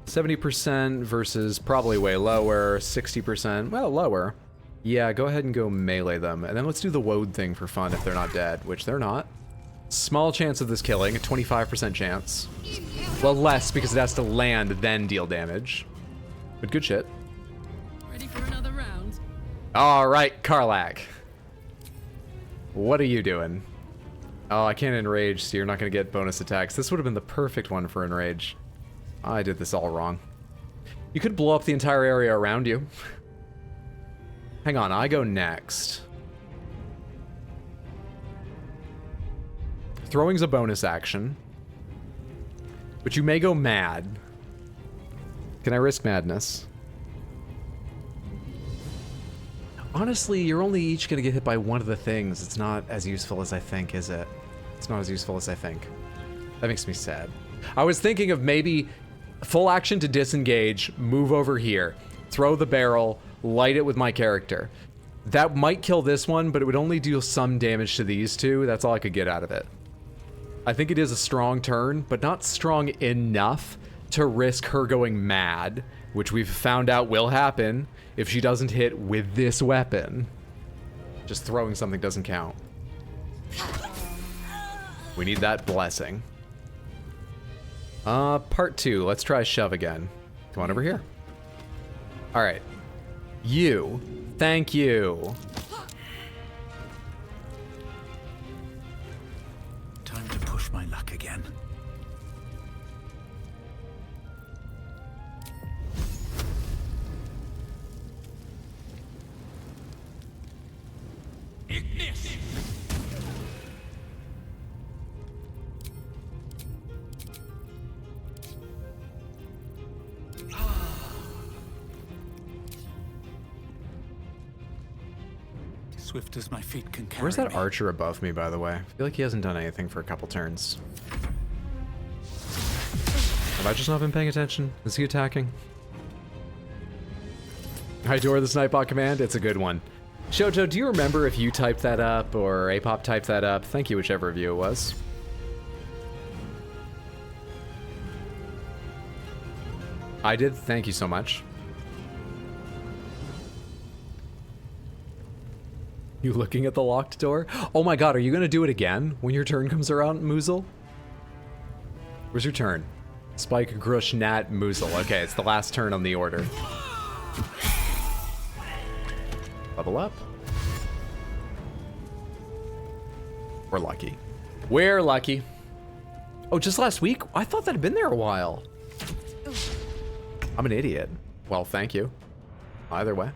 70% versus probably way lower. 60%, well, lower. Yeah, go ahead and go melee them. And then let's do the woad thing for fun if they're not dead, which they're not. Small chance of this killing, a 25% chance. Well, less because it has to land, then deal damage. But good shit. Ready for another round? All right, Karlach. What are you doing? Oh, I can't enrage, so you're not going to get bonus attacks. This would have been the perfect one for enrage. I did this all wrong. You could blow up the entire area around you. Hang on, I go next. Throwing's a bonus action. But you may go mad. Can I risk madness? Honestly, you're only each gonna get hit by one of the things. It's not as useful as I think, is it? It's not as useful as I think. That makes me sad. I was thinking of maybe full action to disengage, move over here, throw the barrel, light it with my character. That might kill this one, but it would only do some damage to these two. That's all I could get out of it. I think it is a strong turn, but not strong enough to risk her going mad, which we've found out will happen if she doesn't hit with this weapon. Just throwing something doesn't count. We need that blessing. Part 2. Let's try shove again. Come on over here. All right. You. Thank you. Time to push my luck again. Swift as my feet can carry Where's that me. archer above me, by the way? I feel like he hasn't done anything for a couple turns. Have I just not been paying attention? Is he attacking? I adore the Snipebot command. It's a good one. Shoujo, do you remember if you typed that up or Apop typed that up? Thank you, whichever of you it was. I did. Thank you so much. You looking at the locked door? Oh my god, are you gonna do it again when your turn comes around, Moozle? Where's your turn? Spike, Grush, Nat, Moozle. Okay, it's the last turn on the order. Level up. We're lucky. We're lucky. Oh, just last week? I thought that had been there a while. I'm an idiot. Well, thank you. Either way.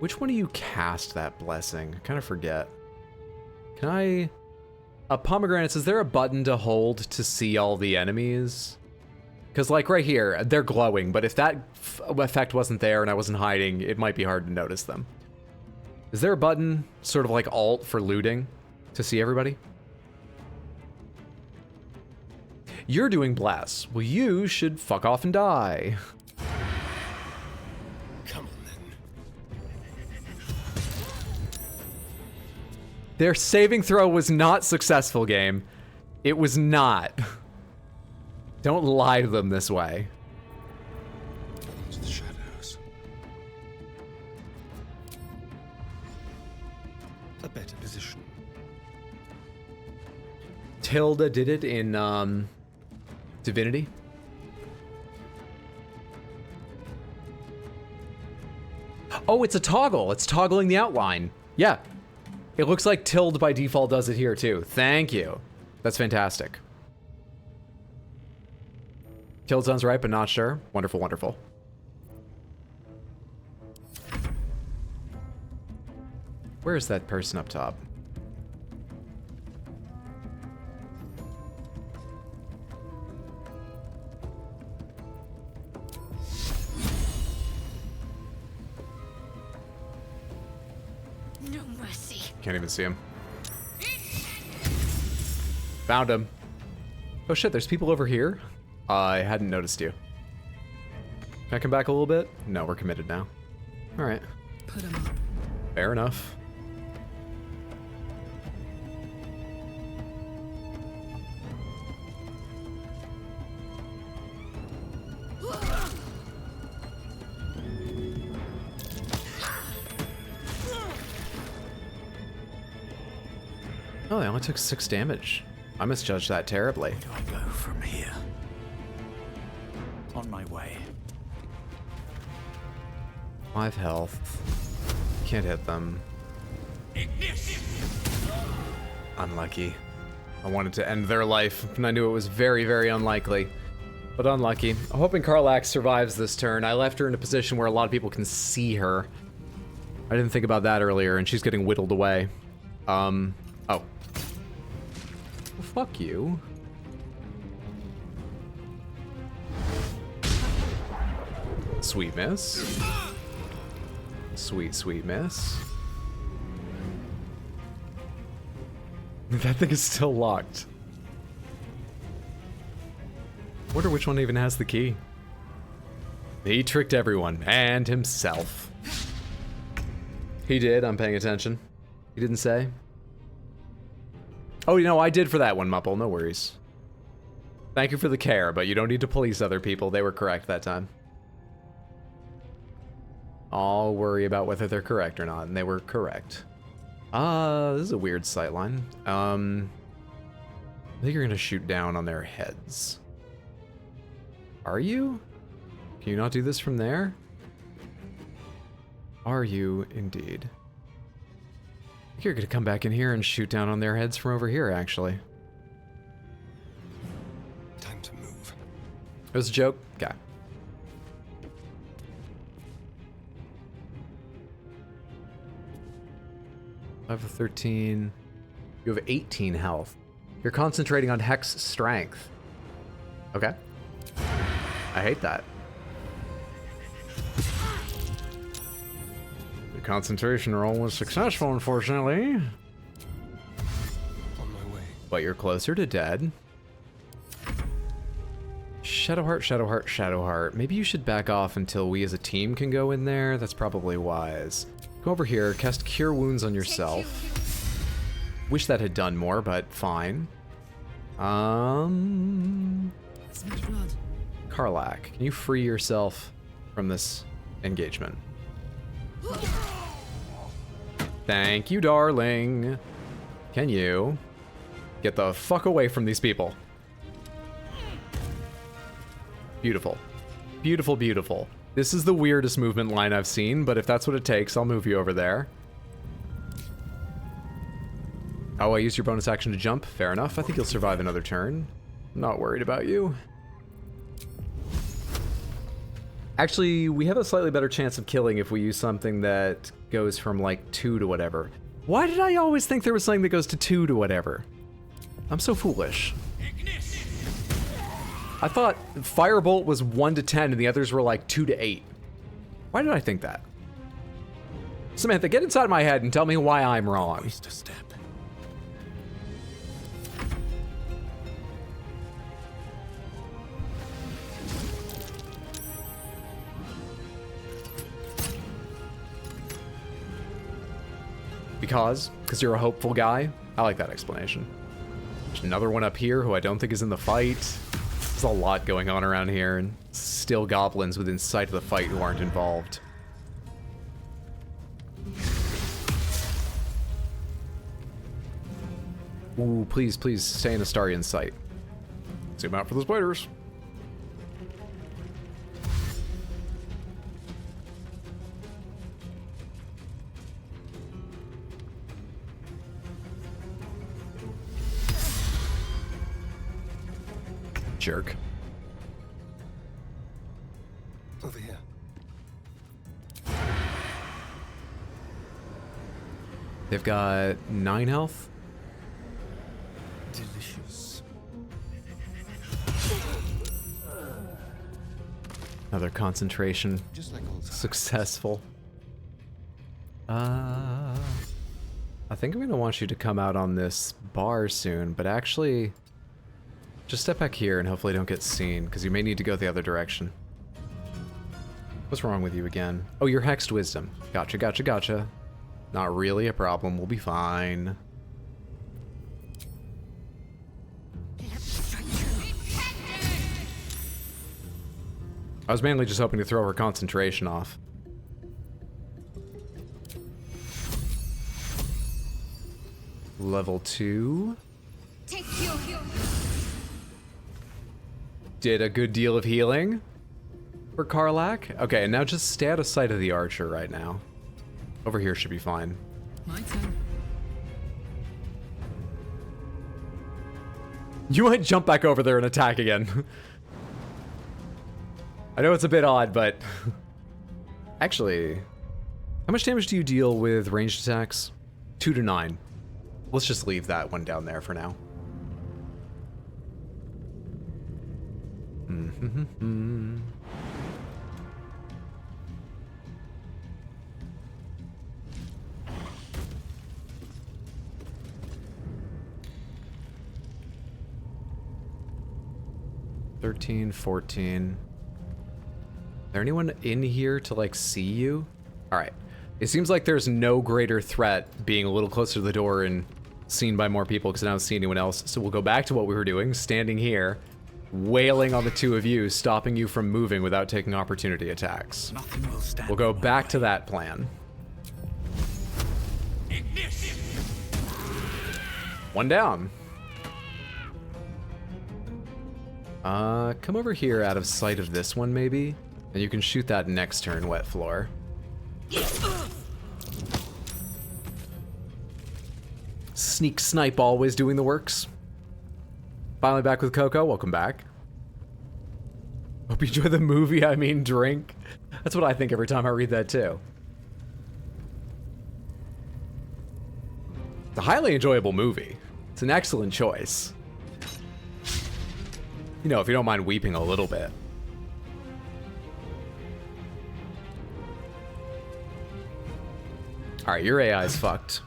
Which one of you cast that blessing? I kind of forget. Can I... Pomegranates, is there a button to hold to see all the enemies? Because, like, right here, they're glowing, but if that effect wasn't there and I wasn't hiding, it might be hard to notice them. Is there a button, sort of like Alt for looting, to see everybody? You're doing Bless. Well, you should fuck off and die. Come on, then. Their saving throw was not successful, game. It was not. Don't lie to them this way. Into the shadows. A better position. Tilda did it in, Divinity. Oh, it's a toggle. It's toggling the outline. Yeah. It looks like Tilde by default does it here too. Thank you. That's fantastic. Tilde sounds right, but not sure. Wonderful, wonderful. Where is that person up top? No mercy. Can't even see him. Found him. Oh shit, there's people over here? I hadn't noticed you. Can I come back a little bit? No, we're committed now. Alright. Put him up. Fair enough. Oh, they only took 6 damage. I misjudged that terribly. Where do I go from here? On my way. 5 health. Can't hit them. Unlucky. I wanted to end their life, and I knew it was very, very unlikely. But unlucky. I'm hoping Karlak survives this turn. I left her in a position where a lot of people can see her. I didn't think about that earlier, and she's getting whittled away. Oh. Well, fuck you. Sweet miss. Sweet, sweet miss. That thing is still locked. Wonder which one even has the key. He tricked everyone, and himself. He did, I'm paying attention. He didn't say. Oh, you know, I did for that one, Mupple, no worries. Thank you for the care, but you don't need to police other people. They were correct that time. I'll worry about whether they're correct or not, and they were correct. This is a weird sightline. I think you're gonna shoot down on their heads. Are you? Can you not do this from there? Are you indeed? I think you're gonna come back in here and shoot down on their heads from over here, actually. Time to move. It was a joke? Okay. I have a 13. You have 18 health. You're concentrating on Hex strength. Okay. I hate that. The concentration roll was successful, unfortunately. On my way. But you're closer to dead. Shadowheart, Shadowheart, Shadowheart. Maybe you should back off until we as a team can go in there. That's probably wise. Go over here, cast Cure Wounds on yourself. Wish that had done more, but fine. Karlach, can you free yourself from this engagement? Thank you, darling. Can you get the fuck away from these people? Beautiful. Beautiful, beautiful. This is the weirdest movement line I've seen, but if that's what it takes, I'll move you over there. Oh, I used your bonus action to jump. Fair enough. I think you'll survive another turn. I'm not worried about you. Actually, we have a slightly better chance of killing if we use something that goes from like 2 to whatever. Why did I always think there was something that goes to 2 to whatever? I'm so foolish. I thought Firebolt was 1 to 10 and the others were like 2 to 8. Why did I think that? Samantha, get inside my head and tell me why I'm wrong. Waste a step. Because you're a hopeful guy? I like that explanation. There's another one up here who I don't think is in the fight. There's a lot going on around here, and still goblins within sight of the fight who aren't involved. Ooh, please, please stay in Astarian's sight. Zoom out for the spiders. Jerk. Over here. They've got 9 health. Delicious. Another concentration. Just like old times. Successful. I think I'm gonna want you to come out on this bar soon, but actually just step back here and hopefully don't get seen, because you may need to go the other direction. What's wrong with you again? Oh, you're Hexed Wisdom. Gotcha, gotcha, gotcha. Not really a problem. We'll be fine. I was mainly just hoping to throw her concentration off. Level 2. Did a good deal of healing for Karlach. Okay, and now just stay out of sight of the archer right now. Over here should be fine. My turn. You might jump back over there and attack again. I know it's a bit odd, but... Actually, how much damage do you deal with ranged attacks? 2 to 9. Let's just leave that one down there for now. 13, 14. Is there anyone in here to, like, see you? All right. It seems like there's no greater threat being a little closer to the door and seen by more people because I don't see anyone else. So we'll go back to what we were doing, standing here, wailing on the two of you, stopping you from moving without taking opportunity attacks. Nothing will stand. We'll go back to that plan. One down. Come over here out of sight of this one, maybe? And you can shoot that next turn, wet floor. Sneak snipe always doing the works. Finally back with Coco, welcome back. Hope you enjoy the movie, I mean drink. That's what I think every time I read that too. It's a highly enjoyable movie. It's an excellent choice. You know, if you don't mind weeping a little bit. Alright, your AI's fucked.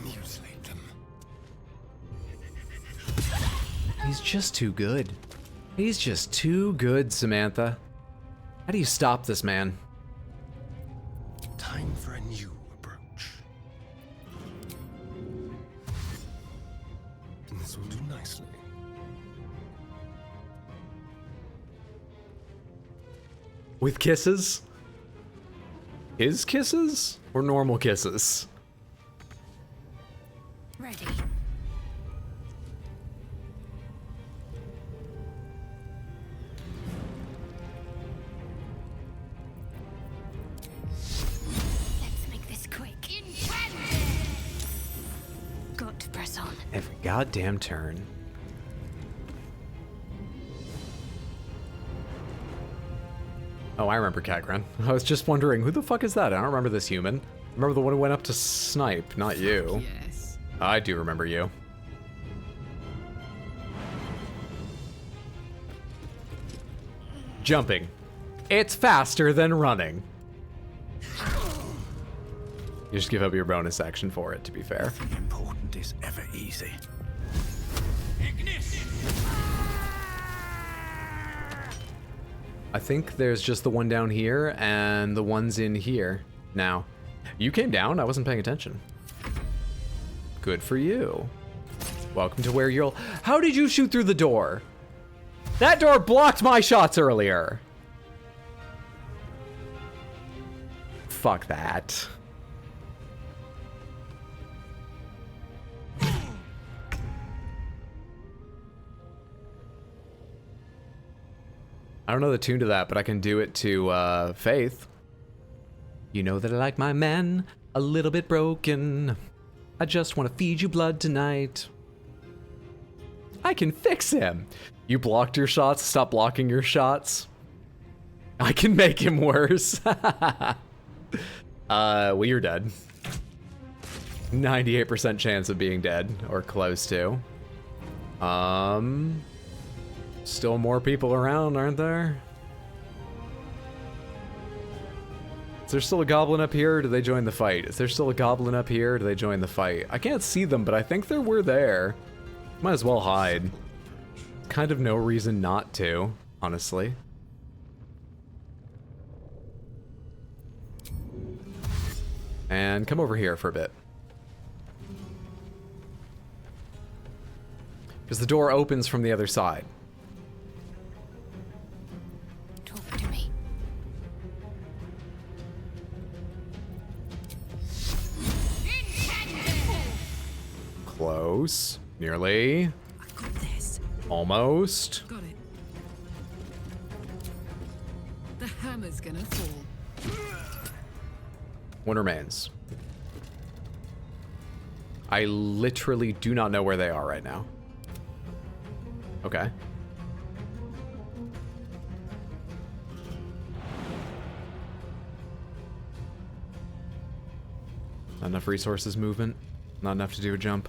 Mutilate them. He's just too good. He's just too good, Samantha. How do you stop this man? Time for a new approach. And this will do nicely. With kisses? His kisses? Or normal kisses? Ready. Let's make this quick. Got to press on. Every goddamn turn. Oh, I remember Catgren. I was just wondering, who the fuck is that? I don't remember this human. I remember the one who went up to snipe, not you. Yes. I do remember you. Jumping. It's faster than running. You just give up your bonus action for it, to be fair. Nothing important is ever easy. I think there's just the one down here and the ones in here. Now, you came down, I wasn't paying attention. Good for you. Welcome to where you'll... How did you shoot through the door? That door blocked my shots earlier. Fuck that. I don't know the tune to that, but I can do it to Faith. You know that I like my men a little bit broken. I just want to feed you blood tonight. I can fix him. You blocked your shots, stop blocking your shots. I can make him worse. Well, you're dead. 98% chance of being dead, or close to. Still more people around, aren't there? Is there still a goblin up here, or do they join the fight? Is there still a goblin up here, or do they join the fight? I can't see them, but I think they were there. Might as well hide. Kind of no reason not to, honestly. And come over here for a bit. Because the door opens from the other side. Talk to me. Close. Nearly. I got this. Almost. Got it. The hammer's gonna fall. One remains. I literally do not know where they are right now. Okay. Not enough resources movement. Not enough to do a jump.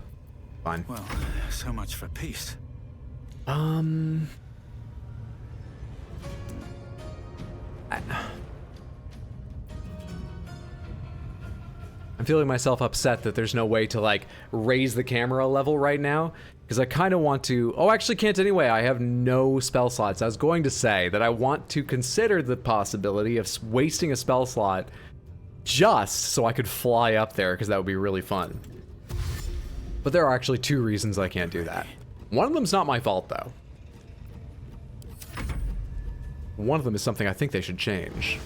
Fine. Well, so much for peace. I'm feeling myself upset that there's no way to like raise the camera level right now, because I kind of want to. Oh, actually can't anyway. I have no spell slots. I was going to say that I want to consider the possibility of wasting a spell slot just so I could fly up there, because that would be really fun. But there are actually 2 reasons I can't do that. One of them's not my fault though. One of them is something I think they should change.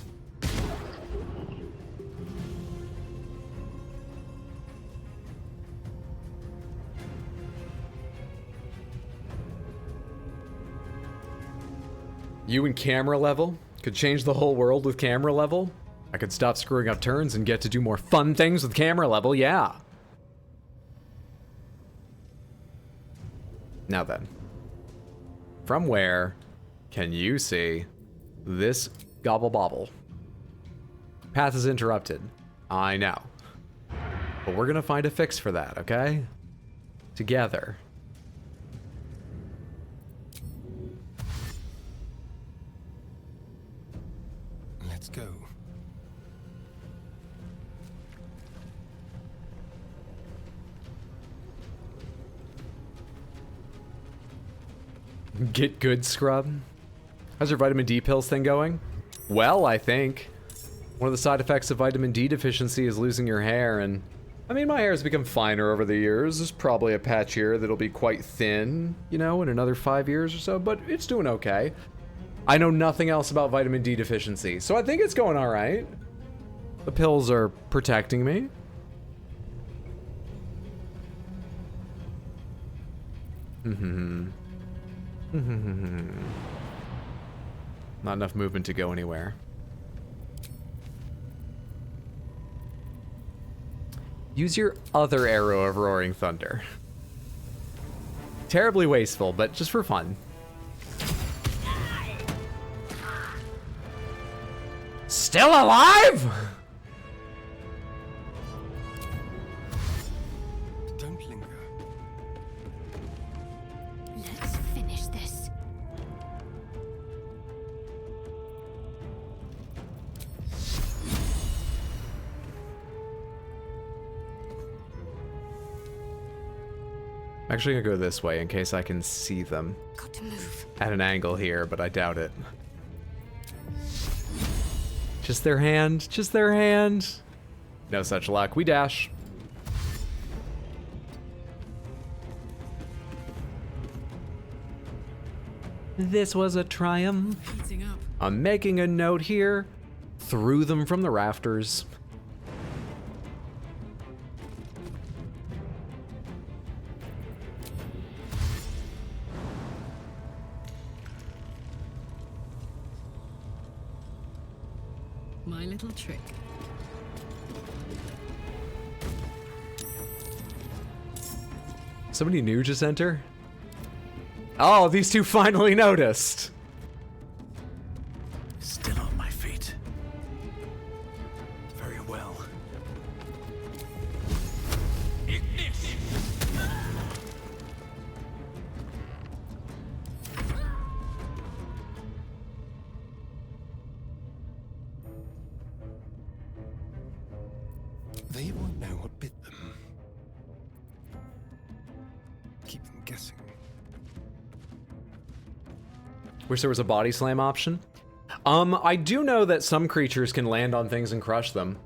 You and camera level could change the whole world with camera level. I could stop screwing up turns and get to do more fun things with camera level, yeah. Now then, from where can you see this gobble bobble? Path is interrupted. I know. But we're gonna find a fix for that, okay? Together. Let's go. Get good, scrub. How's your vitamin D pills thing going? Well, I think. One of the side effects of vitamin D deficiency is losing your hair, and I mean, my hair has become finer over the years. There's probably a patch here that'll be quite thin, you know, in another 5 years or so, but it's doing okay. I know nothing else about vitamin D deficiency, so I think it's going all right. The pills are protecting me. Not enough movement to go anywhere. Use your other arrow of roaring thunder. Terribly wasteful, but just for fun. Still alive? Don't linger. Let's finish this. I'm actually gonna go this way in case I can see them. Got to move. At an angle here, but I doubt it. Just their hand, just their hand. No such luck. We dash. This was a triumph. Heating up. I'm making a note here. Threw them from the rafters. My little trick. Somebody new just enter? Oh, these two finally noticed. Still on my feet. Very well. They won't know what bit them. Keep them guessing. Wish there was a body slam option. I do know that some creatures can land on things and crush them.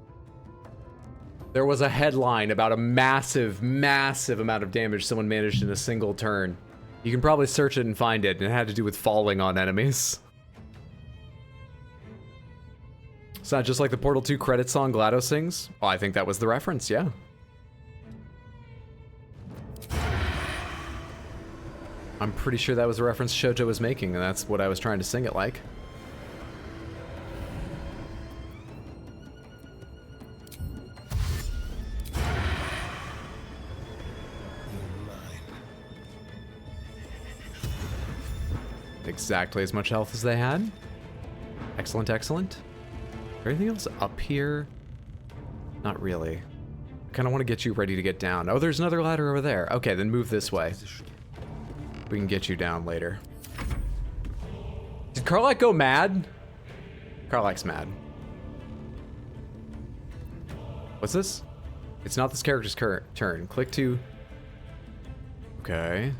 There was a headline about a massive, massive amount of damage someone managed in a single turn. You can probably search it and find it, and it had to do with falling on enemies. It's not just like the Portal 2 credit song GLaDOS sings. Oh, I think that was the reference, yeah. I'm pretty sure that was the reference Shoto was making, and that's what I was trying to sing it like. Exactly as much health as they had. Excellent, excellent. Is there anything else up here? Not really. I kind of want to get you ready to get down. Oh, there's another ladder over there. Okay, then move this way. We can get you down later. Did Karlach go mad? Karlach's mad. What's this? It's not this character's turn. Click to... Okay.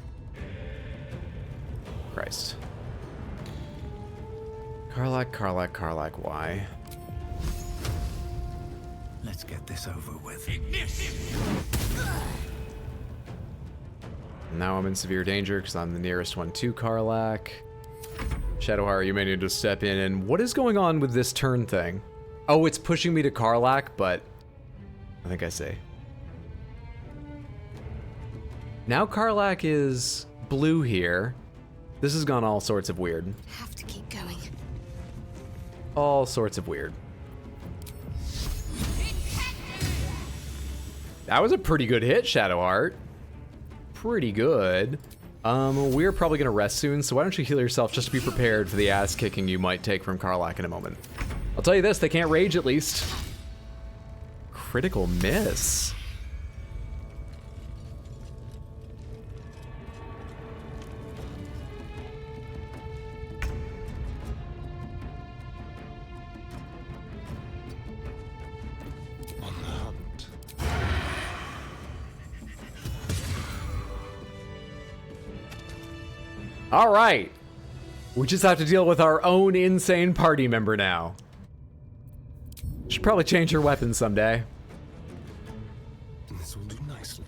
Christ. Karlach, why? Let's get this over with. Now I'm in severe danger because I'm the nearest one to Karlach. Shadowheart, you may need to step in. And what is going on with this turn thing? Oh, it's pushing me to Karlach, but I think I see. Now Karlach is blue here. This has gone all sorts of weird. Have to keep going. All sorts of weird. That was a pretty good hit, Shadowheart. Pretty good. We're probably gonna rest soon, so why don't you heal yourself just to be prepared for the ass kicking you might take from Karlach in a moment. I'll tell you this, they can't rage at least. Critical miss. On the hunt. All right. We just have to deal with our own insane party member now. Should probably change your weapon someday. This will do nicely.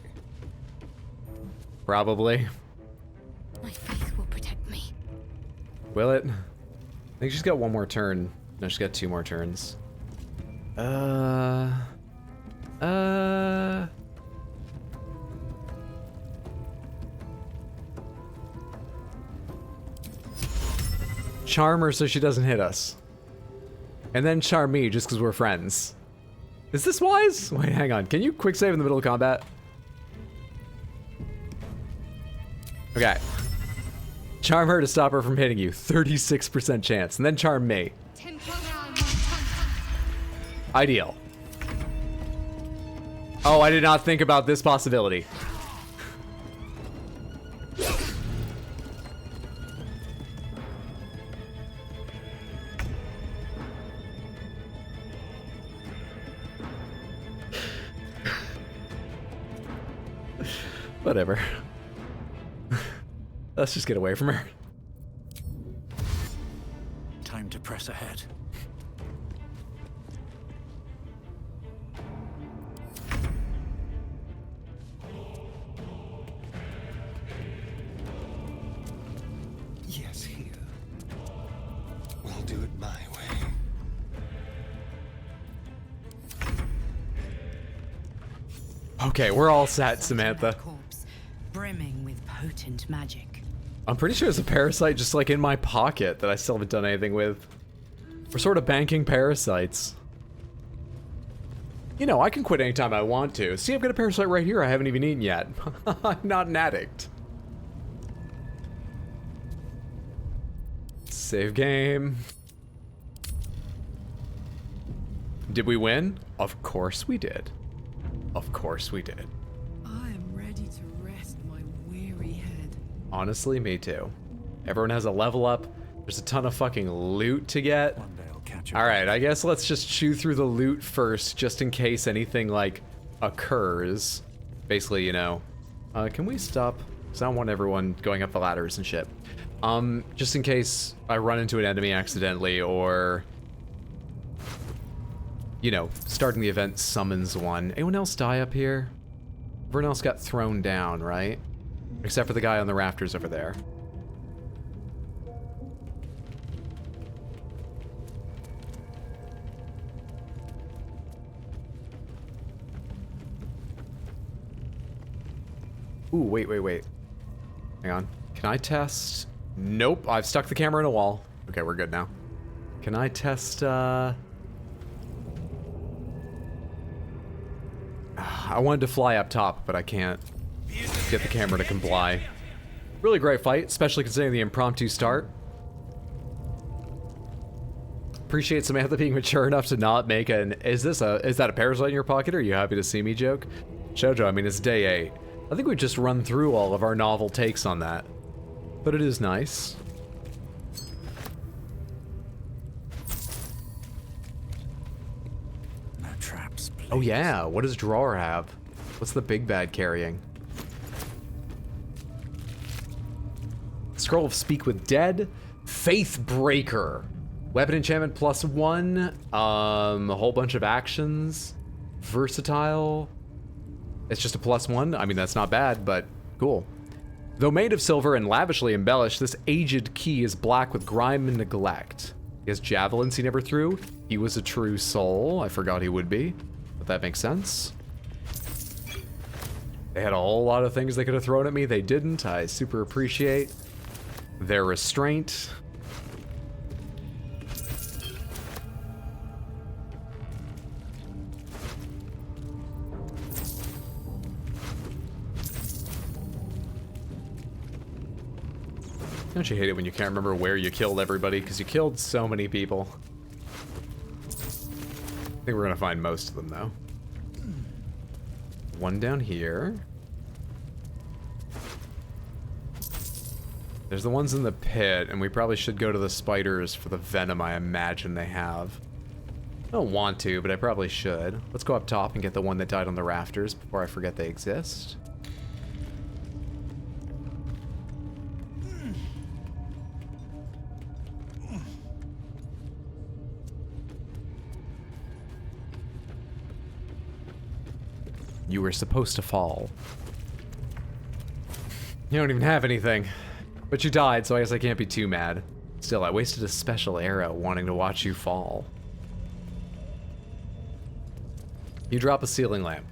Probably. My faith will protect me. Will it? I think she's got one more turn. No, she's got 2 more turns. Charm her so she doesn't hit us. And then charm me just because we're friends. Is this wise? Wait, hang on. Can you quick save in the middle of combat? Okay. Charm her to stop her from hitting you. 36% chance. And then charm me. Ideal. Oh, I did not think about this possibility. Whatever. Let's just get away from her. Time to press ahead. Yes, here. We'll do it my way. Okay, we're all set, Samantha. Corpse, brimming with potent magic. I'm pretty sure there's a parasite just like in my pocket that I still haven't done anything with. We're sort of banking parasites. You know, I can quit anytime I want to. See, I've got a parasite right here I haven't even eaten yet. I'm not an addict. Save game. Did we win? Of course we did. Of course we did. I am ready to rest my weary head. Honestly, me too. Everyone has a level up. There's a ton of fucking loot to get. One day I'll catch you. Alright, I guess let's just chew through the loot first, just in case anything, like, occurs. Basically, you know. Can we stop? Because I don't want everyone going up the ladders and shit. Just in case I run into an enemy accidentally, or... you know, starting the event summons one. Anyone else die up here? Everyone else got thrown down, right? Except for the guy on the rafters over there. Ooh, wait. Hang on. Can I test? Nope, I've stuck the camera in a wall. Okay, we're good now. Can I test, I wanted to fly up top, but I can't get the camera to comply. Really great fight, especially considering the impromptu start. Appreciate Samantha being mature enough to not make an is that a parasite in your pocket, or are you happy to see me joke? Shoujo, I mean, it's day 8. I think we've just run through all of our novel takes on that. But it is nice. No traps, please. Oh yeah, what does Drawer have? What's the big bad carrying? Scroll of Speak with Dead. Faith Breaker. Weapon enchantment +1. A whole bunch of actions. Versatile. It's just a +1. I mean, that's not bad, but cool. Though made of silver and lavishly embellished, this aged key is black with grime and neglect. He has javelins he never threw. He was a true soul. I forgot he would be, but that makes sense. They had a whole lot of things they could have thrown at me. They didn't. I super appreciate their restraint. Don't you hate it when you can't remember where you killed everybody? Because you killed so many people. I think we're gonna find most of them, though. One down here. There's the ones in the pit, and we probably should go to the spiders for the venom I imagine they have. I don't want to, but I probably should. Let's go up top and get the one that died on the rafters before I forget they exist. You were supposed to fall. You don't even have anything. But you died, so I guess I can't be too mad. Still, I wasted a special arrow wanting to watch you fall. You drop a ceiling lamp.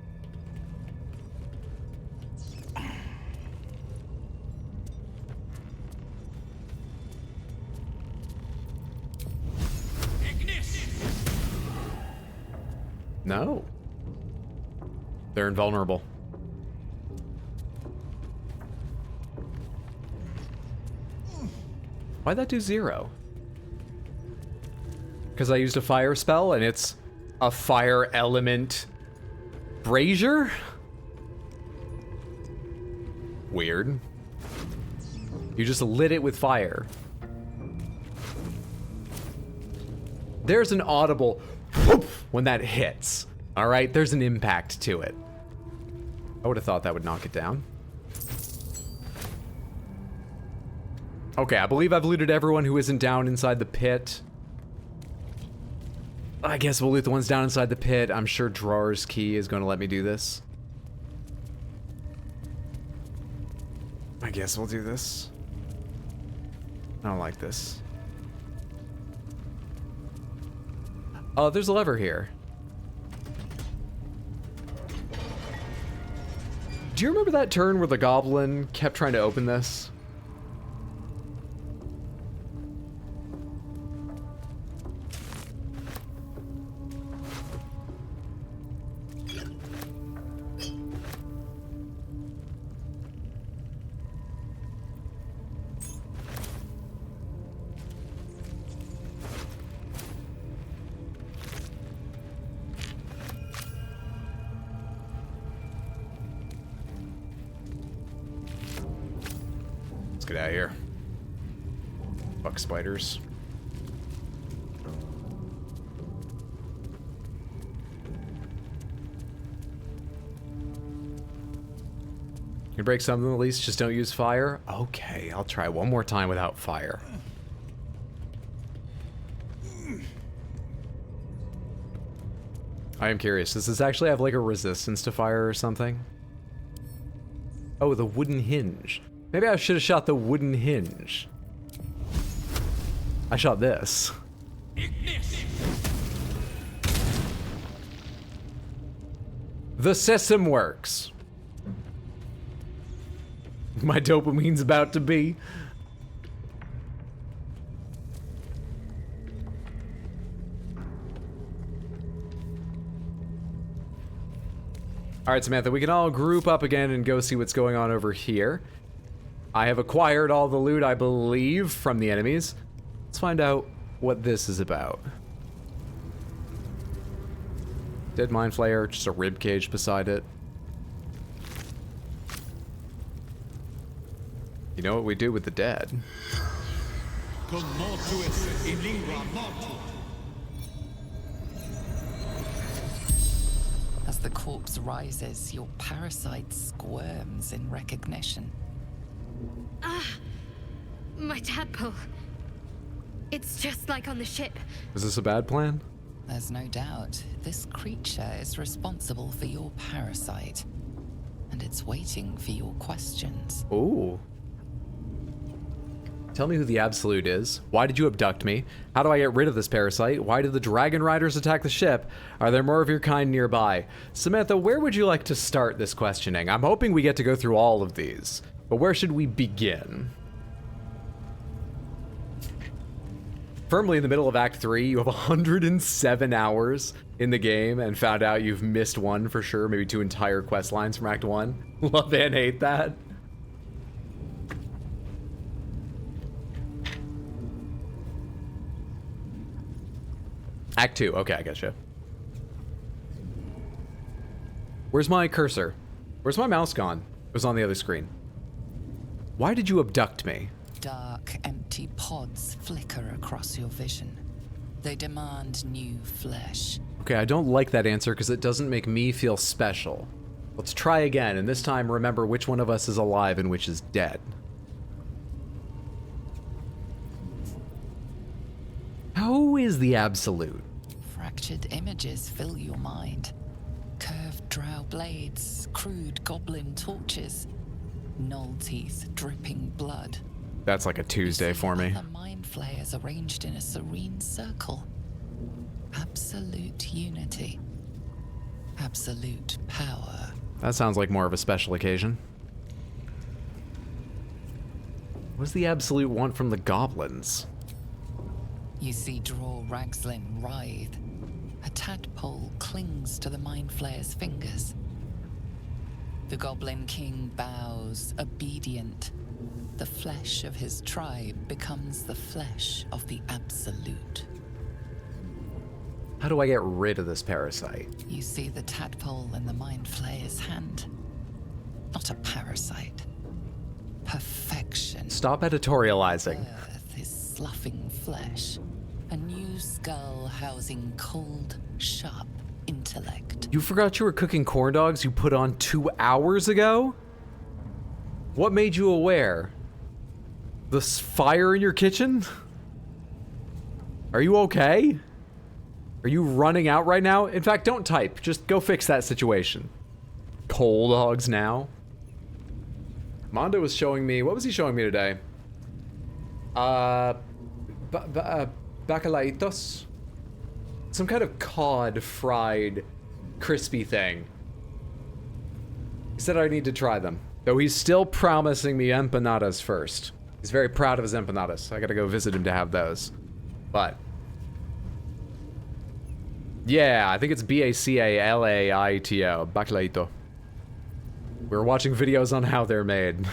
No. They're invulnerable. Why'd that do 0? Because I used a fire spell and it's a fire element brazier? Weird. You just lit it with fire. There's an audible whoop when that hits. All right, there's an impact to it. I would have thought that would knock it down. Okay, I believe I've looted everyone who isn't down inside the pit. I guess we'll loot the ones down inside the pit. I'm sure Drawer's key is going to let me do this. I guess we'll do this. I don't like this. Oh, there's a lever here. Do you remember that turn where the goblin kept trying to open this? Get out of here. Fuck spiders. You break something at least, just don't use fire? Okay, I'll try one more time without fire. I am curious, does this actually have like a resistance to fire or something? Oh, the wooden hinge. Maybe I should have shot the wooden hinge. I shot this. The system works. My dopamine's about to be. All right, Samantha, we can all group up again and go see what's going on over here. I have acquired all the loot, I believe, from the enemies. Let's find out what this is about. Dead Mind Flayer, just a rib cage beside it. You know what we do with the dead? As the corpse rises, your parasite squirms in recognition. Ah, my tadpole. It's just like on the ship. Is this a bad plan? There's no doubt this creature is responsible for your parasite, and it's waiting for your questions. Ooh. Tell me who the Absolute is. Why did you abduct me? How do I get rid of this parasite? Why did the Dragon Riders attack the ship? Are there more of your kind nearby? Samantha, where would you like to start this questioning? I'm hoping we get to go through all of these, but where should we begin? Firmly in the middle of Act 3, you have 107 hours in the game and found out you've missed one for sure, maybe 2 entire quest lines from Act 1. Love and hate that. Act 2, okay, I gotcha. Where's my cursor? Where's my mouse gone? It was on the other screen. Why did you abduct me? Dark, empty pods flicker across your vision. They demand new flesh. Okay, I don't like that answer because it doesn't make me feel special. Let's try again, and this time remember which one of us is alive and which is dead. Who is the Absolute? Fractured images fill your mind. Curved drow blades, crude goblin torches, gnoll teeth dripping blood. That's like a Tuesday for me. The mind flayers arranged in a serene circle. Absolute unity. Absolute power. That sounds like more of a special occasion. What does the Absolute want from the goblins? You see Draw Ragslin writhe. A tadpole clings to the mind flayer's fingers. The Goblin King bows, obedient. The flesh of his tribe becomes the flesh of the Absolute. How do I get rid of this parasite? You see the tadpole in the mind flayer's hand. Not a parasite. Perfection. Stop editorializing. Earth is sloughing flesh. A new skull housing cold, sharp intellect. You forgot you were cooking corn dogs you put on 2 hours ago? What made you aware? The fire in your kitchen? Are you okay? Are you running out right now? In fact, don't type. Just go fix that situation. Cold dogs now? Mondo was showing me... What was he showing me today? Bacalaitos? Some kind of cod fried crispy thing. He said I need to try them. Though he's still promising me empanadas first. He's very proud of his empanadas. I gotta go visit him to have those. But... yeah, I think it's B-A-C-A-L-A-I-T-O. Bacalaito. We were watching videos on how they're made.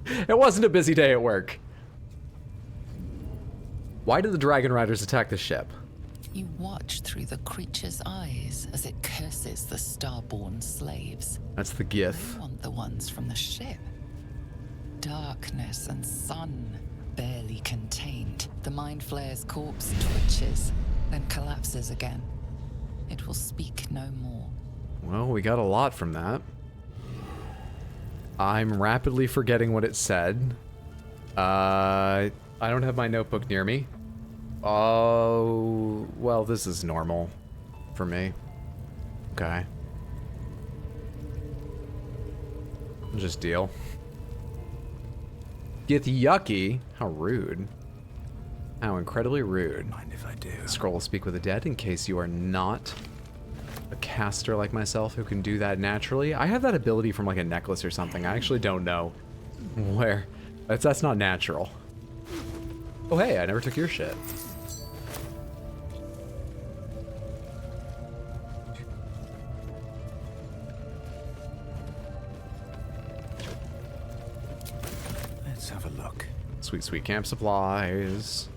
It wasn't a busy day at work. Why did the Dragon Riders attack the ship? You watch through the creature's eyes as it curses the starborn slaves. That's the gif. You want the ones from the ship. Darkness and sun, barely contained. The mind flayer's corpse twitches, then collapses again. It will speak no more. Well, we got a lot from that. I'm rapidly forgetting what it said. I don't have my notebook near me. Oh, well, this is normal for me. Okay. Just deal. Get yucky? How rude. How incredibly rude. Mind if I do? Scroll will speak with the dead in case you are not a caster like myself who can do that naturally. I have that ability from like a necklace or something. I actually don't know where. That's not natural. Oh hey, I never took your shit. Let's have a look. Sweet, sweet camp supplies.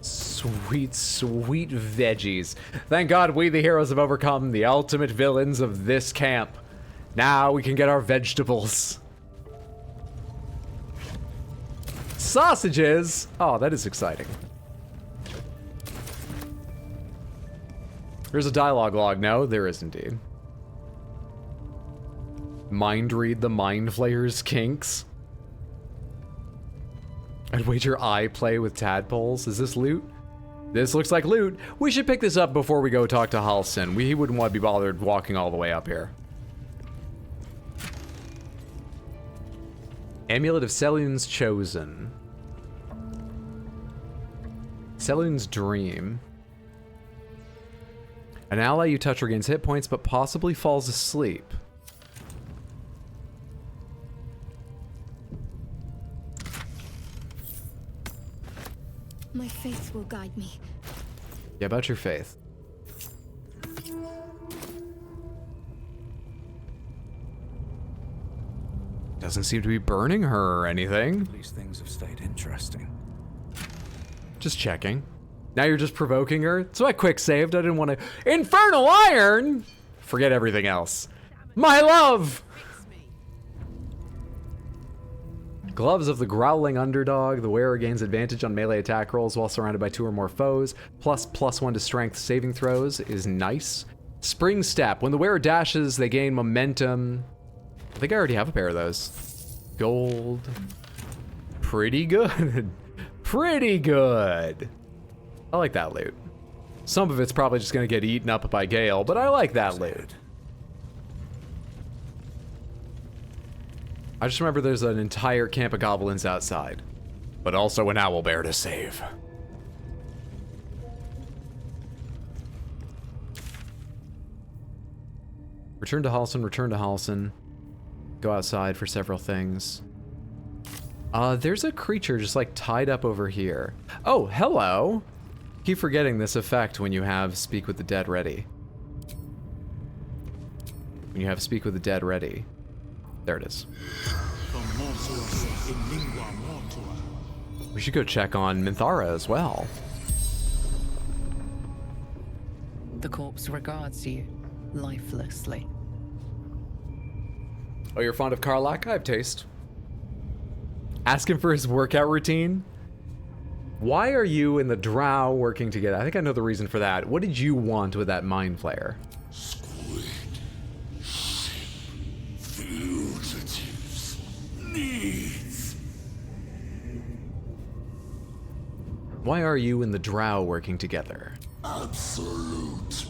Sweet, sweet veggies. Thank God we, the heroes, have overcome the ultimate villains of this camp. Now we can get our vegetables. Sausages! Oh, that is exciting. There's a dialogue log. No, there is indeed. Mind read the Mind Flayer's kinks. I'd wager I play with tadpoles. Is this loot? This looks like loot. We should pick this up before we go talk to Halsin. He wouldn't want to be bothered walking all the way up here. Amulet of Selûne's Chosen. Selûne's Dream. An ally you touch regains hit points, but possibly falls asleep. My faith will guide me. Yeah, about your faith. Doesn't seem to be burning her or anything. At least things have stayed interesting. Just checking. Now you're just provoking her? So I quick saved. I didn't want to. Infernal Iron! Forget everything else. My love! Gloves of the Growling Underdog. The wearer gains advantage on melee attack rolls while surrounded by 2 or more foes. +1 to strength saving throws is nice. Spring Step. When the wearer dashes, they gain momentum. I think I already have a pair of those. Gold. Pretty good. Pretty good. I like that loot. Some of it's probably just going to get eaten up by Gale, but I like that loot. I just remember there's an entire camp of goblins outside, but also an owlbear to save. Return to Halsin, return to Halsin. Go outside for several things. There's a creature just like tied up over here. Oh, hello. Keep forgetting this effect when you have Speak with the Dead ready. When you have Speak with the Dead ready. There it is. We should go check on Minthara as well. The corpse regards you lifelessly. Oh, you're fond of Karlach? I have taste. Ask him for his workout routine. Why are you and the drow working together? I think I know the reason for that. What did you want with that Mind Flayer? Fugitives. Needs. Why are you and the drow working together? Absolute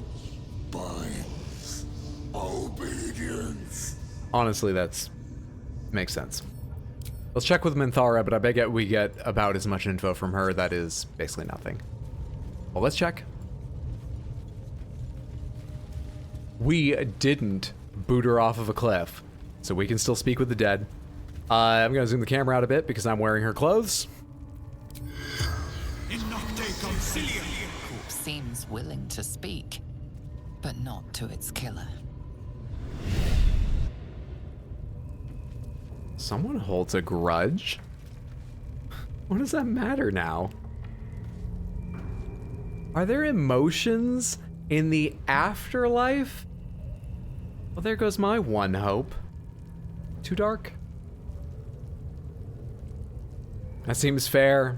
binds. Obedience. Honestly, makes sense. Let's check with Minthara, but I bet we get about as much info from her that is basically nothing. Well, let's check. We didn't boot her off of a cliff, so we can still speak with the dead. I'm gonna zoom the camera out a bit because I'm wearing her clothes. Corpse seems willing to speak, but not to its killer. Someone holds a grudge? What does that matter now? Are there emotions in the afterlife? Well, there goes my one hope. Too dark? That seems fair.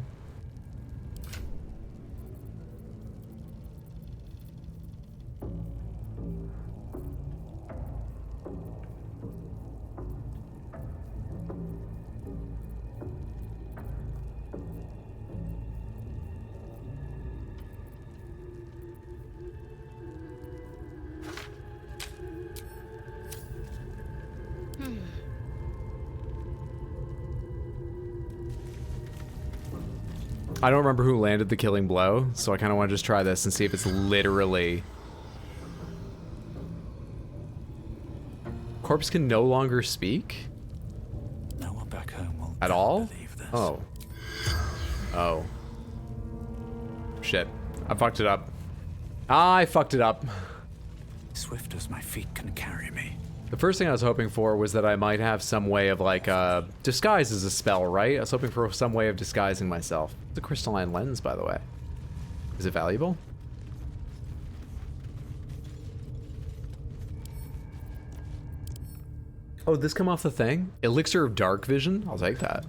I don't remember who landed the killing blow, so I kind of want to just try this and see if it's literally... Corpse can no longer speak? No one back home will at all? believe this. Oh. Oh. Shit. I fucked it up. I fucked it up. Swift as my feet can carry me. The first thing I was hoping for was that I might have some way of like, disguise is a spell, right? I was hoping for some way of disguising myself. It's a crystalline lens, by the way. Is it valuable? Oh, did this come off the thing? Elixir of Dark Vision? I'll take that.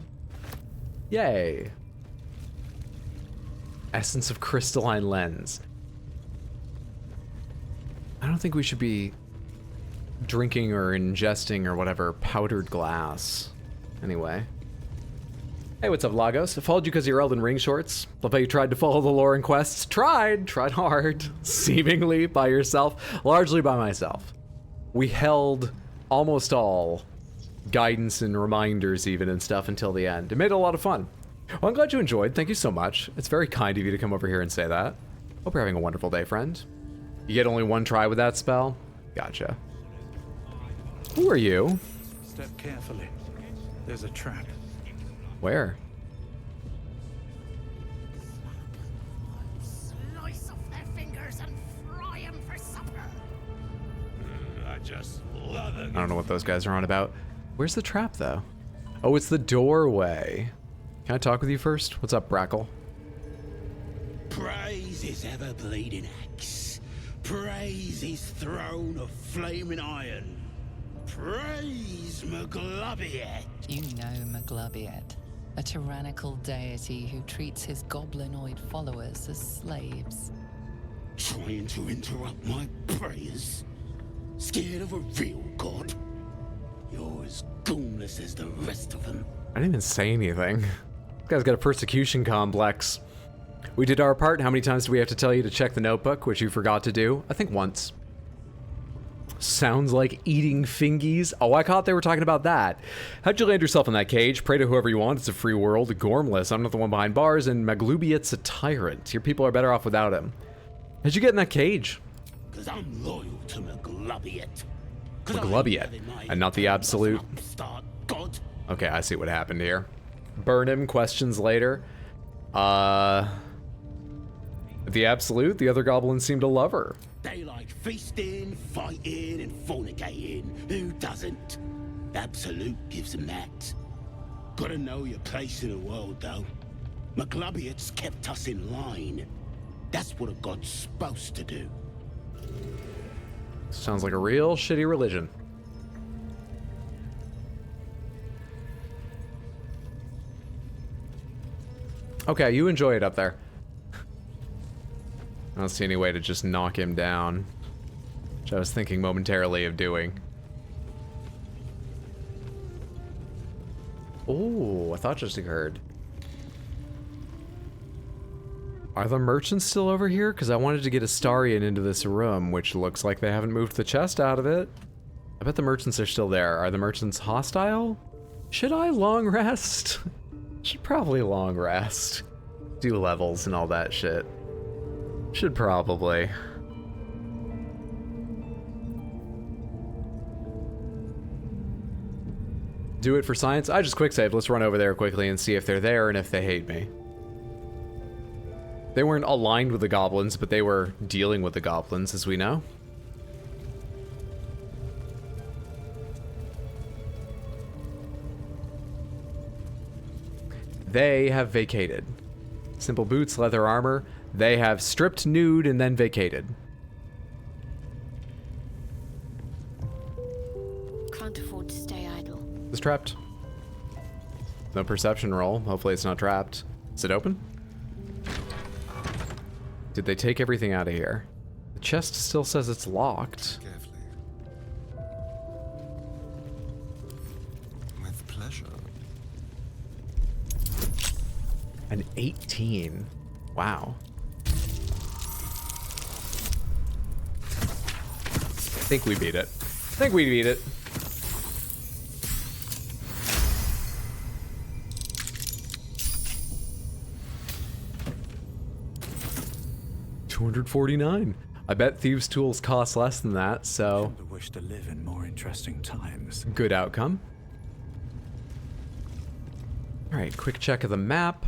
Yay. Essence of Crystalline Lens. I don't think we should be drinking or ingesting or whatever powdered glass. Anyway. Hey, what's up, Lagos? I followed you because of your Elden Ring shorts. Love how you tried to follow the lore and quests. Tried hard. Seemingly by yourself, largely by myself. We held almost all guidance and reminders even and stuff until the end. It made it a lot of fun. Well, I'm glad you enjoyed. Thank you so much. It's very kind of you to come over here and say that. Hope you're having a wonderful day, friend. You get only one try with that spell? Gotcha. Who are you? Step carefully. There's a trap. Where? Slice off their fingers and fry them for supper. I just love it. I don't know what those guys are on about. Where's the trap, though? Oh, it's the doorway. Can I talk with you first? What's up, Brackle? Praise his ever-bleeding axe. Praise his throne of flaming iron. Praise Maglobiet. You know Maglobiet, a tyrannical deity who treats his goblinoid followers as slaves. Trying to interrupt my prayers? Scared of a real god? You're as goonless as the rest of them. I didn't even say anything. This guy's got a persecution complex. We did our part. How many times do we have to tell you to check the notebook, which you forgot to do? I think once. Sounds like eating fingies. Oh, I caught they were talking about that. How'd you land yourself in that cage? Pray to whoever you want. It's a free world. Gormless. I'm not the one behind bars, and Maglubiet's a tyrant. Your people are better off without him. How'd you get in that cage? Because I'm loyal to Maglobiet. Maglobiet, and not the absolute. God. Okay, I see what happened here. Burn him. Questions later. The absolute. The other goblins seem to love her. They like feasting, fighting, and fornicating. Who doesn't? Absolute gives them that. Gotta know your place in the world, though. Maglobiet's kept us in line. That's what a god's supposed to do. Sounds like a real shitty religion. Okay, you enjoy it up there. I don't see any way to just knock him down, which I was thinking momentarily of doing. Oh, a thought just occurred. Are the merchants still over here? Because I wanted to get Astarion into this room, which looks like they haven't moved the chest out of it. I bet the merchants are still there. Are the merchants hostile? Should I long rest? Should probably long rest. Do levels and all that shit. Should probably. Do it for science? I just quick save. Let's run over there quickly and see if they're there and if they hate me. They weren't aligned with the goblins, but they were dealing with the goblins, as we know. They have vacated. Simple boots, leather armor. They have stripped nude and then vacated. Can't afford to stay idle. It's trapped. No perception roll. Hopefully it's not trapped. Is it open? Did they take everything out of here? The chest still says it's locked. Carefully. With pleasure. An 18. Wow. I think we beat it. I think we beat it. $249. I bet thieves' tools cost less than that, so I wish to live in more interesting times. good outcome. All right, quick check of the map.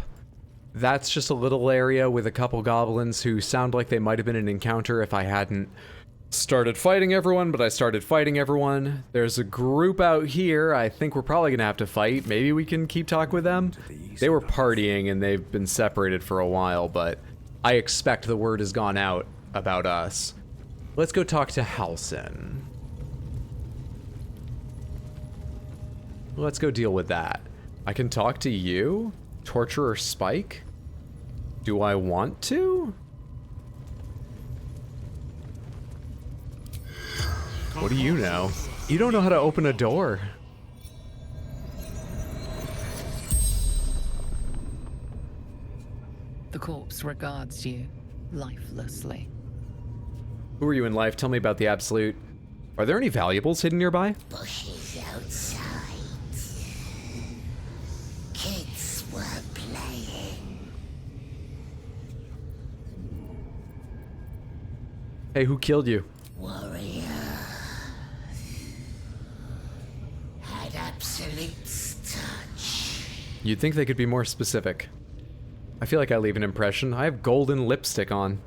That's just a little area with a couple goblins who sound like they might have been an encounter if I hadn't started fighting everyone, but I started fighting everyone. There's a group out here I think we're probably gonna have to fight. Maybe we can keep talking with them. They were partying and they've been separated for a while, but I expect the word has gone out about us. Let's go talk to Halsin. Let's go deal with that. I can talk to you? Torturer Spike? Do I want to? What do you know? You don't know how to open a door. The corpse regards you lifelessly. Who are you in life? Tell me about the Absolute. Are there any valuables hidden nearby? Bushes outside. Kids were playing. Hey, who killed you? Warrior. Had Absolute's touch. You'd think they could be more specific. I feel like I leave an impression. I have golden lipstick on.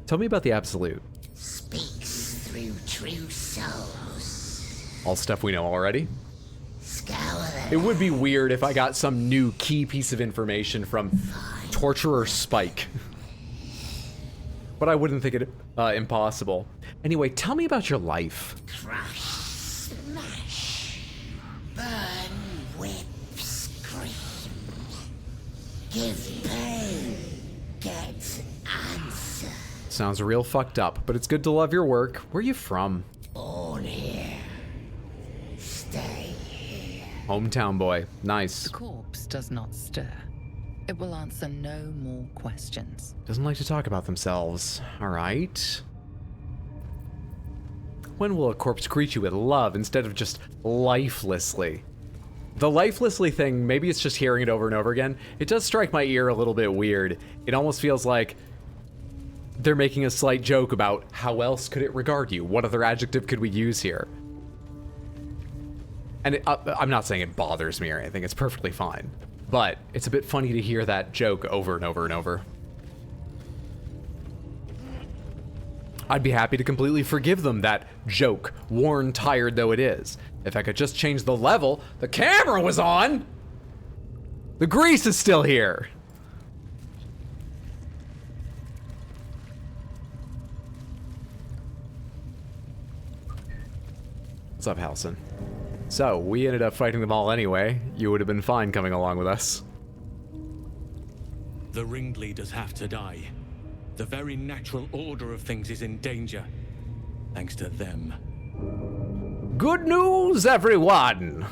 Tell me about the Absolute. Speaks through true souls. All stuff we know already. Scour It would be weird if I got some new key piece of information from Torturer Spike. But I wouldn't think it impossible. Anyway, tell me about your life. Crush, smash, burn, whip, scream. Give pain, get answer. Sounds real fucked up, but it's good to love your work. Where are you from? Born here. Stay here. Hometown boy. Nice. The corpse does not stir. It will answer no more questions. Doesn't like to talk about themselves. Alright. When will a corpse greet you with love instead of just lifelessly? The lifelessly thing, maybe it's just hearing it over and over again. It does strike my ear a little bit weird. It almost feels like they're making a slight joke about how else could it regard you? What other adjective could we use here? And I'm not saying it bothers me or anything. It's perfectly fine. But it's a bit funny to hear that joke over and over and over. I'd be happy to completely forgive them that joke, worn, tired though it is. If I could just change the level, the camera was on! The grease is still here! What's up, Halson? So, we ended up fighting them all anyway. You would have been fine coming along with us. The ringleaders have to die. The very natural order of things is in danger. Thanks to them. Good news, everyone!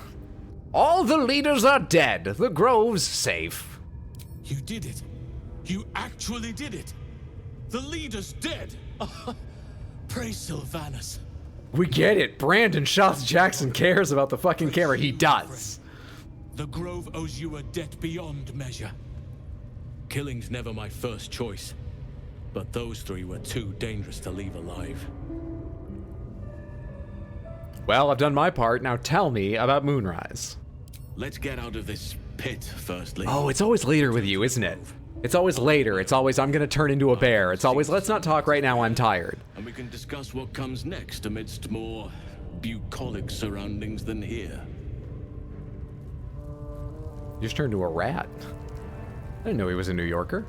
All the leaders are dead. The grove's safe. You did it. You actually did it. The leader's dead. Praise Sylvanus. We get it. Brandon Shots Jackson cares about the fucking camera. He does. The Grove owes you a debt beyond measure. Killing's never my first choice, but those three were too dangerous to leave alive. Well, I've done my part. Now tell me about Moonrise. Let's get out of this pit, firstly. Oh, it's always later with you, isn't it? It's always later. It's always, I'm gonna turn into a bear. It's always, let's not talk right now, I'm tired. And we can discuss what comes next amidst more bucolic surroundings than here. You just turned into a rat. I didn't know he was a New Yorker.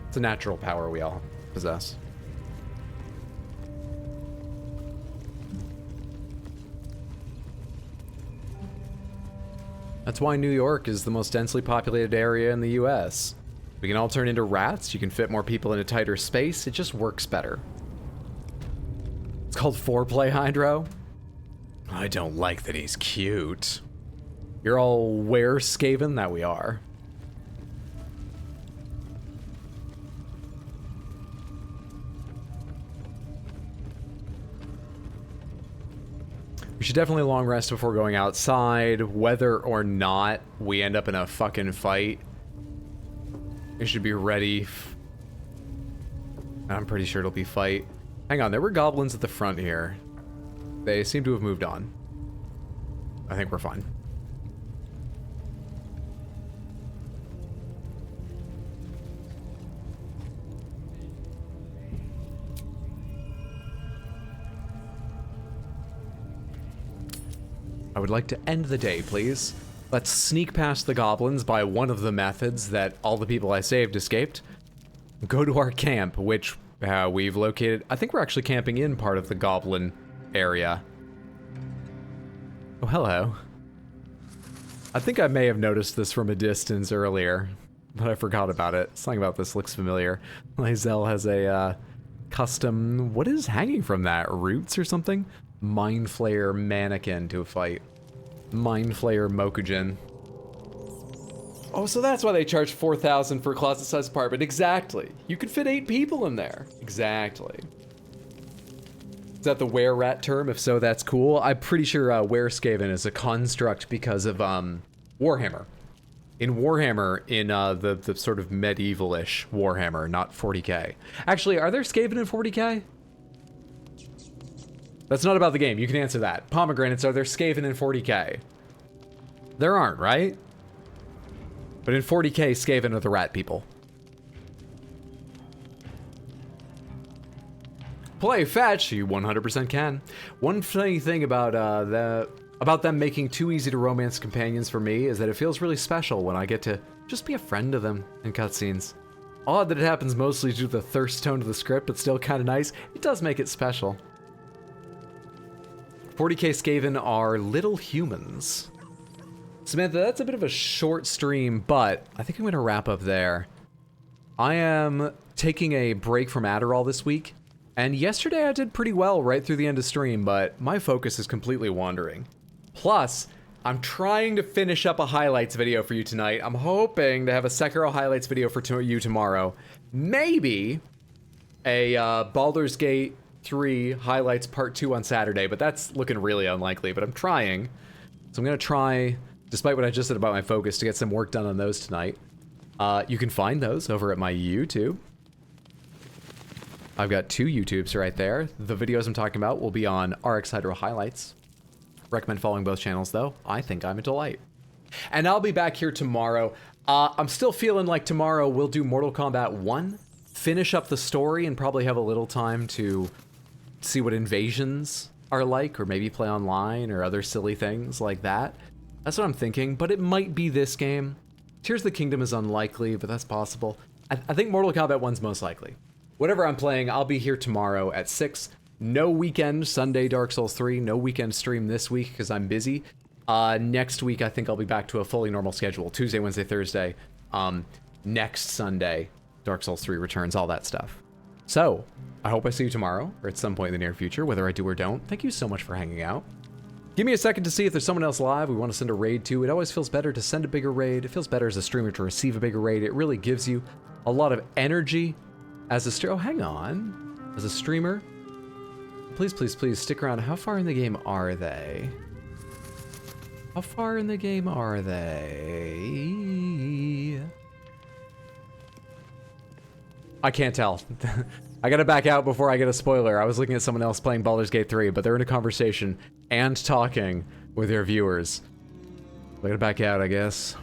It's a natural power we all possess. That's why New York is the most densely populated area in the US. We can all turn into rats, you can fit more people in a tighter space, it just works better. It's called foreplay, Hydro. I don't like that he's cute. You're all were-skaven? That we are. We should definitely long rest before going outside, whether or not we end up in a fucking fight. We should be ready. I'm pretty sure it'll be fight. Hang on, there were goblins at the front here. They seem to have moved on. I think we're fine. I would like to end the day, please. Let's sneak past the goblins by one of the methods that all the people I saved escaped. Go to our camp, which we've located. I think we're actually camping in part of the goblin area. Oh, hello. I think I may have noticed this from a distance earlier, but I forgot about it. Something about this looks familiar. Lysel has a custom... What is hanging from that? Roots or something? Mind Flayer mannequin to a fight. Mind Flayer Mokujin. Oh, so that's why they charge 4,000 for a closet-sized apartment. Exactly. You could fit 8 people in there. Exactly. Is that the were-rat term? If so, that's cool. I'm pretty sure were-skaven is a construct because of Warhammer. In Warhammer, in the sort of medieval-ish Warhammer, not 40k. Actually, are there Skaven in 40k? That's not about the game. You can answer that. Pomegranates, are there Skaven in 40k? There aren't, right? But in 40k, Skaven are the rat people. Play fetch, you 100% can. One funny thing about them making too easy to romance companions for me is that it feels really special when I get to just be a friend to them in cutscenes. Odd that it happens mostly due to the thirst tone of the script, but still kind of nice. It does make it special. 40k Skaven are little humans. Samantha, that's a bit of a short stream, but I think I'm going to wrap up there. I am taking a break from Adderall this week, and yesterday I did pretty well right through the end of stream, but my focus is completely wandering. Plus, I'm trying to finish up a highlights video for you tonight. I'm hoping to have a Sekiro highlights video for you tomorrow. Maybe a Baldur's Gate 3 highlights part 2 on Saturday, but that's looking really unlikely, but I'm trying. So I'm going to try, despite what I just said about my focus, to get some work done on those tonight. You can find those over at my YouTube. I've got 2 YouTubes right there. The videos I'm talking about will be on RX Hydro Highlights. Recommend following both channels, though. I think I'm a delight. And I'll be back here tomorrow. I'm still feeling like tomorrow we'll do Mortal Kombat 1, finish up the story, and probably have a little time to see what invasions are like, or maybe play online, or other silly things like that. That's what I'm thinking, but it might be this game. Tears of the Kingdom is unlikely, but that's possible. I think Mortal Kombat 1's most likely. Whatever I'm playing, I'll be here tomorrow at 6. No weekend Sunday Dark Souls 3. No weekend stream this week because I'm busy. Next week, I think I'll be back to a fully normal schedule. Tuesday, Wednesday, Thursday. Next Sunday, Dark Souls 3 returns, all that stuff. So, I hope I see you tomorrow, or at some point in the near future, whether I do or don't. Thank you so much for hanging out. Give me a second to see if there's someone else live we want to send a raid to. It always feels better to send a bigger raid. It feels better as a streamer to receive a bigger raid. It really gives you a lot of energy as a streamer. Oh, hang on. As a streamer, please, please, please stick around. How far in the game are they? How far in the game are they? I can't tell. I gotta back out before I get a spoiler. I was looking at someone else playing Baldur's Gate 3, but they're in a conversation and talking with their viewers. I gotta back out, I guess.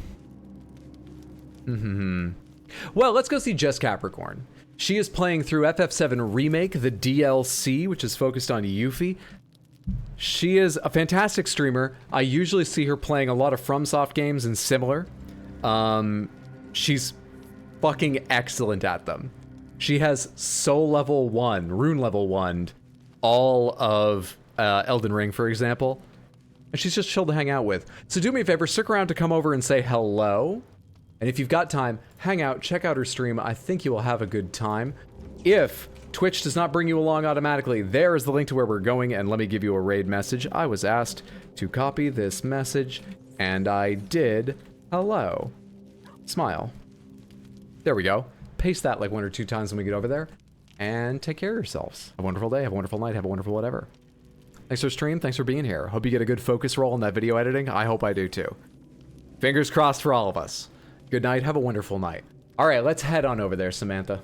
Well, let's go see Jess Capricorn. She is playing through FF7 Remake, the DLC, which is focused on Yuffie. She is a fantastic streamer. I usually see her playing a lot of FromSoft games and similar. She's fucking excellent at them. She has Soul Level 1, Rune Level 1, all of Elden Ring, for example. And she's just chill to hang out with. So do me a favor, stick around to come over and say hello. And if you've got time, hang out, check out her stream. I think you will have a good time. If Twitch does not bring you along automatically, there is the link to where we're going, and let me give you a raid message. I was asked to copy this message, and I did. Hello. Smile. There we go. Paste that like 1 or 2 times when we get over there, and take care of yourselves. Have a wonderful day, have a wonderful night, have a wonderful whatever. Thanks for stream, thanks for being here. Hope you get a good focus roll on that video editing. I hope I do too. Fingers crossed for all of us. Good night, have a wonderful night. All right, let's head on over there, Samantha.